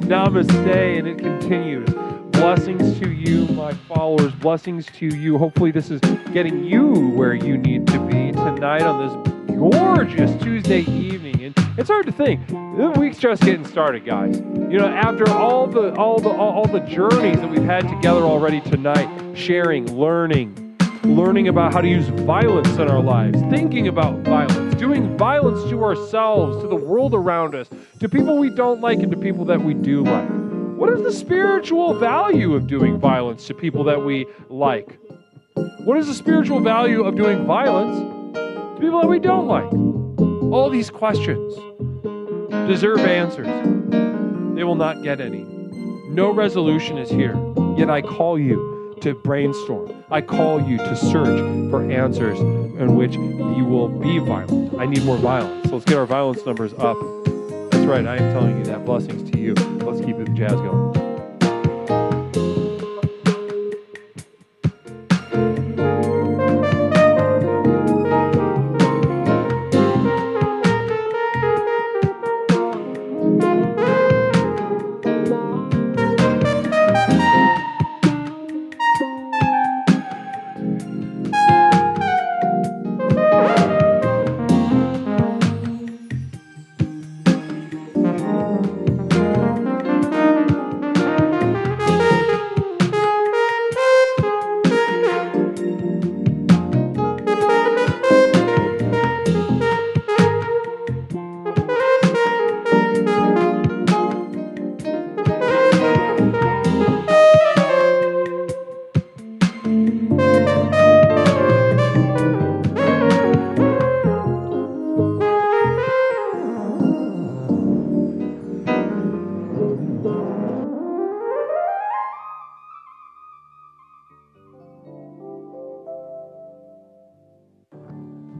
Namaste, and it continues. Blessings to you, my followers. Blessings to you. Hopefully this is getting you where you need to be tonight on this gorgeous Tuesday evening. And it's hard to think. The week's just getting started, guys. You know, after all the journeys that we've had together already tonight, sharing, learning about how to use violence in our lives, thinking about violence, doing violence to ourselves, to the world around us, to people we don't like and to people that we do like. What is the spiritual value of doing violence to people that we like? What is the spiritual value of doing violence to people that we don't like? All these questions deserve answers. They will not get any. No resolution is here, yet I call you to brainstorm. I call you to search for answers in which you will be violent. I need more violence. So let's get our violence numbers up. That's right, I am telling you that. Blessings to you. Let's keep the jazz going.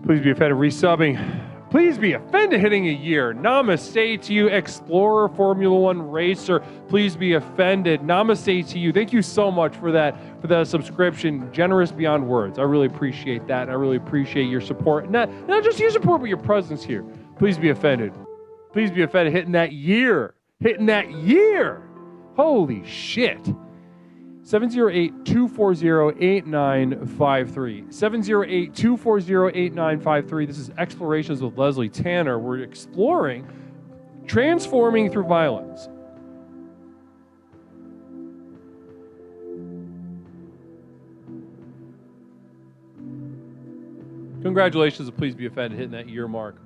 Please be offended resubbing. Please be offended hitting a year. Namaste to you, Explorer Formula One racer. Please be offended. Namaste to you. Thank you so much for that subscription. Generous beyond words. I really appreciate that. I really appreciate your support. Not just your support, but your presence here. Please be offended. Please be offended hitting that year. Hitting that year. Holy shit. 708-240-8953. 708-240-8953. This is Explorations with Leslie Tanner. We're exploring transforming through violence. Congratulations, and please be offended hitting that year mark.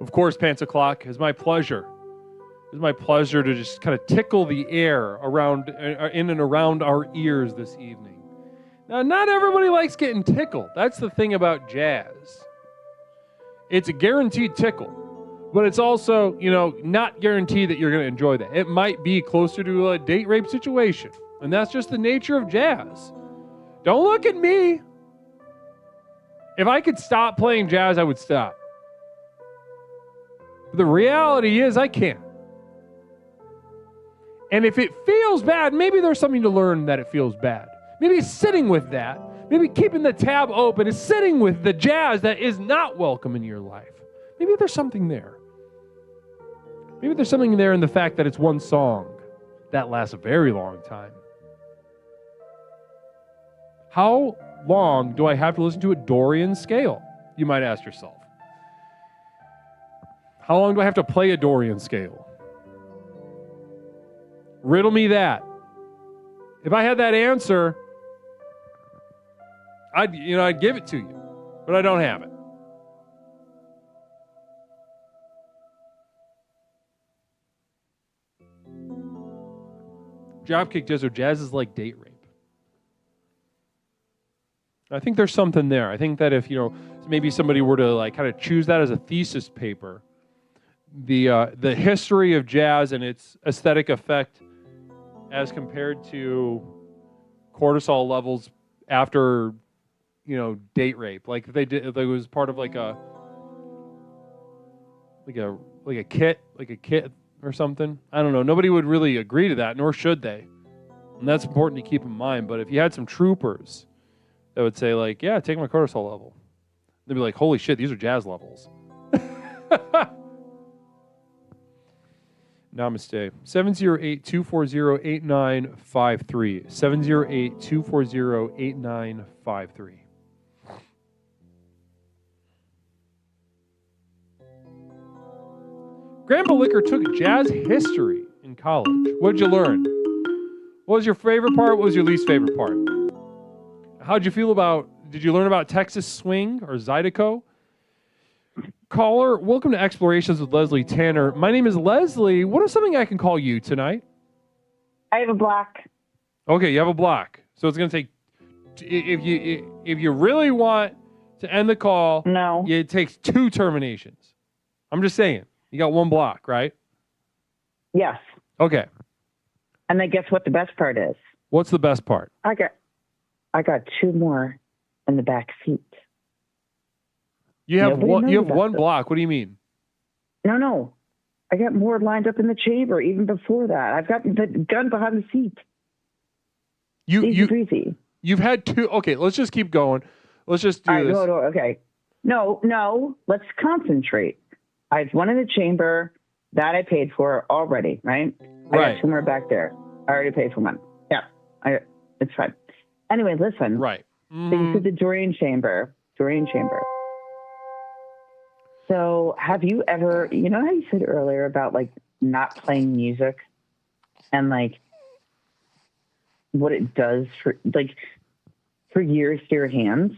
Of course, Pants O'Clock, it's my pleasure. It's my pleasure to just kind of tickle the air around, in and around our ears this evening. Now, not everybody likes getting tickled. That's the thing about jazz. It's a guaranteed tickle, but it's also, not guaranteed that you're going to enjoy that. It might be closer to a date rape situation, and that's just the nature of jazz. Don't look at me. If I could stop playing jazz, I would stop. But the reality is I can't. And if it feels bad, maybe there's something to learn that it feels bad. Maybe sitting with that, maybe keeping the tab open is sitting with the jazz that is not welcome in your life. Maybe there's something there. Maybe there's something there in the fact that it's one song that lasts a very long time. How long do I have to listen to a Dorian scale? You might ask yourself. How long do I have to play a Dorian scale? Riddle me that. If I had that answer, I'd give it to you, but I don't have it. Dropkick Jazz, or jazz is like date rape. I think there's something there. I think that if, maybe somebody were to kind of choose that as a thesis paper, the history of jazz and its aesthetic effect as compared to cortisol levels after, date rape. Like if they did, if it was part of like a kit or something. I don't know. Nobody would really agree to that, nor should they. And that's important to keep in mind. But if you had some troopers that would say yeah, take my cortisol level, they'd be like, holy shit, these are jazz levels. Namaste. 708-240-8953. 708-240-8953. Grandpa Liquor took jazz history in college. What did you learn? What was your favorite part? What was your least favorite part? How'd you feel did you learn about Texas Swing or Zydeco? Caller, welcome to Explorations with Leslie Tanner. My name is Leslie. What is something I can call you tonight? I have a block. Okay, you have a block. So it's going to take, if you really want to end the call, no, it takes 2 terminations. I'm just saying. You got 1 block, right? Yes. Okay. And then guess what the best part is? What's the best part? I got 2 more in the back seat. You have one block. What do you mean? No. I got more lined up in the chamber even before that. I've got the gun behind the seat. Easy. You've had 2. Okay, let's just keep going. Let's just do this. Okay. No. Let's concentrate. I have 1 in the chamber that I paid for already, right? I got 2 more back there. I already paid for 1. Yeah, it's fine. Anyway, listen. Right. So you said the Dorian chamber. So have you ever, how you said earlier about not playing music and what it does for years to your hands?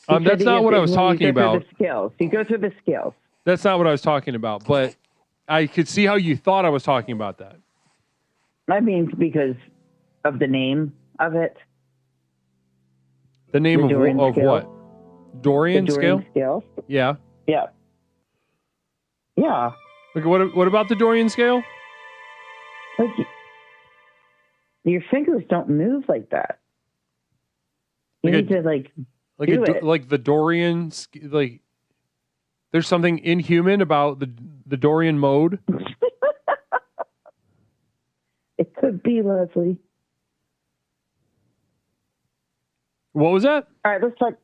That's not what I was talking about. You go through the skills. That's not what I was talking about, but I could see how you thought I was talking about that. I mean, because of the name of it. The name The Dorian of scale. what? Dorian The scale? scale. Yeah. Yeah. Yeah. Okay, what about the Dorian scale? Like, your fingers don't move like that. You Like need to, like do it. like the Dorian, like, there's something inhuman about the Dorian mode. It could be, Leslie. What was that? All right, let's talk,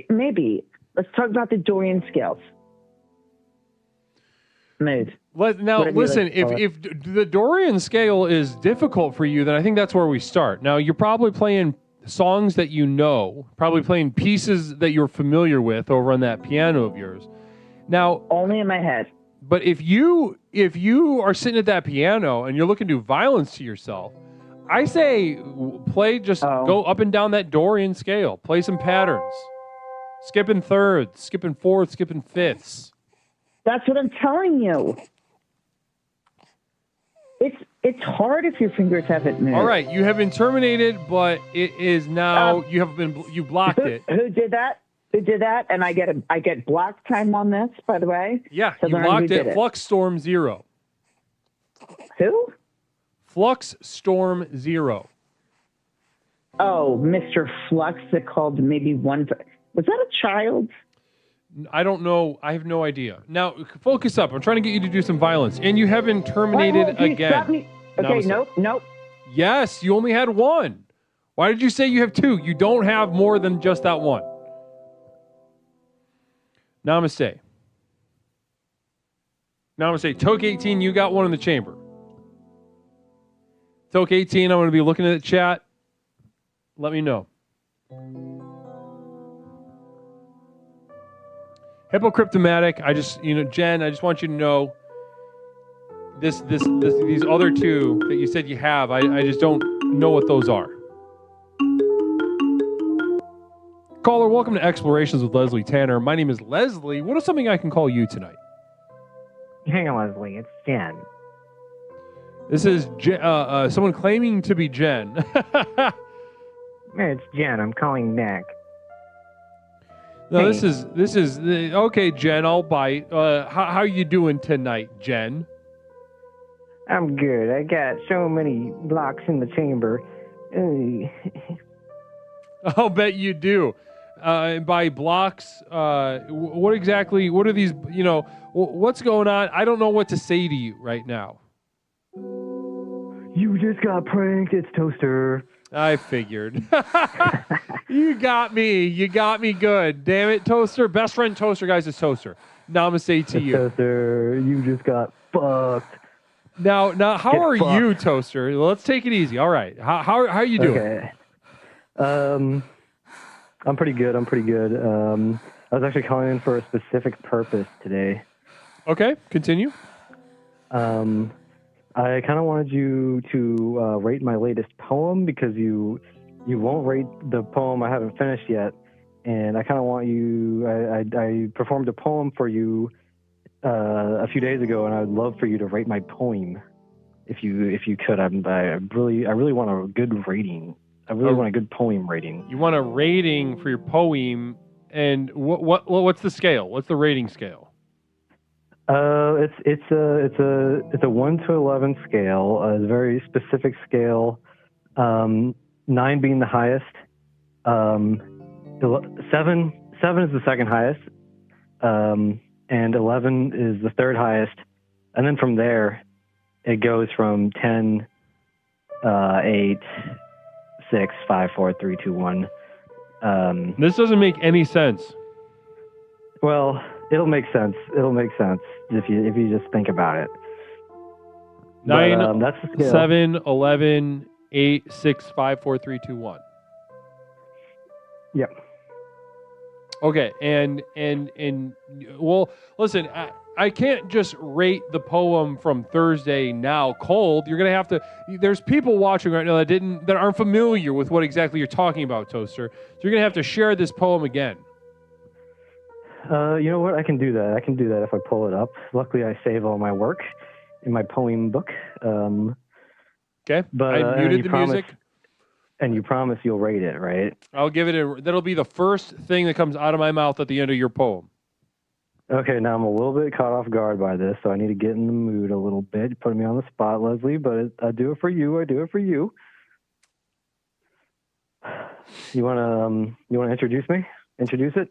maybe. Let's talk about the Dorian scales. Mood. Now, Whatever you listen, like to call if the Dorian scale is difficult for you, then I think that's where we start. Now, you're probably playing songs that you know, probably playing pieces that you're familiar with over on that piano of yours. Now, only in my head. But if you are sitting at that piano and you're looking to do violence to yourself, I say go up and down that Dorian scale. Play some patterns. Skipping thirds, skipping fourths, skipping fifths. That's what I'm telling you. It's hard if your fingers haven't moved. All right, you have been terminated, but it is now you blocked it. Who did that? Who did that? And I get block time on this, by the way. Yeah, to you learn blocked who it. did Flux Storm 0. Who? Flux Storm 0. Oh, Mr. Flux that called maybe one. Was that a child? I don't know. I have no idea. Now, focus up. I'm trying to get you to do some violence. And you have been terminated again. Stop me. Okay, nope. Yes, you only had one. Why did you say you have two? You don't have more than just that one. Namaste. Namaste. Toke 18, you got one in the chamber. Toke 18, I'm going to be looking at the chat. Let me know. Hypocryptomatic, Jen, I just want you to know these other two that you said you have, I just don't know what those are. Caller, welcome to Explorations with Leslie Tanner. My name is Leslie. What is something I can call you tonight? Hang on, Leslie. It's Jen. This is someone claiming to be Jen. It's Jen. I'm calling Nick. No, Hey. this is okay, Jen. I'll bite. How you doing tonight, Jen? I'm good. I got so many blocks in the chamber. I'll bet you do. By blocks, what are these? What's going on? I don't know what to say to you right now. You just got pranked. It's Toaster. I figured. You got me. You got me good. Damn it, Toaster. Best friend Toaster, guys, is Toaster. Namaste to you. Toaster, you just got fucked. Now, how Get are fucked. you, Toaster? Let's take it easy. All right. How are you doing? Okay. I'm pretty good. I was actually calling in for a specific purpose today. Okay, continue. I kind of wanted you to rate my latest poem because you won't rate the poem I haven't finished yet, and I kind of want you. I performed a poem for you a few days ago, and I would love for you to rate my poem if you could. I really want a good rating. I really want a good poem rating. You want a rating for your poem, and what's the scale? What's the rating scale? It's a 1 to 11 scale, a very specific scale. 9 being the highest. 7 is the second highest, and 11 is the third highest, and then from there, it goes from 10, 8, 6, 5, 4, 3, 2, 1. This doesn't make any sense. Well, it'll make sense. It'll make sense if you just think about it. 9, But, that's the scale. 7, 11, 8, 6, 5, 4, 3, 2, 1. Yep. Okay, and well, listen, I can't just rate the poem from Thursday now cold. You're gonna have to. There's people watching right now that aren't familiar with what exactly you're talking about, Toaster. So you're gonna have to share this poem again. You know what? I can do that. I can do that if I pull it up. Luckily, I save all my work in my poem book. Okay. But I muted the music. And you promise you'll rate it, right? I'll give it that'll be the first thing that comes out of my mouth at the end of your poem. Okay, now I'm a little bit caught off guard by this, so I need to get in the mood a little bit. You're putting me on the spot, Leslie, but I do it for you. I do it for you. You wanna introduce me? Introduce it?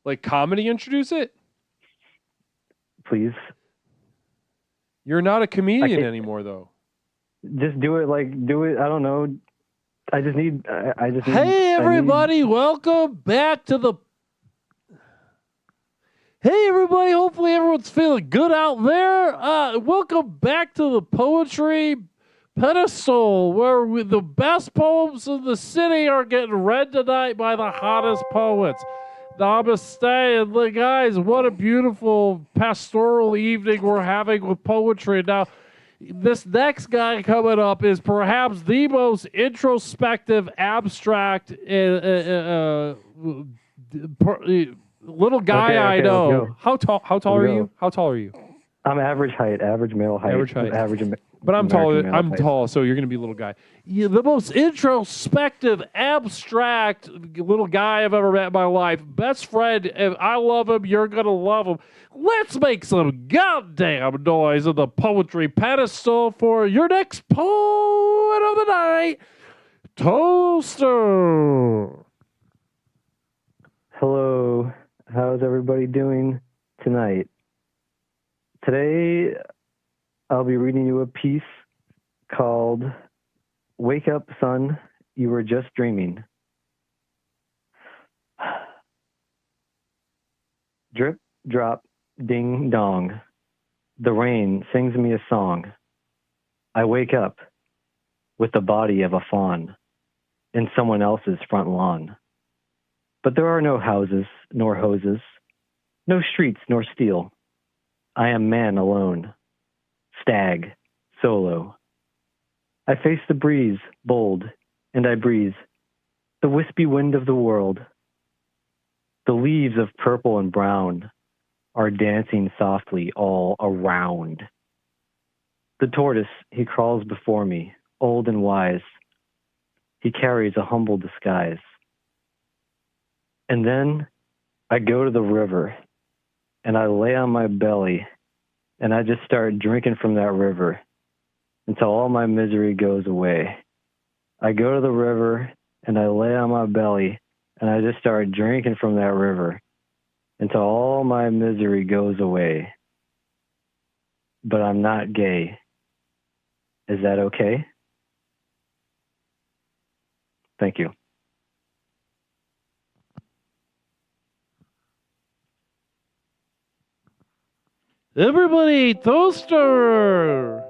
Like comedy introduce it? Please. You're not a comedian anymore, though. Just do it. I don't know. I just need. Hey, everybody! Welcome back to the. Hey, everybody! Hopefully, everyone's feeling good out there. Welcome back to the Poetry Pedestal, where the best poems in the city are getting read tonight by the hottest poets. Namaste, and guys, what a beautiful pastoral evening we're having with poetry. Now, this next guy coming up is perhaps the most introspective, abstract little guy I know. How tall are you? How tall are you? I'm average height, average male height. Average height. But I'm tall. I'm tall, so you're going to be a little guy. The most introspective, abstract little guy I've ever met in my life. Best friend. If I love him, you're going to love him. Let's make some goddamn noise on the Poetry Pedestal for your next poet of the night, Toaster. Hello. How's everybody doing tonight? Today, I'll be reading you a piece called Wake Up, Son, You Were Just Dreaming. Drip, drop, ding, dong. The rain sings me a song. I wake up with the body of a fawn in someone else's front lawn. But there are no houses nor hoses, no streets nor steel. I am man alone, stag, solo. I face the breeze, bold, and I breathe the wispy wind of the world. The leaves of purple and brown are dancing softly all around. The tortoise, he crawls before me, old and wise. He carries a humble disguise. And then I go to the river, and I lay on my belly, and I just start drinking from that river until all my misery goes away. I go to the river, and I lay on my belly, and I just start drinking from that river until all my misery goes away. But I'm not gay. Is that okay? Thank you. Everybody, Toaster!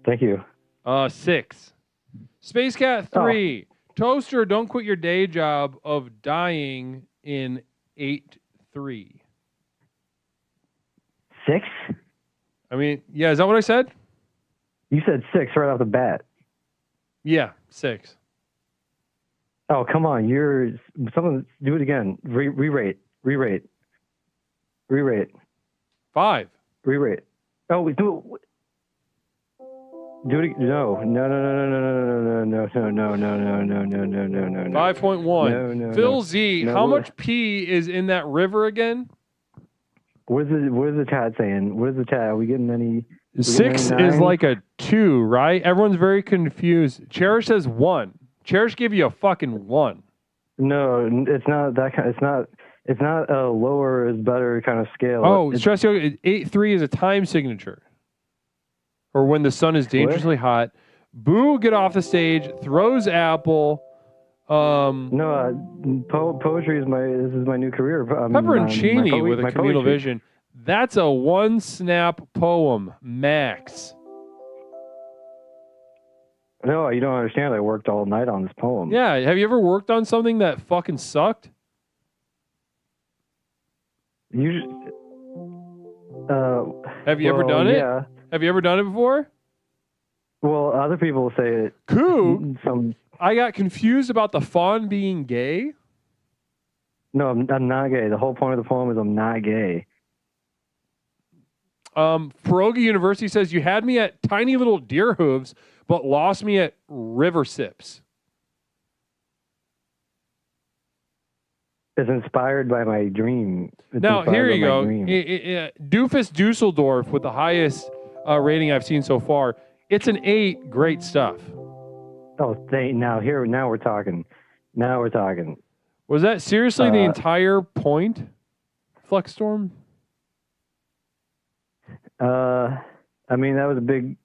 Thank you. 6. Space Cat 3. Toaster, don't quit your day job of dying in 8-3. 6? I mean, yeah, is that what I said? You said 6 right off the bat. Yeah, 6. Oh, come on. Someone do it again. Re-rate. 5. Re-rate. Oh, we do it. Do it. No. 5.1. Phil Z, how much pee is in that river again? What is the chat saying? What is the chat? Are we getting any? 6 is like a 2, right? Everyone's very confused. Cherish says 1. Cherish gave you a fucking 1. No, it's not that kind. It's not a lower is better kind of scale. Oh, stress yoga. 8-3 is a time signature. Or when the sun is dangerously hot. Boo, get off the stage. Throws apple. Poetry is this is my new career. Pepper and Cheney with a communal vision. That's a 1 snap poem, max. No, you don't understand. I worked all night on this poem. Yeah, have you ever worked on something that fucking sucked? Have you ever done it? Yeah. Have you ever done it before? Well, other people say it. Cool. I got confused about the fawn being gay. No, I'm not gay. The whole point of the poem is I'm not gay. Pierogi University says, you had me at tiny little deer hooves, but lost me at river sips. It's inspired by my dream. It's Now, inspired here by you my go. dream. Doofus Dusseldorf with the highest rating I've seen so far. It's an 8. Great stuff. Oh, now we're talking. Now we're talking. Was that seriously the entire point, Fluxstorm? I mean, that was a big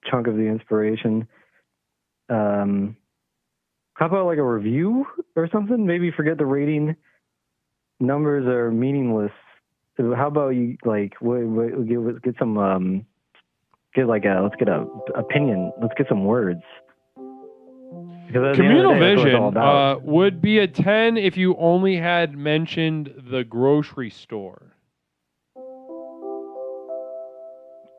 chunk of the inspiration. How about like a review or something? Maybe forget the rating. Numbers are meaningless. So how about you like get some let's get a opinion. Let's get some words. Communal Vision would be a 10 if you only had mentioned the grocery store.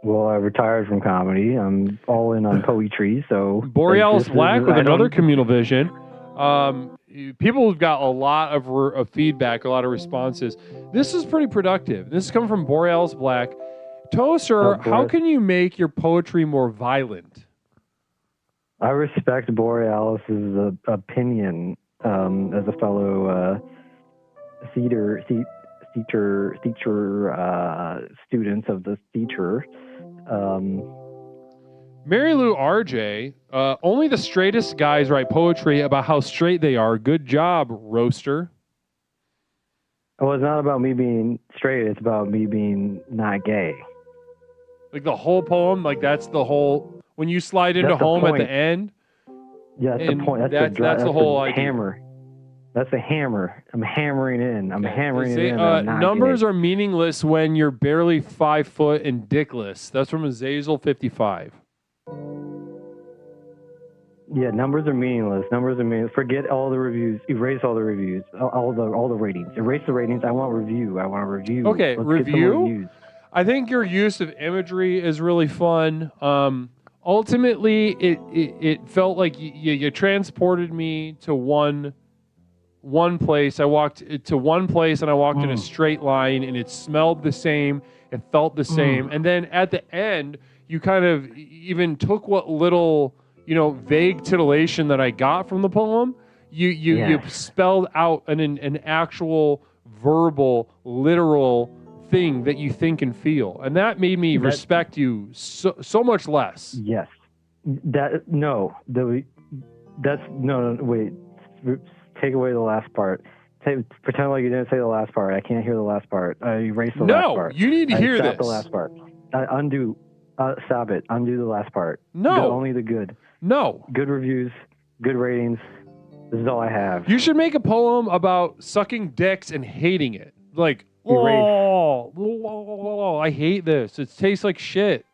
Well, I retired from comedy. I'm all in on poetry, so... Borealis Black with another Communal Vision. People have got a lot of feedback, a lot of responses. This is pretty productive. This is coming from Borealis Black. Toaster, how can you make your poetry more violent? I respect Borealis's opinion as a fellow theater student of the theater. Mary Lou RJ, only the straightest guys write poetry about how straight they are. Good job, roaster. Well, it's not about me being straight. It's about me being not gay. Like the whole poem, like that's the whole... When you slide into home at the end... Yeah, that's the point. That's the whole hammer. That's the hammer. I'm hammering in. I'm hammering it in. Numbers are meaningless when you're barely 5 foot and dickless. That's from Azazel 55. Yeah, numbers are meaningless. Forget all the reviews. Erase all the reviews. All the ratings. Erase the ratings. I want review. Okay, Let's review. get some reviews. I think your use of imagery is really fun. Ultimately, it felt like you transported me to one place. I walked to one place and I walked in a straight line, and it smelled the same. It felt the same. And then at the end, you kind of even took what little, vague titillation that I got from the poem. You spelled out an actual verbal, literal thing that you think and feel, and that made me respect you so much less. Yes. Wait. Take away the last part. Pretend like you didn't say the last part. I can't hear the last part. Erase the last part. No, you need to hear this. The last part. Undo. Stop it. Undo the last part. No. Only the good. No. Good reviews. Good ratings. This is all I have. You should make a poem about sucking dicks and hating it. Like, I hate this. It tastes like shit.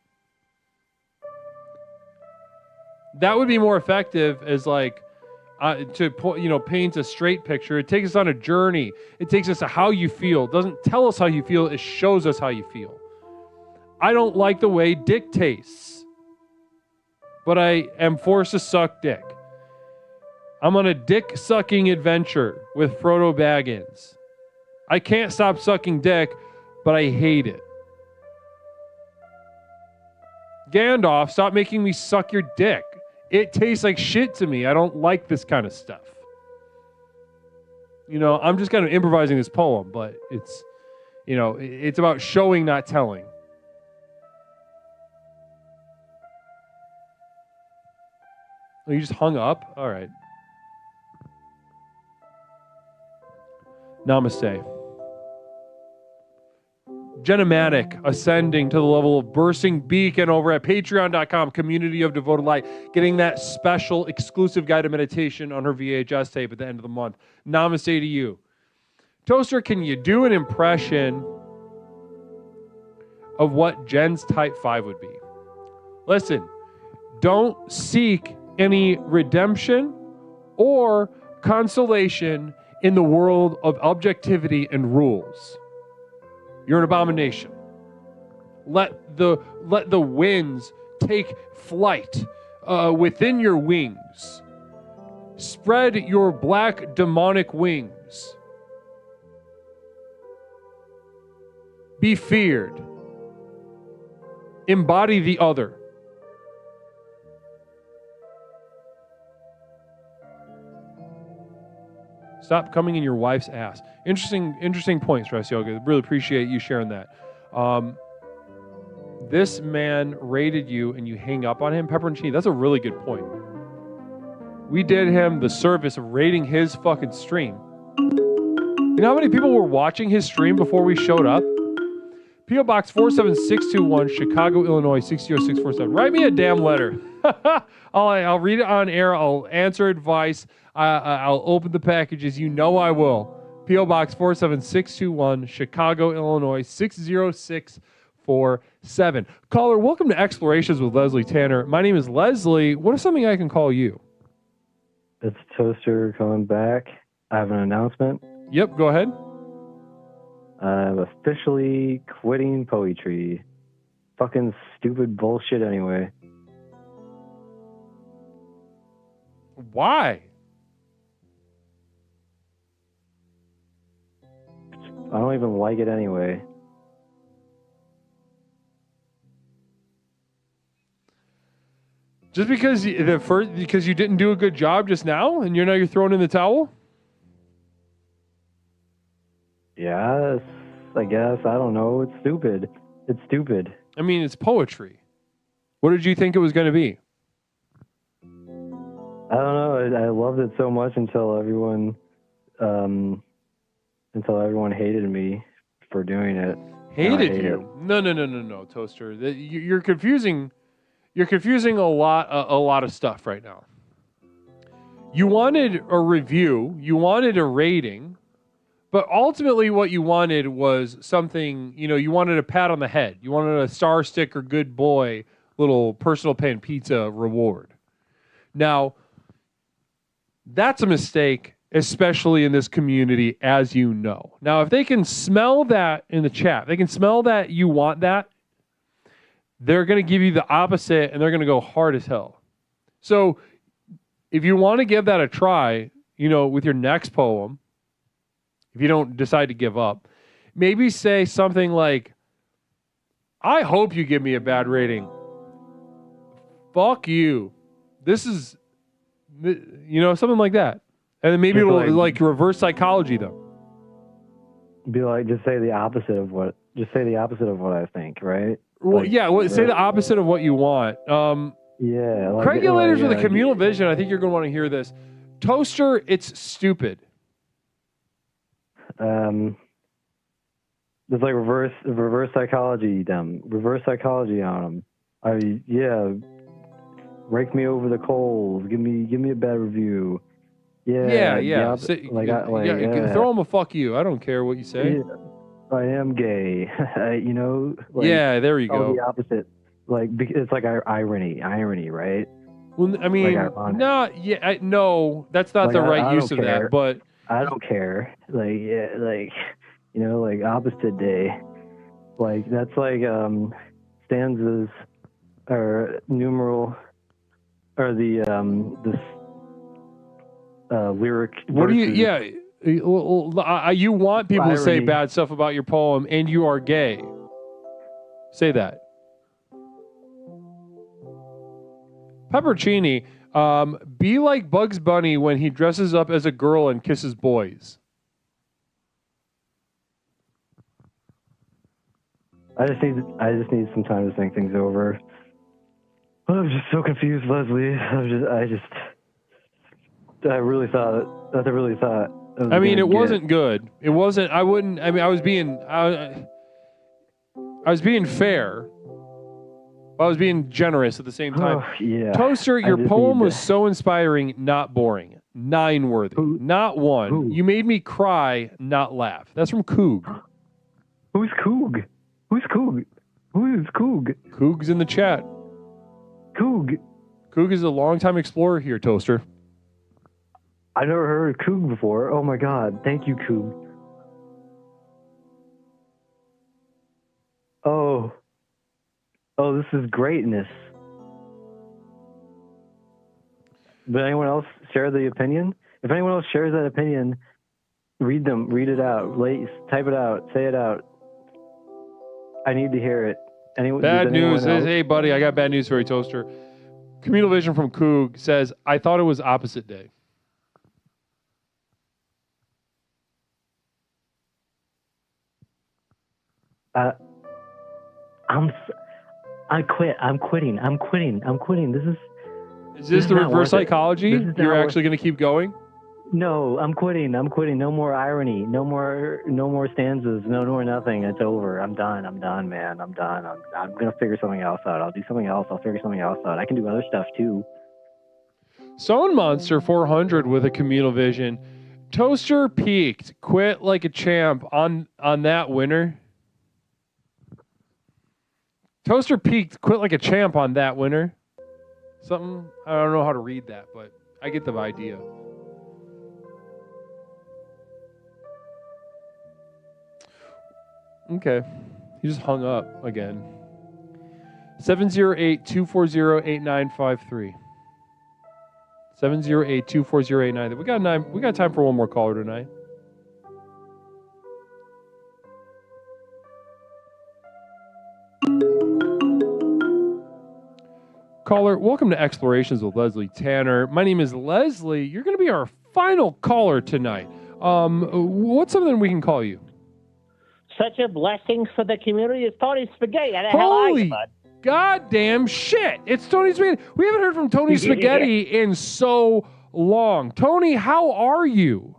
That would be more effective as like to paint a straight picture. It takes us on a journey. It takes us to how you feel. It doesn't tell us how you feel. It shows us how you feel. I don't like the way dick tastes, but I am forced to suck dick. I'm on a dick sucking adventure with Frodo Baggins. I can't stop sucking dick, but I hate it. Gandalf, stop making me suck your dick. It tastes like shit to me. I don't like this kind of stuff. I'm just kind of improvising this poem, but it's, it's about showing, not telling. Oh, you just hung up? All right. Namaste. Genomatic ascending to the level of bursting beacon over at patreon.com, community of devoted light, getting that special exclusive guided meditation on her VHS tape at the end of the month. Namaste to you. Toaster, can you do an impression of what Jen's Type 5 would be? Listen, don't seek any redemption or consolation in the world of objectivity and rules. You're an abomination. Let the winds take flight within your wings. Spread your black demonic wings. Be feared. Embody the other. Stop coming in your wife's ass. Interesting point, Stress Yoga. Really appreciate you sharing that. This man rated you and you hang up on him. Pepperoncini, that's a really good point. We did him the service of rating his fucking stream. You know how many people were watching his stream before we showed up? P.O. Box 47621, Chicago, Illinois, 60647. Write me a damn letter. I'll read it on air. I'll answer advice. I'll open the packages. You know I will. P.O. Box 47621, Chicago, Illinois, 60647. Caller, welcome to Explorations with Leslie Tanner. My name is Leslie. What is something I can call you? It's Toaster coming back. I have an announcement. Yep, go ahead. I'm officially quitting poetry. Fucking stupid bullshit anyway. Why? I don't even like it anyway. Just because because you didn't do a good job just now and you're throwing in the towel? Yeah, I guess. I don't know. It's stupid. It's stupid. I mean, it's poetry. What did you think it was going to be? I don't know. I loved it so much until everyone hated me for doing it. Hated you? No, Toaster. You're confusing. You're confusing a lot of stuff right now. You wanted a review. You wanted a rating. But ultimately what you wanted was something, you wanted a pat on the head. You wanted a star sticker, good boy, little personal pan pizza reward. Now, that's a mistake, especially in this community, as you know. Now, if they can smell that in the chat, they can smell that you want that, they're going to give you the opposite, and they're going to go hard as hell. So if you want to give that a try, with your next poem, if you don't decide to give up, maybe say something like, I hope you give me a bad rating. Fuck you. This is, something like that. And then maybe it'll like reverse psychology though. Be like, just say the opposite of what I think, right? Well, say the opposite of what you want. Yeah. Regulators with a communal vision, I think you're going to want to hear this. Toaster, it's stupid. There's like reverse psychology on them. Rake me over the coals. Give me a bad review. Yeah. Throw them a fuck you. I don't care what you say. Yeah, I am gay. There you go. The opposite. It's like irony, right? Well, I mean, no, that's not the right use of that. But I don't care. Opposite day. That's stanzas or numeral or the lyric. What do you? Yeah, you want people to say bad stuff about your poem, and you are gay. Say that. Pepperoncini, be like Bugs Bunny when he dresses up as a girl and kisses boys. I just need some time to think things over. I'm just so confused, Leslie. I really thought. I mean, it wasn't good. It wasn't. I was being fair. I was being generous at the same time. Oh, yeah. Toaster, your poem was so inspiring, not boring. 9 worthy. Not 1. Who? You made me cry, not laugh. That's from Coog. Who's Coog? Who's Coog? Who is Coog? Coog's in the chat. Coog. Coog is a longtime explorer here, Toaster. I never heard of Coog before. Oh my God. Thank you, Coog. Oh, this is greatness. Did anyone else share the opinion? If anyone else shares that opinion, read it out, type it out, say it out. I need to hear it. Bad news. Hey, buddy, I got bad news for you, Toaster. Communal Vision from Coog says, I thought it was opposite day. I quit. I'm quitting. This Is this the reverse psychology? You're actually going to keep going? No, I'm quitting. No more irony. No more stanzas. No more nothing. It's over. I'm done, man. I'm done. I'm going to figure something else out. I'll do something else. I'll figure something else out. I can do other stuff too. Stone Monster 400 with a communal vision. Toaster peaked. Quit like a champ on that winner. Toaster peaked. Quit like a champ on that winner. Something, I don't know how to read that, but I get the idea. Okay. He just hung up again. 708-240-8953. 708-240-8953. We got time for one more caller tonight. Caller, welcome to Explorations with Leslie Tanner. My name is Leslie. You're going to be our final caller tonight. What's something we can call you? Such a blessing for the community. It's Tony Spaghetti. Holy goddamn shit. It's Tony Spaghetti. We haven't heard from Tony Spaghetti in so long. Tony, how are you?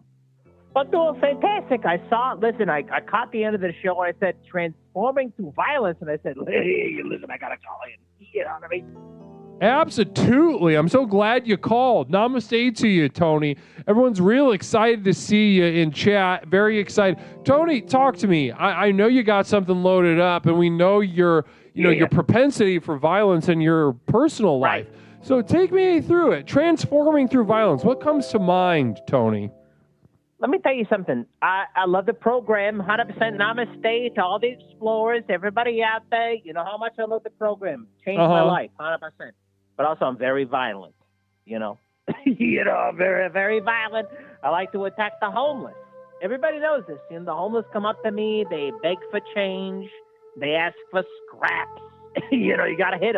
I'm doing fantastic. I caught the end of the show and I said, transforming through violence. And I said, hey, listen, I got to call in. You know what I mean? Absolutely. I'm so glad you called. Namaste to you, Tony. Everyone's real excited to see you in chat. Very excited. Tony, talk to me. I know you got something loaded up, and we know your propensity for violence in your personal life. So take me through it. Transforming through violence. What comes to mind, Tony? Let me tell you something. I love the program. 100% namaste to all the explorers, everybody out there. You know how much I love the program. Changed my life, 100%. But also, I'm very violent, I'm very, very violent. I like to attack the homeless. Everybody knows this. The homeless come up to me. They beg for change. They ask for scraps. You got to hit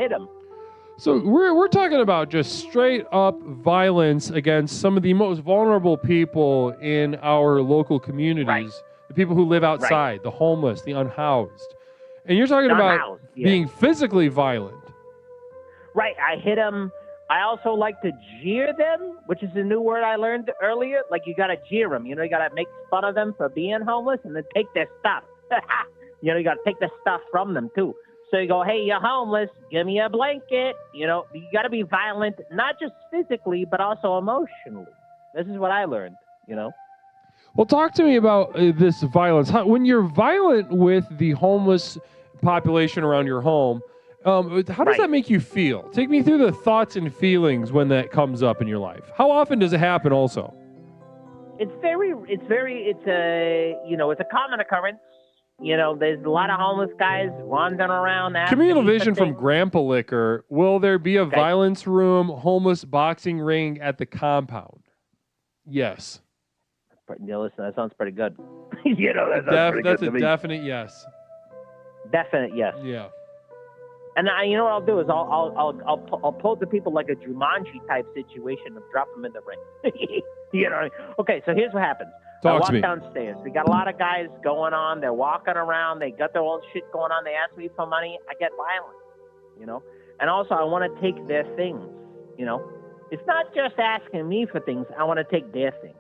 them. So we're talking about just straight up violence against some of the most vulnerable people in our local communities, the people who live outside, the homeless, the unhoused. And you're talking about being physically violent. Right, I hit them. I also like to jeer them, which is a new word I learned earlier. Like, you got to jeer them. You got to make fun of them for being homeless and then take their stuff. You got to take the stuff from them, too. So you go, hey, you're homeless. Give me a blanket. You got to be violent, not just physically, but also emotionally. This is what I learned, Well, talk to me about this violence. When you're violent with the homeless population around your home, how does that make you feel? Take me through the thoughts and feelings when that comes up in your life. How often does it happen also? It's a common occurrence. There's a lot of homeless guys wandering around. Communal vision from Grandpa Liquor. Will there be a violence room, homeless boxing ring at the compound? Yes. Listen, that sounds pretty good. That's a definite yes. Definite yes. Yeah. And you know what I'll do is I'll pull the people like a Jumanji type situation and drop them in the ring. Okay, so here's what happens. I walk downstairs. We got a lot of guys going on. They're walking around. They got their own shit going on. They ask me for money. I get violent, And also, I want to take their things, It's not just asking me for things. I want to take their things,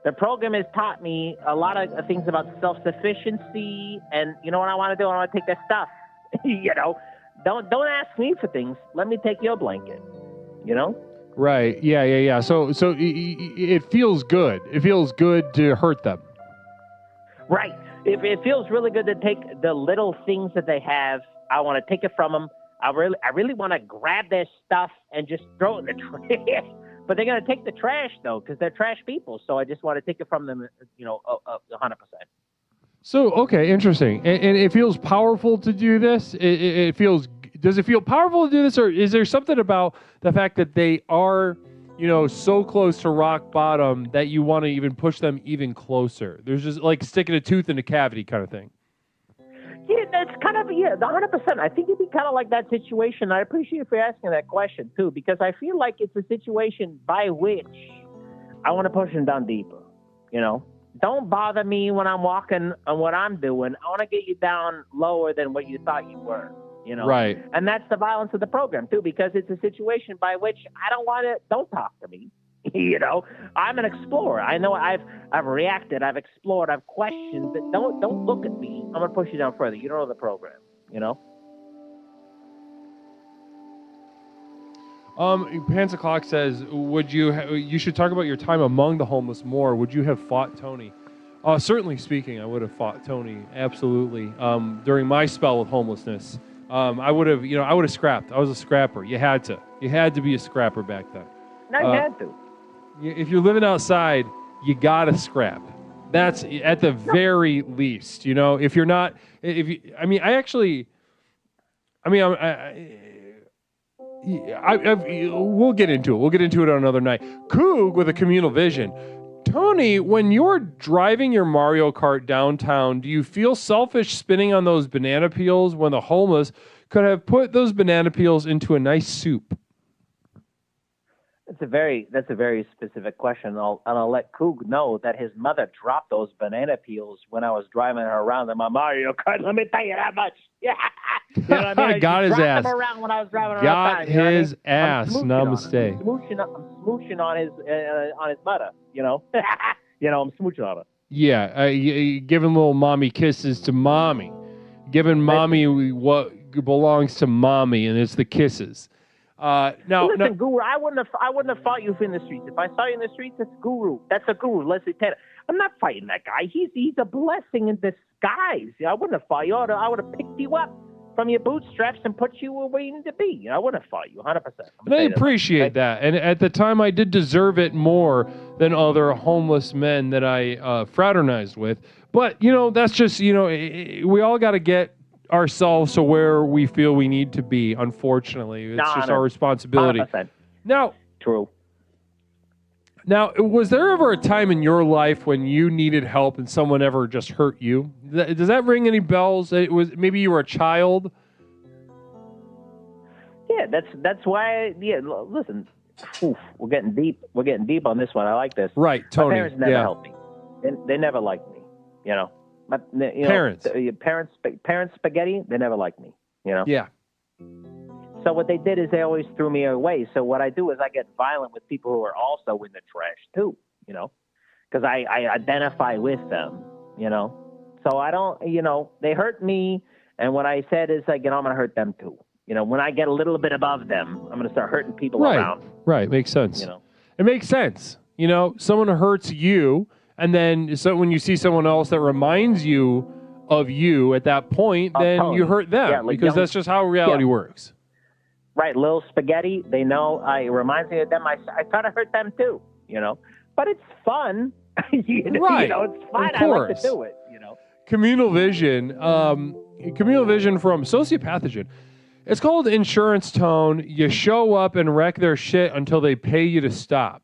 The program has taught me a lot of things about self-sufficiency. And you know what I want to do? I want to take their stuff. Don't ask me for things. Let me take your blanket. Right. Yeah. So it feels good. It feels good to hurt them. Right. It feels really good to take the little things that they have. I want to take it from them. I really want to grab their stuff and just throw it in the trash. But they're going to take the trash though, because they're trash people. So I just want to take it from them. 100%. So, okay, interesting. And it feels powerful to do this? Does it feel powerful to do this, or is there something about the fact that they are, so close to rock bottom that you want to even push them even closer? There's just like sticking a tooth in a cavity kind of thing. Yeah, It's kind of, yeah, 100%. I think it'd be kind of like that situation. I appreciate you for asking that question, too, because I feel like it's a situation by which I want to push him down deeper, you know? Don't bother me when I'm walking on what I'm doing. I want to get you down lower than what you thought you were, you know? Right. And that's the violence of the program, too, because it's a situation by which I don't talk to me. You know, I'm an explorer. I know I've reacted, I've explored, I've questioned, but don't look at me. I'm gonna push you down further. You don't know the program, you know. Pants O'Clock says, "Would you should talk about your time among the homeless more. Would you have fought Tony?" Certainly speaking, I would have fought Tony. Absolutely. During my spell with homelessness, I would have scrapped. I was a scrapper. You had to be a scrapper back then. No, you had to. If you're living outside, you gotta scrap. That's at the very least, you know. If you're not, we'll get into it. We'll get into it on another night. Coog with a communal vision. Tony, when you're driving your Mario Kart downtown, do you feel selfish spinning on those banana peels when the homeless could have put those banana peels into a nice soup? That's a very specific question. I'll let Coog know that his mother dropped those banana peels when I was driving her around in my Mario Kart. Let me tell you that much. Yeah. You know what I mean? Got his ass. Them around when I was driving her Got around, you know his what I mean? ass. Namaste. I'm smooching on his mother. You know. I'm smooching on her. Yeah, giving little mommy kisses to mommy, giving mommy what belongs to mommy, and it's the kisses. Listen, Guru, I wouldn't have fought you in the streets. If I saw you in the streets, that's Guru. That's a Guru, Leslie Tanner. I'm not fighting that guy. He's a blessing in disguise. I wouldn't have fought you. I would have picked you up from your bootstraps and put you where you need to be. I wouldn't have fought you, 100%. And I appreciate that. And at the time, I did deserve it more than other homeless men that I fraternized with. But, that's just, we all got to get ourselves to where we feel we need to be, unfortunately. It's just our responsibility. 100%. Now, true. Now, was there ever a time in your life when you needed help and someone ever just hurt you? Does that ring any bells? Maybe you were a child? Yeah, that's why. Yeah, listen, we're getting deep. We're getting deep on this one. I like this. Right, Tony. My parents never helped me. They never liked me. Parents. Parents spaghetti. They never liked me. Yeah. So what they did is they always threw me away. So what I do is I get violent with people who are also in the trash too, because I identify with them, So I don't, they hurt me. And what I said is I'm going to hurt them too. When I get a little bit above them, I'm going to start hurting people around. Right. Makes sense. It makes sense. Someone hurts you. And then when you see someone else that reminds you of you at that point, then you hurt them because that's just how reality works. Right, little spaghetti. They know. It reminds me of them. I try to hurt them too. But it's fun. Right. It's fun. I like to do it. Communal vision. Communal vision from Sociopathogen. It's called insurance tone. You show up and wreck their shit until they pay you to stop.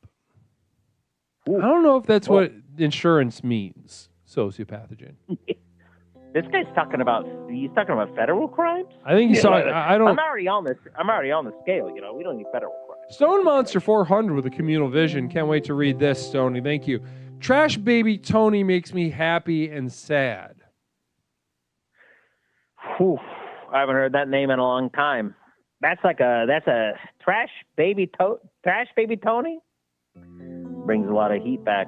I don't know if that's what insurance means. Sociopathogen. This guy's talking about. He's talking about federal crimes. I think he's talking. I don't. I'm already on this. I'm already on the scale. We don't need federal crimes. Stone Monster 400 with a communal vision. Can't wait to read this, Stoney. Thank you. Trash baby Tony makes me happy and sad. Whew. I haven't heard that name in a long time. That's a trash baby Tony. Brings a lot of heat back.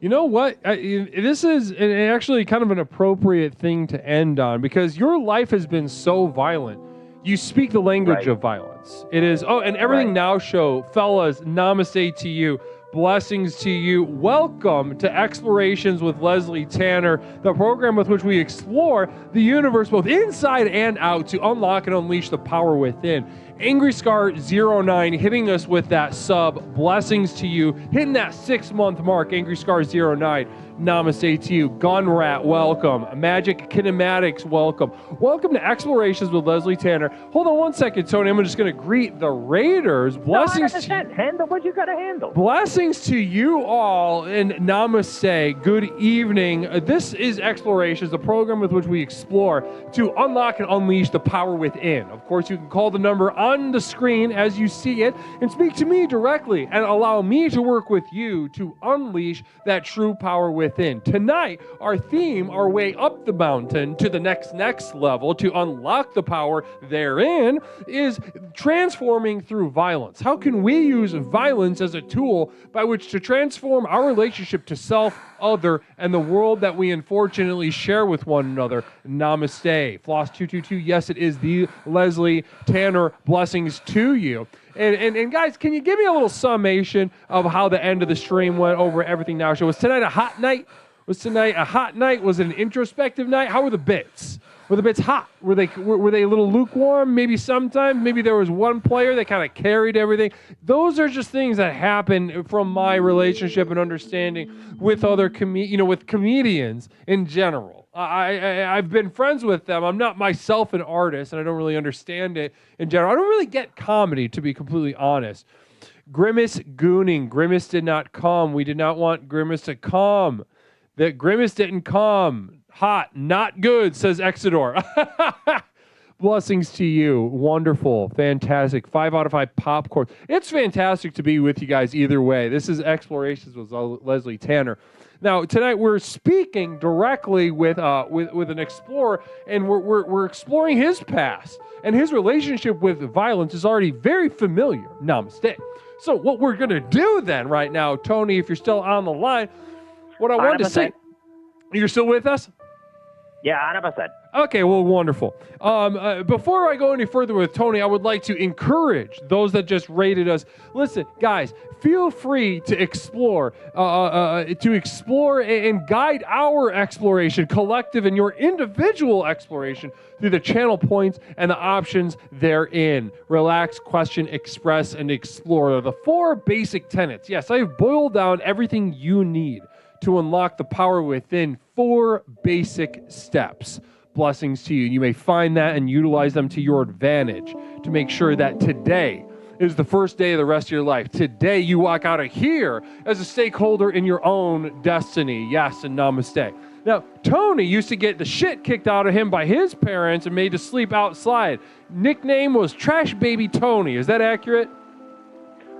You know what? This is actually kind of an appropriate thing to end on because your life has been so violent. You speak the language of violence. It is, and Everything Now show, fellas, namaste to you. Blessings to you. Welcome to Explorations with Leslie Tanner, the program with which we explore the universe both inside and out to unlock and unleash the power within. Angry Scar 09 hitting us with that sub. Blessings to you. Hitting that 6-month mark, Angry Scar 09. Namaste to you. Gun Rat, welcome. Magic Kinematics, welcome. Welcome to Explorations with Leslie Tanner. Hold on one second, Tony. I'm just going to greet the Raiders. Blessings to you. Handle what you got to handle. Blessings to you all, and namaste. Good evening. This is Explorations, the program with which we explore to unlock and unleash the power within. Of course, you can call the number on the screen as you see it and speak to me directly and allow me to work with you to unleash that true power within. Tonight, our theme, our way up the mountain to the next level to unlock the power therein, is transforming through violence. How can we use violence as a tool by which to transform our relationship to self, other, and the world that we unfortunately share with one another? Namaste. Floss222, yes, it is the Leslie Tanner. Blessings to you. And guys, can you give me a little summation of how the end of the stream went over Everything Now show? Was tonight a hot night? Was it an introspective night? How were the bits? Were the bits hot? Were they a little lukewarm? Maybe sometimes. Maybe there was one player that kind of carried everything. Those are just things that happen from my relationship and understanding with other with comedians in general. I've been friends with them. I'm not myself an artist, and I don't really understand it in general. I don't really get comedy, to be completely honest. Grimace gooning. Grimace did not come. We did not want Grimace to come. That Grimace didn't come. Hot, not good, says Exodor. Blessings to you. Wonderful. Fantastic. 5 out of 5 popcorn. It's fantastic to be with you guys either way. This is Explorations with Leslie Tanner. Now, tonight we're speaking directly with an explorer, and we're exploring his past. And his relationship with violence is already very familiar. Namaste. So what we're going to do then right now, Tony, if you're still on the line, what I wanted to say... You're still with us? Yeah, 100%. Okay, well, wonderful. Before I go any further with Tony, I would like to encourage those that just rated us. Listen, guys, feel free to explore and guide our exploration, collective and your individual exploration through the channel points and the options therein. Relax, question, express, and explore. The 4 basic tenets. Yes, I have boiled down everything you need to unlock the power within 4 basic steps. Blessings to you. You may find that and utilize them to your advantage to make sure that today is the first day of the rest of your life. Today you walk out of here as a stakeholder in your own destiny. Yes, and namaste. Now, Tony used to get the shit kicked out of him by his parents and made to sleep outside. Nickname was Trash Baby Tony. Is that accurate?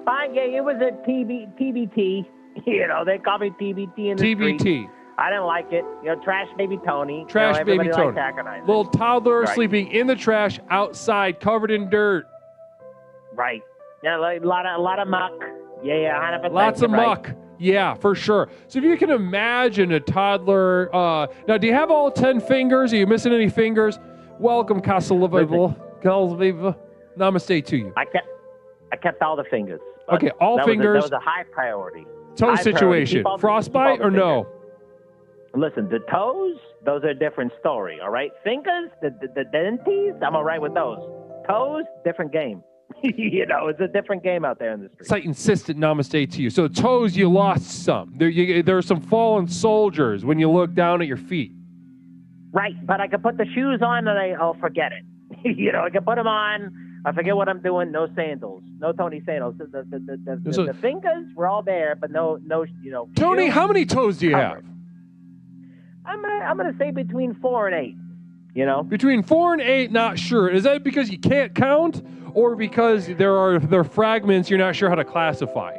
Yeah, it was a TBT. They call me TBT in the TBT. street. I didn't like it. Trash Baby Tony. Trash Baby Tony. Like little toddler sleeping in the trash outside, covered in dirt. Right. Yeah, a lot of muck. Yeah, 100%. Lots of muck. Yeah, for sure. So if you can imagine a toddler. Now, do you have all 10 fingers? Are you missing any fingers? Welcome, Casalaviva. Namaste to you. I kept all the fingers. Okay, all fingers. That was a high priority. Toe situation. Frostbite or no? Listen, the toes, those are a different story, all right? Fingers, the denties, I'm all right with those. Toes, different game. It's a different game out there in the street. Site insistent namaste to you. So toes, you lost some. There are some fallen soldiers when you look down at your feet. Right, but I can put the shoes on and I'll forget it. I can put them on. I forget what I'm doing. No sandals. No Tony sandals. The fingers were all there, but no. Tony, how many toes do you have? I'm gonna say between 4 and 8. Between 4 and 8, not sure. Is that because you can't count, or because there are fragments you're not sure how to classify?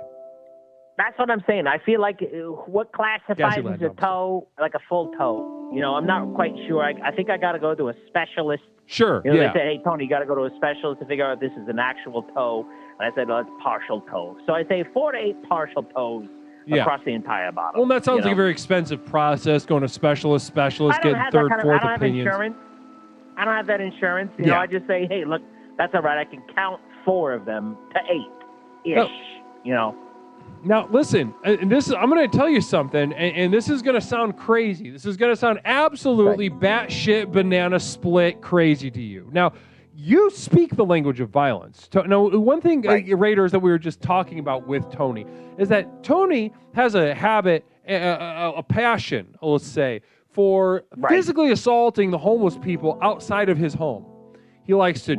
That's what I'm saying. I feel like what classifies as a toe, like a full toe. I'm not quite sure. I think I got to go to a specialist. Sure. They say, hey, Tony, you got to go to a specialist to figure out if this is an actual toe. And I said, it's partial toe. So I say 4 to 8 partial toes across the entire bottom. Well, that sounds like a very expensive process, going to specialist, getting third, fourth opinions. I don't have that insurance. I just say, hey, look, that's all right. I can count 4 of them to 8-ish, Now, listen, and I'm going to tell you something, and this is going to sound crazy. This is going to sound absolutely batshit banana split crazy to you. Now, you speak the language of violence. Now, one thing, Raiders, that we were just talking about with Tony is that Tony has a habit, a passion, let's say, for physically assaulting the homeless people outside of his home. He likes to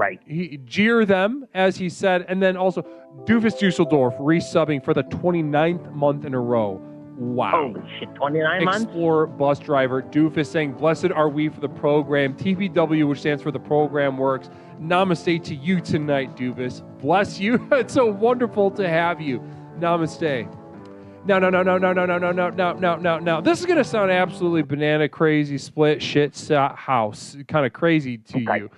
jeer them, as he said, and then also Doofus Dusseldorf resubbing for the 29th month in a row. Wow. Holy shit, 29 months? Explorer bus driver. Doofus saying, blessed are we for the program. TPW, which stands for the program works. Namaste to you tonight, Doofus. Bless you. It's so wonderful to have you. Namaste. No. This is going to sound absolutely banana crazy, split shit house. Kind of crazy to you.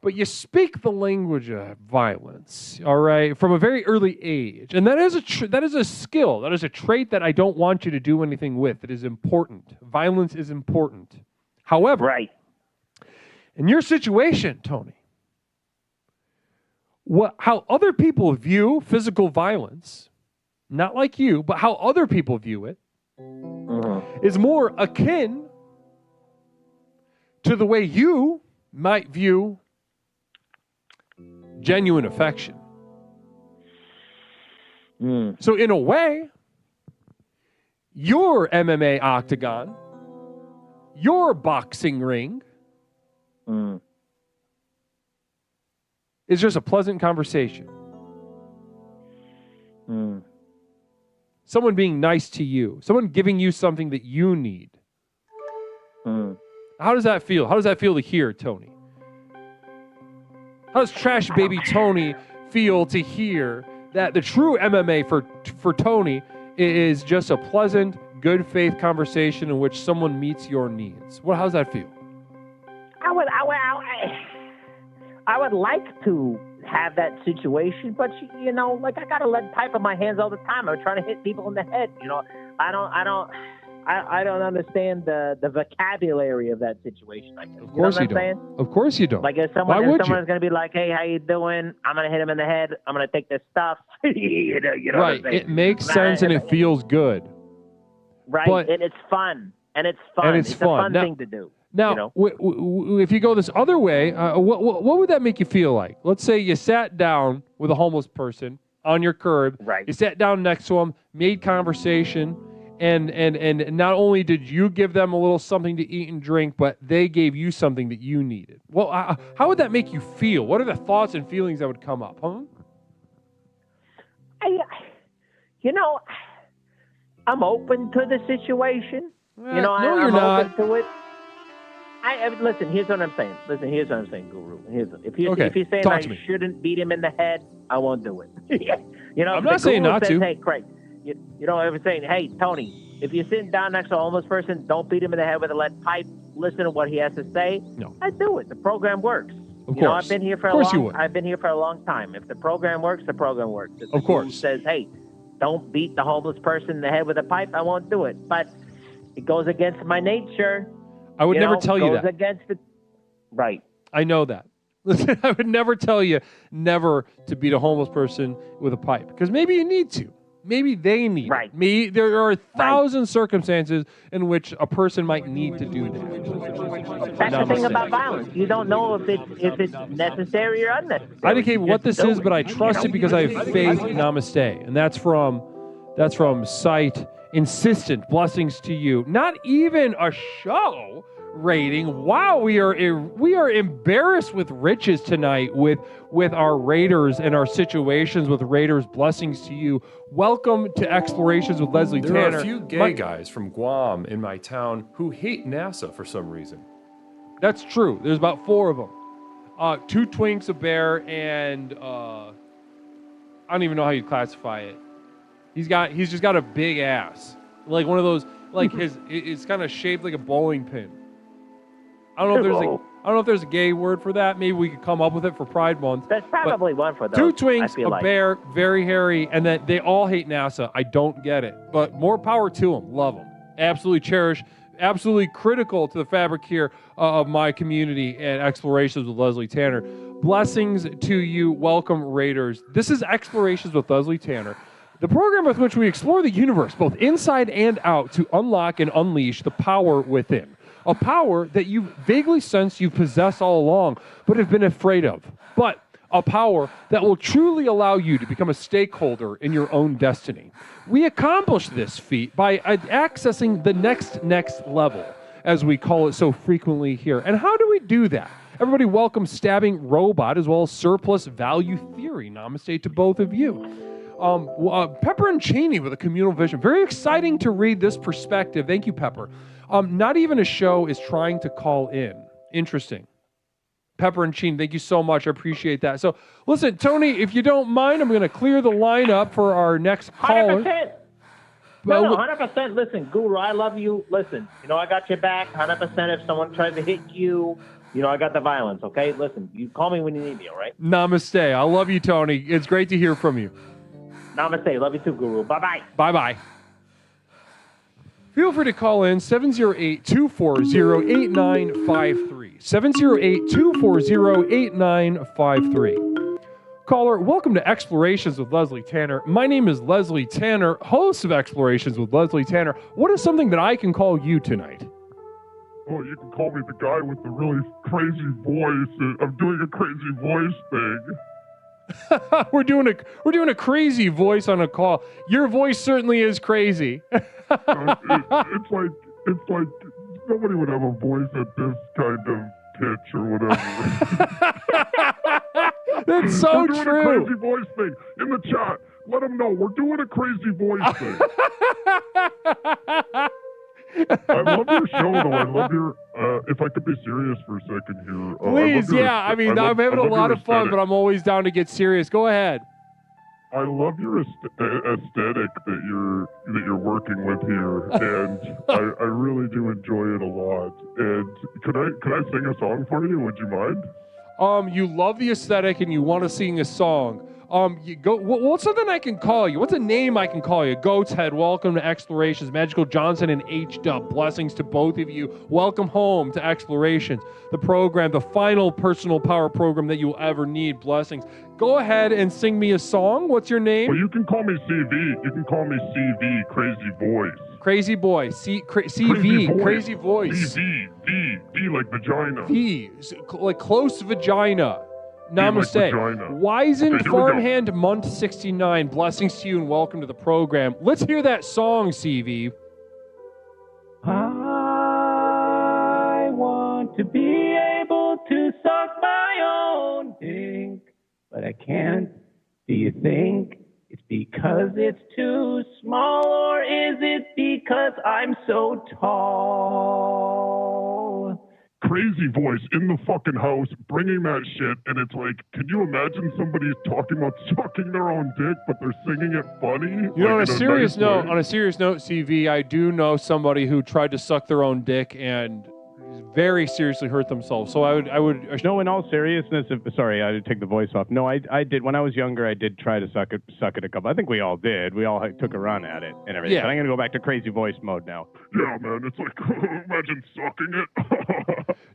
But you speak the language of violence, all right, from a very early age. And that is a skill. That is a trait that I don't want you to do anything with. It is important. Violence is important. However, in your situation, Tony, how other people view physical violence, not like you, but how other people view it, is more akin to the way you might view genuine affection. So in a way, your MMA octagon, your boxing ring, is just a pleasant conversation. Someone being nice to you, someone giving you something that you need. How does that feel? How does that feel to hear, Tony? How does Trash Baby Tony feel to hear that the true MMA for Tony is just a pleasant, good faith conversation in which someone meets your needs? How does that feel? I would like to have that situation, but I got a lead pipe in my hands all the time. I'm trying to hit people in the head. I don't understand the vocabulary of that situation. Of course you don't. Of course you don't. Like if someone's going to be like, "Hey, how you doing?" I'm going to hit him in the head. I'm going to take this stuff. you know right. What I'm it makes sense and it feels good. Right. But, and it's fun. It's a fun thing to do. Now, if you go this other way, what would that make you feel like? Let's say you sat down with a homeless person on your curb. Right. You sat down next to him, made conversation. And not only did you give them a little something to eat and drink, but they gave you something that you needed. Well, how would that make you feel? What are the thoughts and feelings that would come up? I'm open to the situation. No, you're not. Open to it. Listen, here's what I'm saying. Guru. If you're saying I shouldn't beat him in the head, I won't do it. I'm not saying not to. Hey, Craig. If it's saying, hey, Tony, if you're sitting down next to a homeless person, don't beat him in the head with a lead pipe. Listen to what he has to say. No. I do it. The program works. Of course. I've been here for a long time. If the program works, the program works. If of course. Says, hey, don't beat the homeless person in the head with a pipe, I won't do it. But it goes against my nature. I would never tell you that. Goes against it. Right. I know that. Listen, I would never tell you never to beat a homeless person with a pipe because maybe you need to. Maybe they need it. There are 1,000 circumstances in which a person might need to do that. That's the thing about violence. You don't know if it's necessary or unnecessary. I don't care what this is, but I trust it because I have faith. Namaste, and that's from Sight. Insistent blessings to you. Not even a show rating. Wow, we are embarrassed with riches tonight with our Raiders and our situations with Raiders. Blessings to you. Welcome to Explorations with Leslie Tanner. There are a few gay guys from Guam in my town who hate NASA for some reason. That's true. There's about 4 of them. 2 twinks, a bear, and I don't even know how you classify it. He's just got a big ass, like one of those, like it's kind of shaped like a bowling pin. I don't know if there's a gay word for that. Maybe we could come up with it for Pride Month. There's probably one for those. 2 twinks, a bear, very hairy, and then they all hate NASA. I don't get it, but more power to them. Love them. Absolutely cherish. Absolutely critical to the fabric here of my community and Explorations with Leslie Tanner. Blessings to you. Welcome, Raiders. This is Explorations with Leslie Tanner, the program with which we explore the universe, both inside and out, to unlock and unleash the power within. a power that you vaguely sense you possess all along, but have been afraid of. But a power that will truly allow you to become a stakeholder in your own destiny. We accomplish this feat by accessing the next level, as we call it so frequently here. And how do we do that? Everybody welcome Stabbing Robot as well as Surplus Value Theory. Namaste to both of you. Pepper and Cheney with a communal vision. Very exciting to read this perspective. Thank you, Pepper. Not even a show is trying to call in. Interesting. Pepper and Cheney, thank you so much. I appreciate that. So, listen, Tony, if you don't mind, I'm going to clear the line up for our next caller. 100%. No, 100%. Listen, Guru, I love you. Listen, I got your back 100%. If someone tries to hit you, I got the violence, okay? Listen, you call me when you need me, all right? Namaste. I love you, Tony. It's great to hear from you. Namaste. Love you too, Guru. Bye-bye. Bye-bye. Feel free to call in 708-240-8953. 708-240-8953. Caller, welcome to Explorations with Leslie Tanner. My name is Leslie Tanner, host of Explorations with Leslie Tanner. What is something that I can call you tonight? Oh, you can call me the guy with the really crazy voice. I'm doing a crazy voice thing. We're doing a crazy voice on a call. Your voice certainly is crazy. It's like nobody would have a voice at this kind of pitch or whatever. That's so we're doing true. A crazy voice thing in the chat. Let them know we're doing a crazy voice thing. I love your show, though. I love your. If I could be serious for a second here. Please, yeah. I'm having a lot of fun, but I'm always down to get serious. Go ahead. I love your aesthetic that you're working with here, and I really do enjoy it a lot. And could I sing a song for you? Would you mind? You love the aesthetic and you want to sing a song. What's something I can call you? What's a name I can call you? Goat's Head, welcome to Explorations. Magical Johnson and H-Dub, blessings to both of you. Welcome home to Explorations, the program, the final personal power program that you'll ever need. Blessings. Go ahead and sing me a song. What's your name? Well, you can call me CV. You can call me CV, Crazy Voice. Crazy Boy. CV, Crazy Voice. V like vagina. V, like close vagina. Namaste. Like Wizen okay, Farmhand Month 69. Blessings to you and welcome to the program. Let's hear that song, CV. I want to be able to suck my own dick, but I can't. Do you think it's because it's too small, or is it because I'm so tall? Crazy Voice in the fucking house bringing that shit, and it's like, can you imagine somebody's talking about sucking their own dick, but they're singing it funny? On a serious note, CV, I do know somebody who tried to suck their own dick and very seriously hurt themselves. So I would. No, in all seriousness, sorry, I take the voice off. No, I did when I was younger. I did try to suck it a couple. I think we all did. We all took a run at it and everything. Yeah. But I'm gonna go back to crazy voice mode now. Yeah, man, it's like imagine sucking it.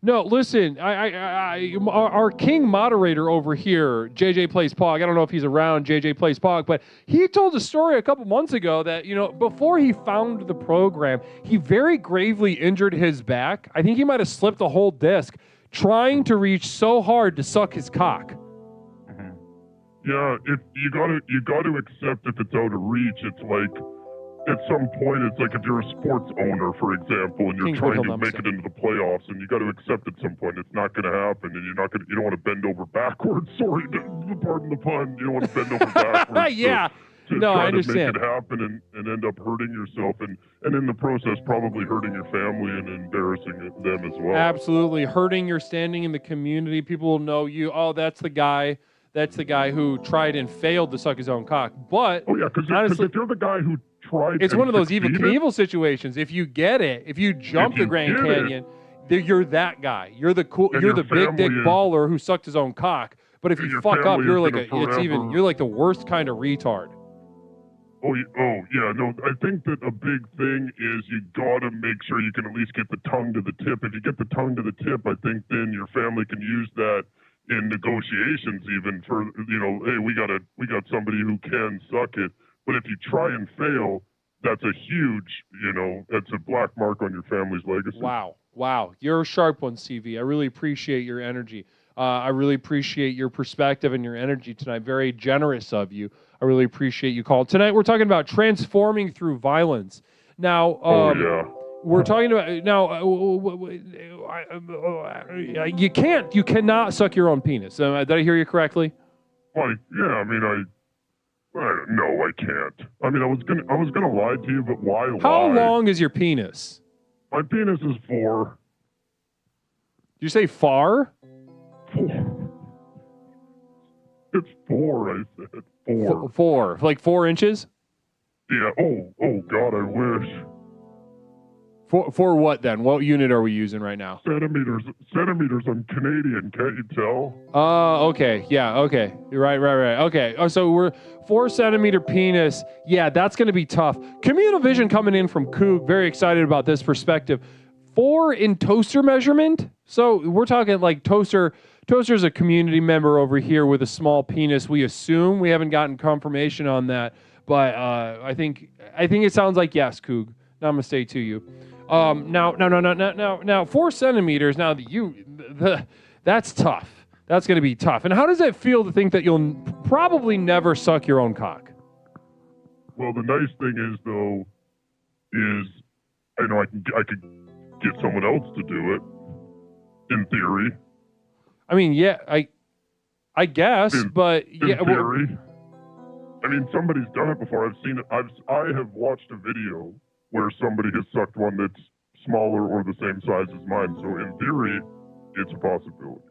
No, listen, our king moderator over here, JJ Plays Pog, I don't know if he's around, JJ Plays Pog, but he told a story a couple months ago that, before he found the program, he very gravely injured his back. I think he might have slipped a whole disc trying to reach so hard to suck his cock. Yeah, if you gotta accept if it's out of reach. It's like at some point, it's like if you're a sports owner, for example, and you're trying to make it into the playoffs, and you got to accept at some point it's not going to happen, and you don't want to bend over backwards. Sorry, pardon the pun. You don't want to bend over backwards. Yeah. To No, try I understand. to make it happen and end up hurting yourself, and in the process probably hurting your family and embarrassing them as well. Absolutely. Hurting your standing in the community. People will know you. Oh, that's the guy. That's the guy who tried and failed to suck his own cock. But because if you're the guy who tried, it's one of those Evil succeeded, Knievel situations. If you get it, if you jump the Grand Canyon, you're that guy. You're the cool. And You're the your big dick family is- baller who sucked his own cock. But if and you your fuck up, family you're is like gonna you're like the worst kind of retard. Oh yeah, no. I think that a big thing is you gotta make sure you can at least get the tongue to the tip. If you get the tongue to the tip, I think then your family can use that in negotiations, even for hey, we got somebody who can suck it. But if you try and fail, that's a huge, that's a black mark on your family's legacy. Wow. You're a sharp one, CV. I really appreciate your energy. I really appreciate your perspective and your energy tonight. Very generous of you. I really appreciate you calling. Tonight we're talking about transforming through violence. Now, we're talking about you cannot suck your own penis. Did I hear you correctly? No, I can't. I was gonna lie to you, but why lie? How long is your penis? My penis is 4. Did you say far? It's 4, I said. 4. 4. Like 4 inches? Yeah. Oh God, I wish. For what then? What unit are we using right now? Centimeters. I'm Canadian. Can't you tell? Okay. Yeah. Okay. Right. Okay. Oh, so we're 4 centimeter penis. Yeah, that's going to be tough. Communal vision coming in from Coog. Very excited about this perspective. 4 in toaster measurement. So we're talking like toaster. Toaster's a community member over here with a small penis. We assume. We haven't gotten confirmation on that, but I think it sounds like yes, Coog. Namaste to you. Now 4 centimeters. Now that's tough. That's going to be tough. And how does it feel to think that you'll probably never suck your own cock? Well, the nice thing is though, I could get someone else to do it. In theory. I mean, yeah, I guess, but yeah. In theory. Somebody's done it before. I've seen it. I have watched a video where somebody has sucked one that's smaller or the same size as mine. So in theory, it's a possibility.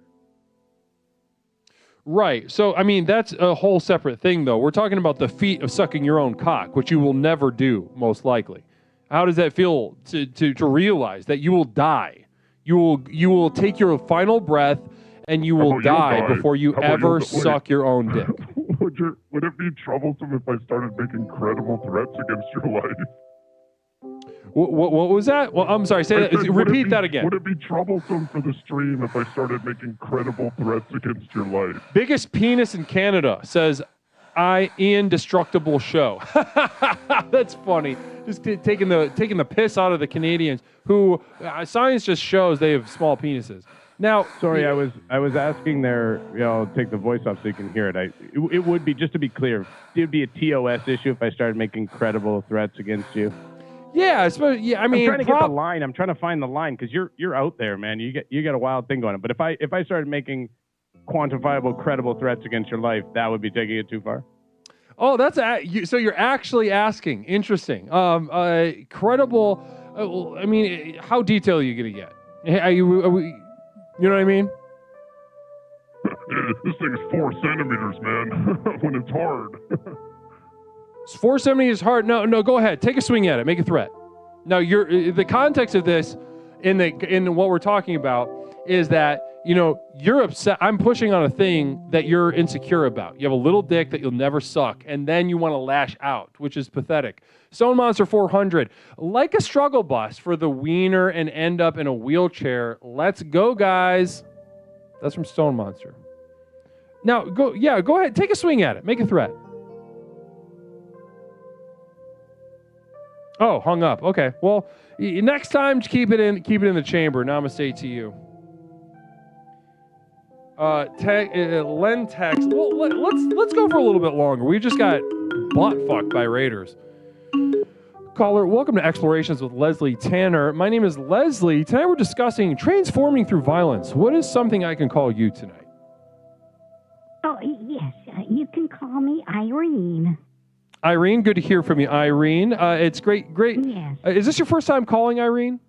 Right. So, that's a whole separate thing, though. We're talking about the feat of sucking your own cock, which you will never do, most likely. How does that feel to realize that you will die? You will take your final breath and you will die before you ever suck your own dick. Would it be troublesome if I started making credible threats against your life? What was that? Well, I'm sorry. Say that. Repeat that again. Would it be troublesome for the stream if I started making credible threats against your life? Biggest penis in Canada says, Indestructible show. That's funny. Just taking the piss out of the Canadians who science just shows they have small penises. Now, sorry, I was asking there. I'll take the voice off so you can hear it. It would be, just to be clear, it would be a TOS issue if I started making credible threats against you. Yeah, I'm trying to get the line. I'm trying to find the line because you're out there, man. You got a wild thing going on. But if I started making quantifiable, credible threats against your life, that would be taking it too far. Oh, so you're actually asking. Interesting. Credible. How detailed are you gonna get? Are we? You know what I mean? This thing's 4 centimeters, man. When it's hard. 4 centimeters hard. No. Go ahead. Take a swing at it. Make a threat. Now, the context of this, in what we're talking about, is that you're upset. I'm pushing on a thing that you're insecure about. You have a little dick that you'll never suck, and then you want to lash out, which is pathetic. Stone Monster 400, like a struggle bus for the wiener and end up in a wheelchair. Let's go, guys. That's from Stone Monster. Now, go ahead. Take a swing at it. Make a threat. Oh, hung up. Okay. Well, next time, just keep it in the chamber. Namaste to you. Len text. Well, let's go for a little bit longer. We just got butt fucked by Raiders. Caller, welcome to Explorations with Leslie Tanner. My name is Leslie. Tonight we're discussing transforming through violence. What is something I can call you tonight? Oh, yes. You can call me Irene. Irene, good to hear from you, Irene. It's great. Yes. Is this your first time calling, Irene?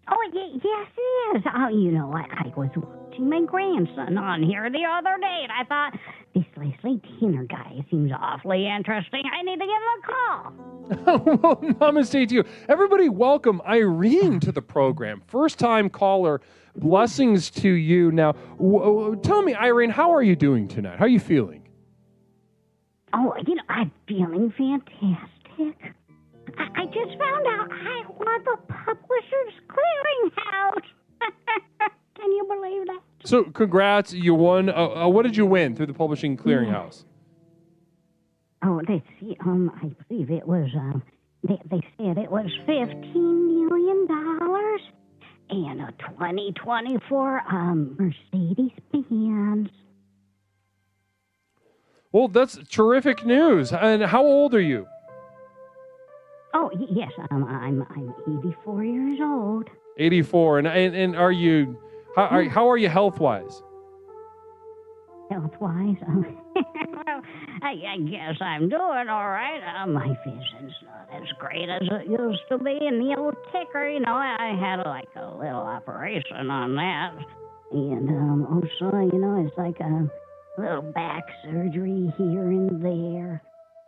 Oh, yes, it is. Oh, you know what? I was watching my grandson on here the other day, and I thought, this Leslie Tanner guy seems awfully interesting. I need to give him a call. Well, namaste to you. Everybody, welcome Irene to the program. First-time caller. Blessings to you. Now, tell me, Irene, how are you doing tonight? How are you feeling? Oh, I'm feeling fantastic. I just found out I won the Publishers Clearinghouse. Can you believe that? So, congrats. You won. What did you win through the Publishing Clearinghouse? Oh, let's see. believe it was, they said it was $15 million and a 2024 Mercedes-Benz. Well, that's terrific news. And how old are you? Oh, yes, I'm 84 years old. 84. And are you, how are you health-wise? Health-wise, well, I guess I'm doing all right. My vision's not as great as it used to be. And the old ticker, I had like a little operation on that. And also, it's like a little back surgery here and there.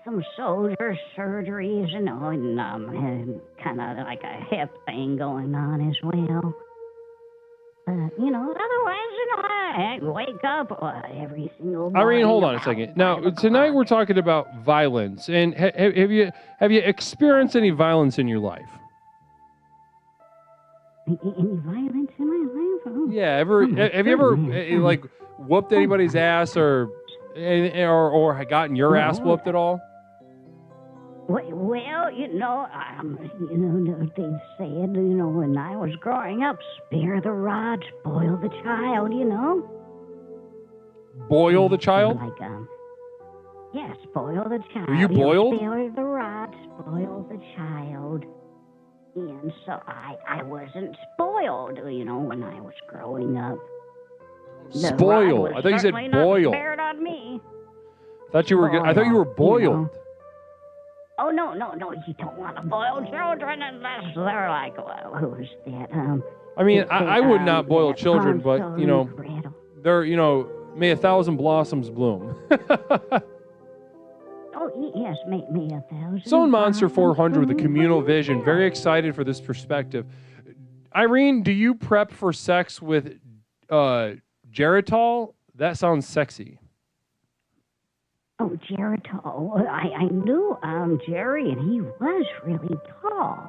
Some shoulder surgeries, and kind of like a hip thing going on as well. But, otherwise, I wake up every single morning. Irene, hold on a second. Now, tonight we're talking about violence. And have you experienced any violence in your life? Any violence in my life? Oh. Yeah, have you ever, like, whooped anybody's ass or gotten your ass whooped at all? Well, they said, when I was growing up, spare the rod, spoil the child, Boil the child? Yeah, spoil the child. Were you boiled? Spare the rod, spoil the child. And so I wasn't spoiled, when I was growing up. Spoiled? I thought you said boiled. Spared on me. I thought you were boiled. Oh, no, you don't want to boil children unless they're like, well, who's that? I mean, I would not boil children, but, they're, may 1,000 blossoms bloom. Oh, yes, may 1,000. Zone Monster 400 with a communal vision. Very excited for this perspective. Irene, do you prep for sex with Geritol? That sounds sexy. Oh, Geritol. I knew Jerry, and he was really tall.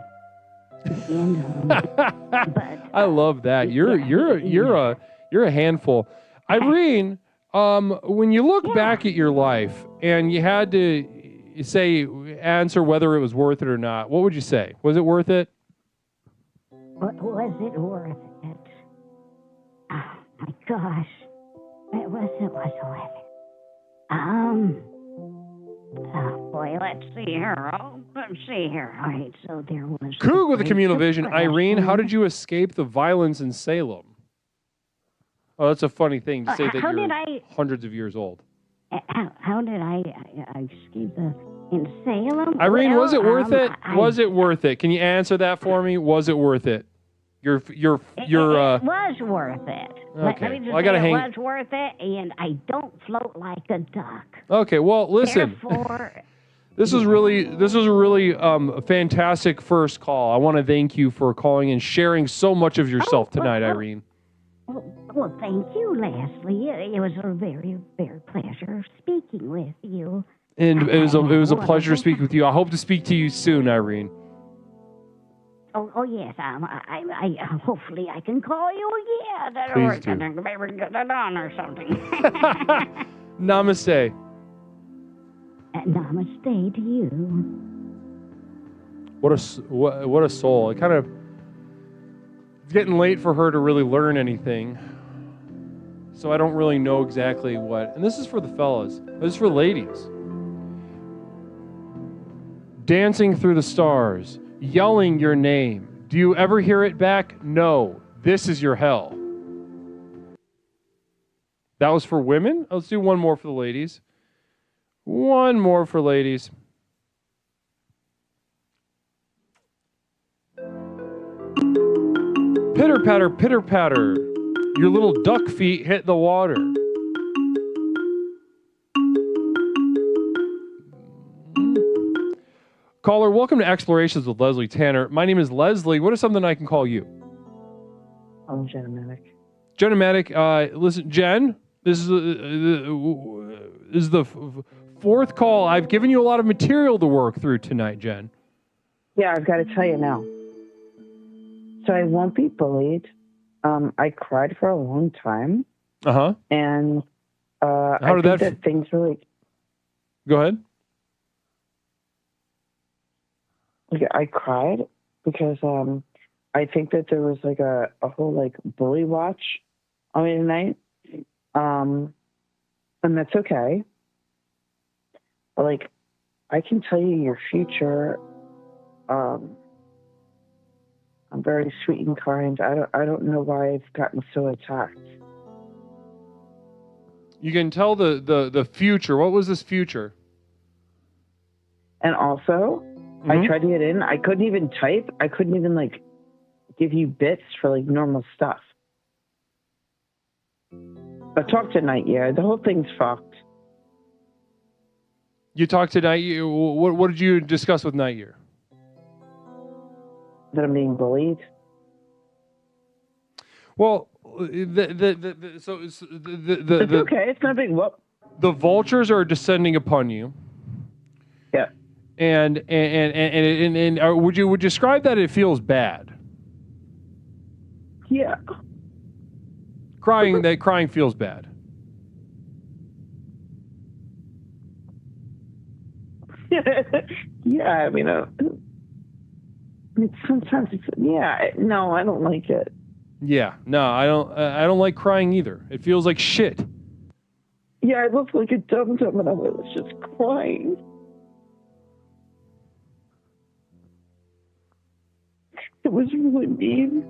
And, but I love that. You're a handful. Irene, when you look back at your life and you had to answer whether it was worth it or not, what would you say? Was it worth it? What was it worth it? Oh my gosh. It was worth it. Boy, let's see here. All right, so there was... Coog with a communal vision. Irene, how did you escape the violence in Salem? Oh, that's a funny thing to say that you're hundreds of years old. How did I escape in Salem? Irene, was it worth it? Was it worth it? Can you answer that for me? Was it worth it? It was worth it. Okay. Let me just I gotta say hang. It was worth it, and I don't float like a duck. Okay, well, listen. Therefore, This is a really fantastic first call. I want to thank you for calling and sharing so much of yourself tonight, Irene. Well, thank you, Leslie. It was a very, very pleasure speaking with you. And it was a pleasure to speak with you. I hope to speak to you soon, Irene. Oh yes. I hopefully I can call you again. Please do. Maybe get it on or something. Namaste. Namaste to you. What a soul. It's getting late for her to really learn anything. So I don't really know exactly what. And this is for the fellas. This is for ladies. Dancing through the stars, yelling your name. Do you ever hear it back? No. This is your hell. That was for women? Let's do one more for the ladies. One more for ladies. Pitter patter, pitter patter. Your little duck feet hit the water. Caller, welcome to Explorations with Leslie Tanner. My name is Leslie. What is something I can call you? I'm Genomatic. Genomatic. Listen, Jen, this is the fourth call. I've given you a lot of material to work through tonight, Jen. Yeah, I've got to tell you now. So I won't be bullied. I cried for a long time. Uh-huh. And How did I think that things really... Go ahead. like I cried because I think that there was like a whole like bully watch on me tonight. And that's okay. But like I can tell you your future. I'm very sweet and kind. I don't know why I've gotten so attacked. You can tell the future. What was this future? And also, I tried to get in. I couldn't even type. I couldn't even like give you bits for like normal stuff. But talk to Nightyear. The whole thing's fucked. You talked to Nightyear. What did you discuss with Nightyear? That I'm being bullied. Well, It's okay. It's not a big whoop. The vultures are descending upon you. Yeah. And would you describe that it feels bad? Yeah. Crying feels bad. Yeah, I mean, sometimes it's, no, I don't like it. Yeah, no, I don't like crying either. It feels like shit. Yeah, I looked like a dum-dum and I was just crying. It was really mean.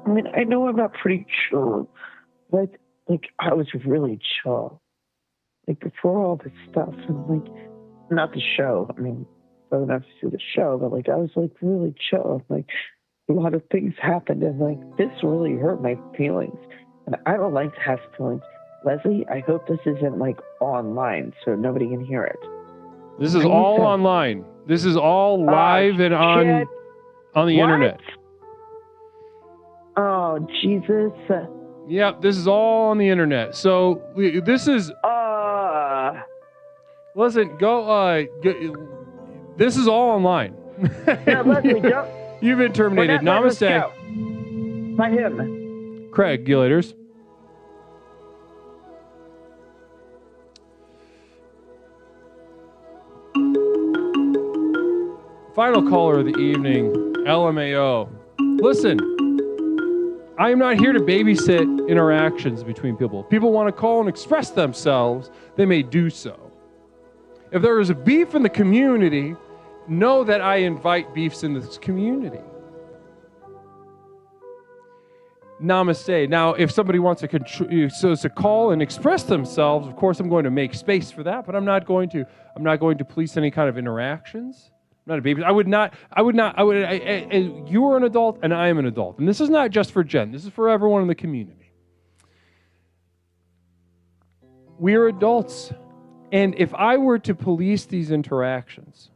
I mean, I know I'm not pretty chill, but like I was really chill. Like before all this stuff, and like not the show. I mean, I don't have to do the show, but like I was like really chill. Like a lot of things happened, and like this really hurt my feelings. And I don't like to have feelings. Leslie, I hope this isn't like online, so nobody can hear it. This is all online. This is all live and on the internet. Oh, Jesus. Yep, this is all on the internet. So this is. Listen, this is all online. Yeah, Leslie, don't. You've been terminated. Namaste. By him. Craig, Gillators. Final caller of the evening, LMAO. Listen, I am not here to babysit interactions between people. If people want to call and express themselves, they may do so. If there is a beef in the community, know that I invite beefs in this community. Namaste. Now, if somebody wants to call and express themselves, of course, I'm going to make space for that, but I'm not going to police any kind of interactions. I'm not a baby. You are an adult and I am an adult. And this is not just for Jen. This is for everyone in the community. We are adults. And if I were to police these interactions,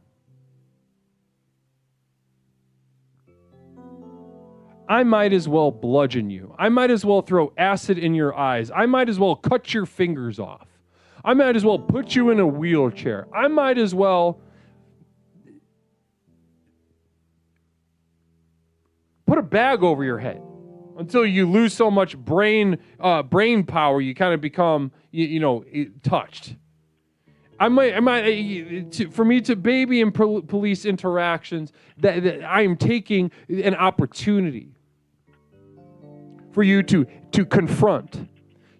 I might as well bludgeon you. I might as well throw acid in your eyes. I might as well cut your fingers off. I might as well put you in a wheelchair. I might as well put a bag over your head until you lose so much brain power you kind of become touched. For me to baby and police interactions, that I am taking an opportunity for you to confront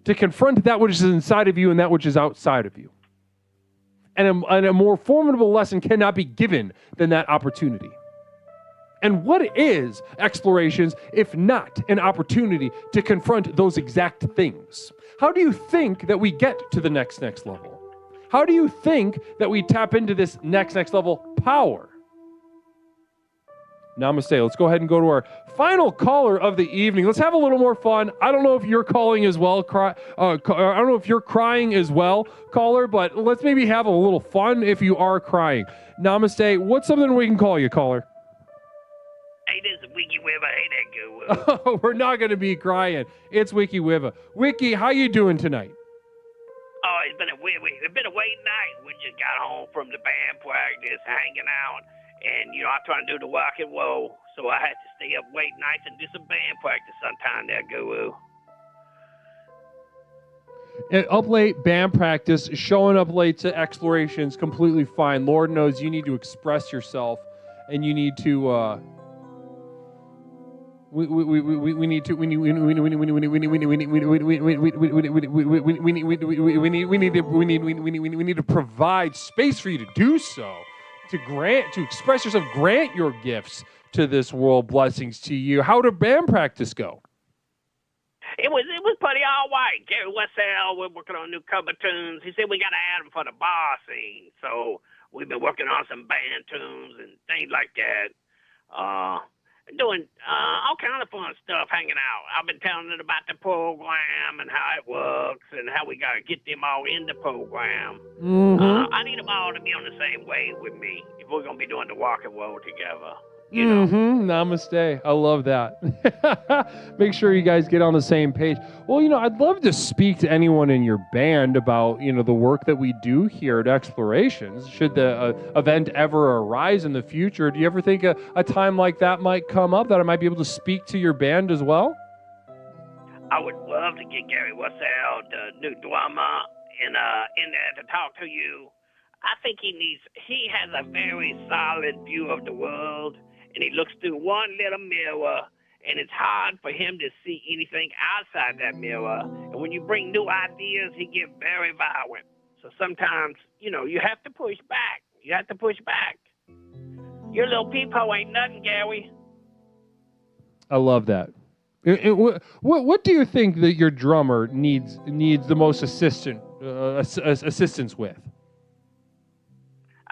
that which is inside of you and that which is outside of you. And a more formidable lesson cannot be given than that opportunity. And what is explorations if not an opportunity to confront those exact things? How do you think that we get to the next level? How do you think that we tap into this next level power? Namaste. Let's go ahead and go to our final caller of the evening. Let's have a little more fun. I don't know if you're calling as well. I don't know if you're crying as well, caller, but let's maybe have a little fun if you are crying. Namaste. What's something we can call you, caller? Hey, this is Wiki Webber. Hey, that go. Oh, we're not going to be crying. It's Wiki Webber. Wiki, how you doing tonight? Oh, it's been a it's been a late night. We just got home from the band practice, hanging out, and I'm trying to do the rock and roll, so I had to stay up late nights and do some band practice sometime there, Guru. Up late, band practice, showing up late to explorations, completely fine. Lord knows you need to express yourself, and you need to. We need to provide space for you to do so, to express yourself, grant your gifts to this world, blessings to you. How did band practice go? It was pretty all right. Gary Westell, we're working on new cover tunes. He said we got to add them for the bar scene, so we've been working on some band tunes and things like that. Doing all kind of fun stuff, hanging out. I've been telling it about the program and how it works and how we got to get them all in the program. I need them all to be on the same wave with me if we're going to be doing the rock and roll together. Namaste. I love that. Make sure you guys get on the same page. Well, I'd love to speak to anyone in your band about, the work that we do here at Explorations. Should the event ever arise in the future, do you ever think a time like that might come up that I might be able to speak to your band as well? I would love to get Gary Westell, the new drummer, in there to talk to you. I think he has a very solid view of the world. And he looks through one little mirror, and it's hard for him to see anything outside that mirror. And when you bring new ideas, he gets very violent. So sometimes, you have to push back. You have to push back. Your little peephole ain't nothing, Gary. I love that. What do you think that your drummer needs the most assistance with?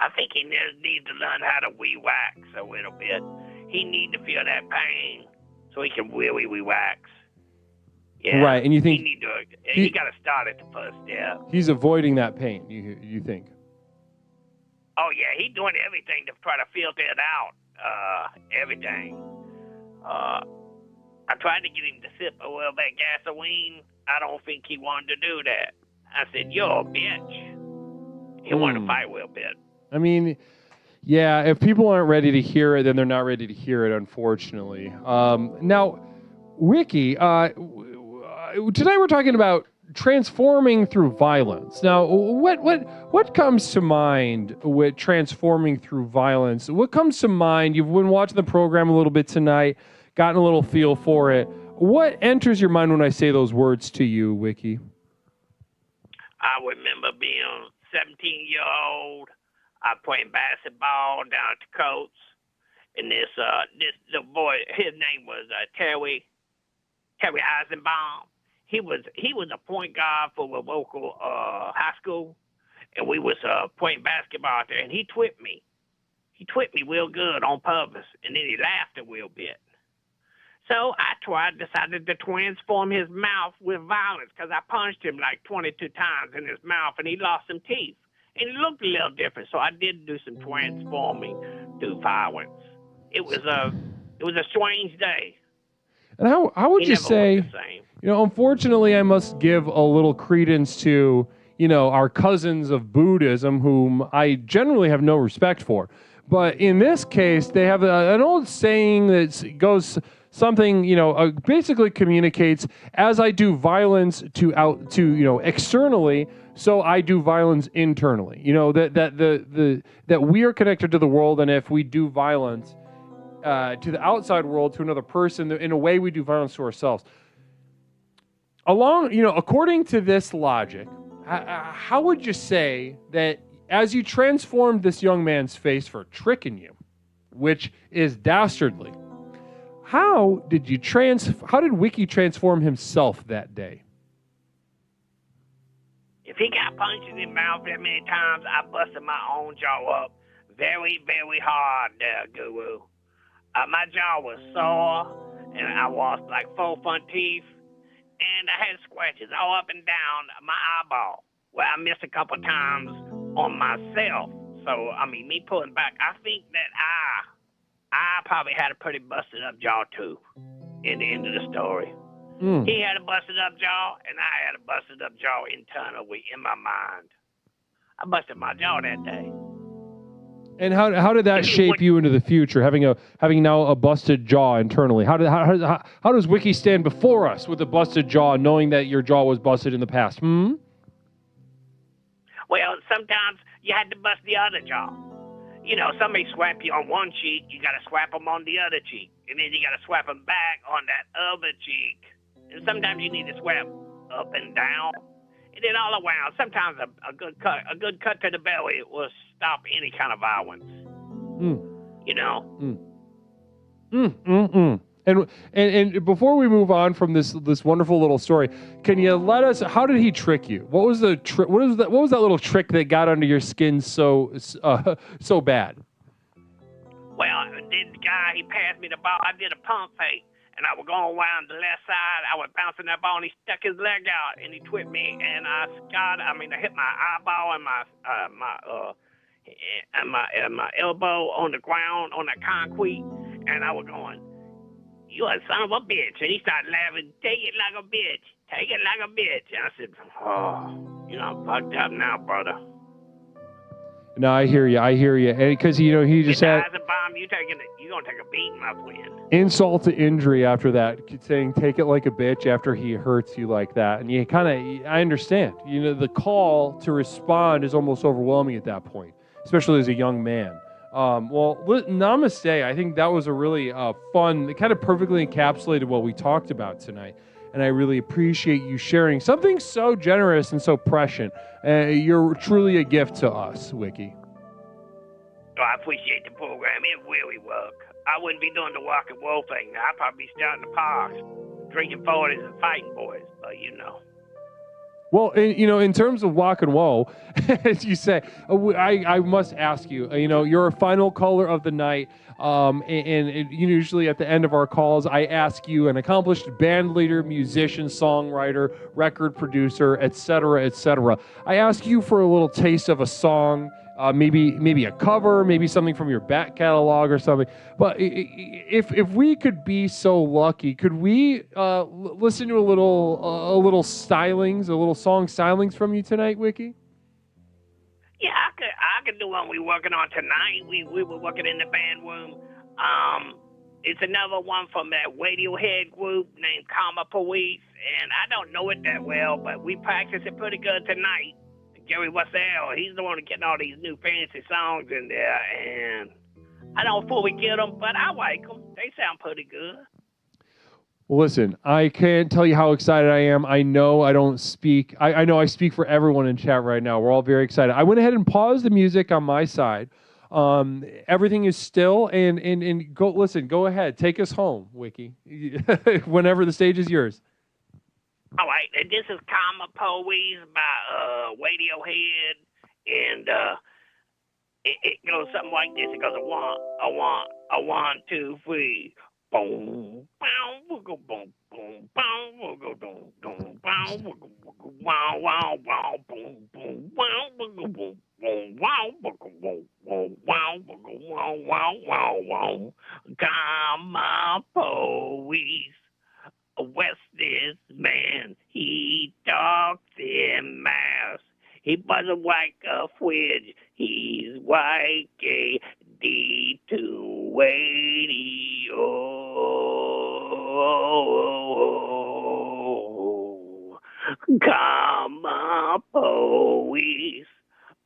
I think he needs to learn how to wax a little bit. He needs to feel that pain so he can really relax. Yeah, right, and you think he got to start at the first step. He's avoiding that pain, you think? Oh, yeah, he's doing everything to try to filter it out, everything. I tried to get him to sip a little bit of gasoline. I don't think he wanted to do that. I said, you're a bitch. He wanted to fight a little bit. I mean, yeah, if people aren't ready to hear it, then they're not ready to hear it, unfortunately. Now, Wiki, today we're talking about transforming through violence. Now, what comes to mind with transforming through violence? What comes to mind? You've been watching the program a little bit tonight, gotten a little feel for it. What enters your mind when I say those words to you, Wiki? I remember being 17-year-old. I playing basketball down at the courts, and this little boy, his name was Terry Eisenbaum. He was a point guard for a local high school, and we was playing basketball out there, and he twitted me. He twitted me real good on purpose, and then he laughed a real bit. So I decided to transform his mouth with violence because I punched him like 22 times in his mouth, and he lost some teeth. And it looked a little different, so I did do some transforming through violence. It was a strange day. And how would you say? Unfortunately, I must give a little credence to our cousins of Buddhism, whom I generally have no respect for. But in this case, they have an old saying that goes something, basically communicates: as I do violence to externally, so I do violence internally. That we are connected to the world, and if we do violence to the outside world, to another person, in a way we do violence to ourselves. According to this logic, how would you say that as you transformed this young man's face for tricking you, which is dastardly, how did Wiki transform himself that day? If he got punched in the mouth that many times, I busted my own jaw up very, very hard there, Guru. My jaw was sore, and I lost like 4 front teeth, and I had scratches all up and down my eyeball, where I missed a couple times on myself. So, me pulling back, I think that I probably had a pretty busted up jaw too, in the end of the story. He had a busted up jaw, and I had a busted up jaw internally in my mind. I busted my jaw that day. And how did that shape you into the future? Having now a busted jaw internally. How does Wiki stand before us with a busted jaw, knowing that your jaw was busted in the past? Well, sometimes you had to bust the other jaw. You know, somebody swap you on one cheek, you got to swap them on the other cheek, and then you got to swap them back on that other cheek. And sometimes you need to swap up and down, and then all around. Sometimes a good cut to the belly will stop any kind of violence. You know. And before we move on from this wonderful little story, can you let us? How did he trick you? What was the trick? What was that little trick that got under your skin so bad? Well, this guy, he passed me the ball. I did a pump fake, and I was going around the left side. I was bouncing that ball, and he stuck his leg out, and he twitched me, and I hit my eyeball and my elbow on the ground on that concrete, and I was going, "You a son of a bitch!" And he started laughing. "Take it like a bitch. Take it like a bitch." And I said, "Oh, I'm fucked up now, brother." No, I hear you, and because he just had a bomb. You gonna take a beating, my friend. Insult to injury after that, saying "take it like a bitch" after he hurts you like that, and I understand. The call to respond is almost overwhelming at that point, especially as a young man. Namaste. I think that was a really fun, kind of perfectly encapsulated what we talked about tonight. And I really appreciate you sharing something so generous and so prescient. You're truly a gift to us, Wiki. Oh, I appreciate the program. It really worked. I wouldn't be doing the rock and roll thing now. I'd probably be starting the parks, drinking 40s and fighting boys, but Well, in terms of walk and woe, as you say, I must ask you, you're a final caller of the night, and usually at the end of our calls, I ask you, an accomplished band leader, musician, songwriter, record producer, etc., I ask you for a little taste of a song, maybe a cover, maybe something from your back catalog or something. But if we could be so lucky, could we listen to a little song stylings from you tonight, Wiki? Yeah, I could do one we're working on tonight. We were working in the band room. It's another one from that Radiohead group named Karma Police, and I don't know it that well, but we practice it pretty good tonight. Jerry Wassell, he's the one getting all these new fancy songs in there, and I don't fully get them, but I like them. They sound pretty good. Well, listen, I can't tell you how excited I am. I know I don't speak. I know I speak for everyone in chat right now. We're all very excited. I went ahead and paused the music on my side. Everything is still, and go listen. Go ahead, take us home, Wiki. Whenever the stage is yours. All right, and this is Karma Police by Radiohead, and it goes something like this. It goes a one, two, three. Boom, boom, boom, boom, boom, boom, boom, boom, boom, wow, wow, wow, boom, boom, wow, boom, boom, boom, wow, boom, boom, boom, wow, wow, wow, wow, wow. Karma Police. West this man, he talks in mass. He buzzes like a fridge. He's like a D2 radio. Karma Police.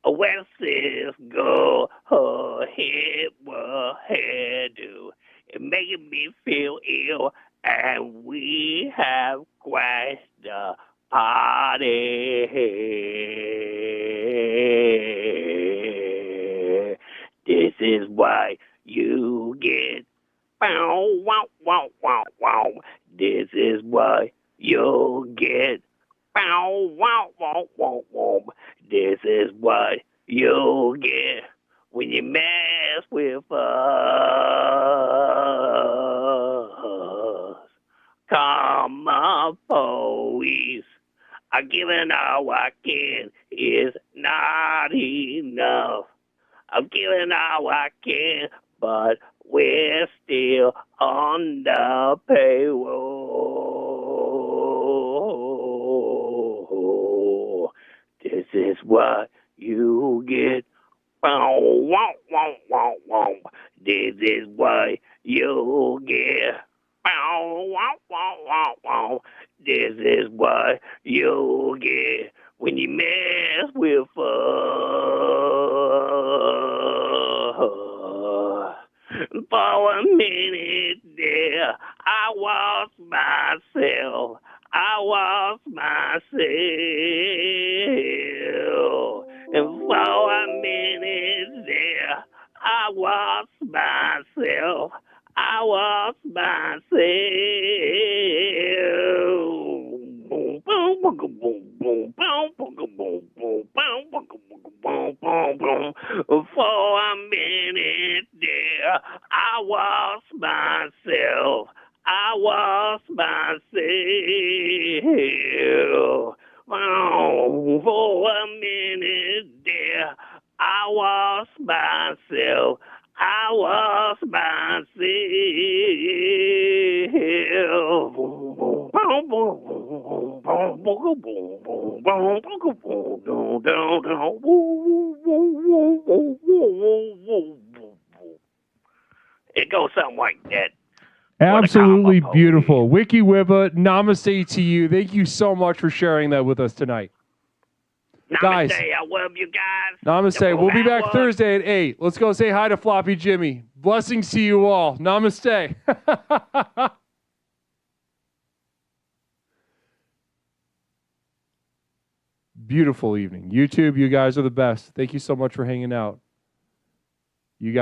West this girl, her head will hairdo. It making me feel ill. And we have crashed the party. This is why you get bow, wow, wow, wow, wow. This is why you'll get bow, wow, wow, wow, wow. This is what you'll get when you mess with us. Karma Police. I'm giving all I can. It's not enough. I'm giving all I can, but we're still on the payroll. This is what you get. Wow, wow, wow, wow, wow. This is what you get. Wow, wow, wow, wow, wow. This is what you get when you mess with us. For a minute there, I was myself. I was myself. And for a minute there, I was myself. I was myself. Boom, boom, boom, boom, boom, boom, boom, boom, boom, boom, boom, boom, boom, boom. For a minute there, I was myself. I was myself. Oh, for a minute there, I was myself. I was myself. It goes something like that. Absolutely beautiful. Wiki Wibba, namaste to you. Thank you so much for sharing that with us tonight. Namaste, Guys, I love you guys. namaste. We'll be back Thursday at 8. Let's go say hi to Floppy Jimmy. Blessings to you all. Namaste. Beautiful evening. YouTube, you guys are the best. Thank you so much for hanging out. You guys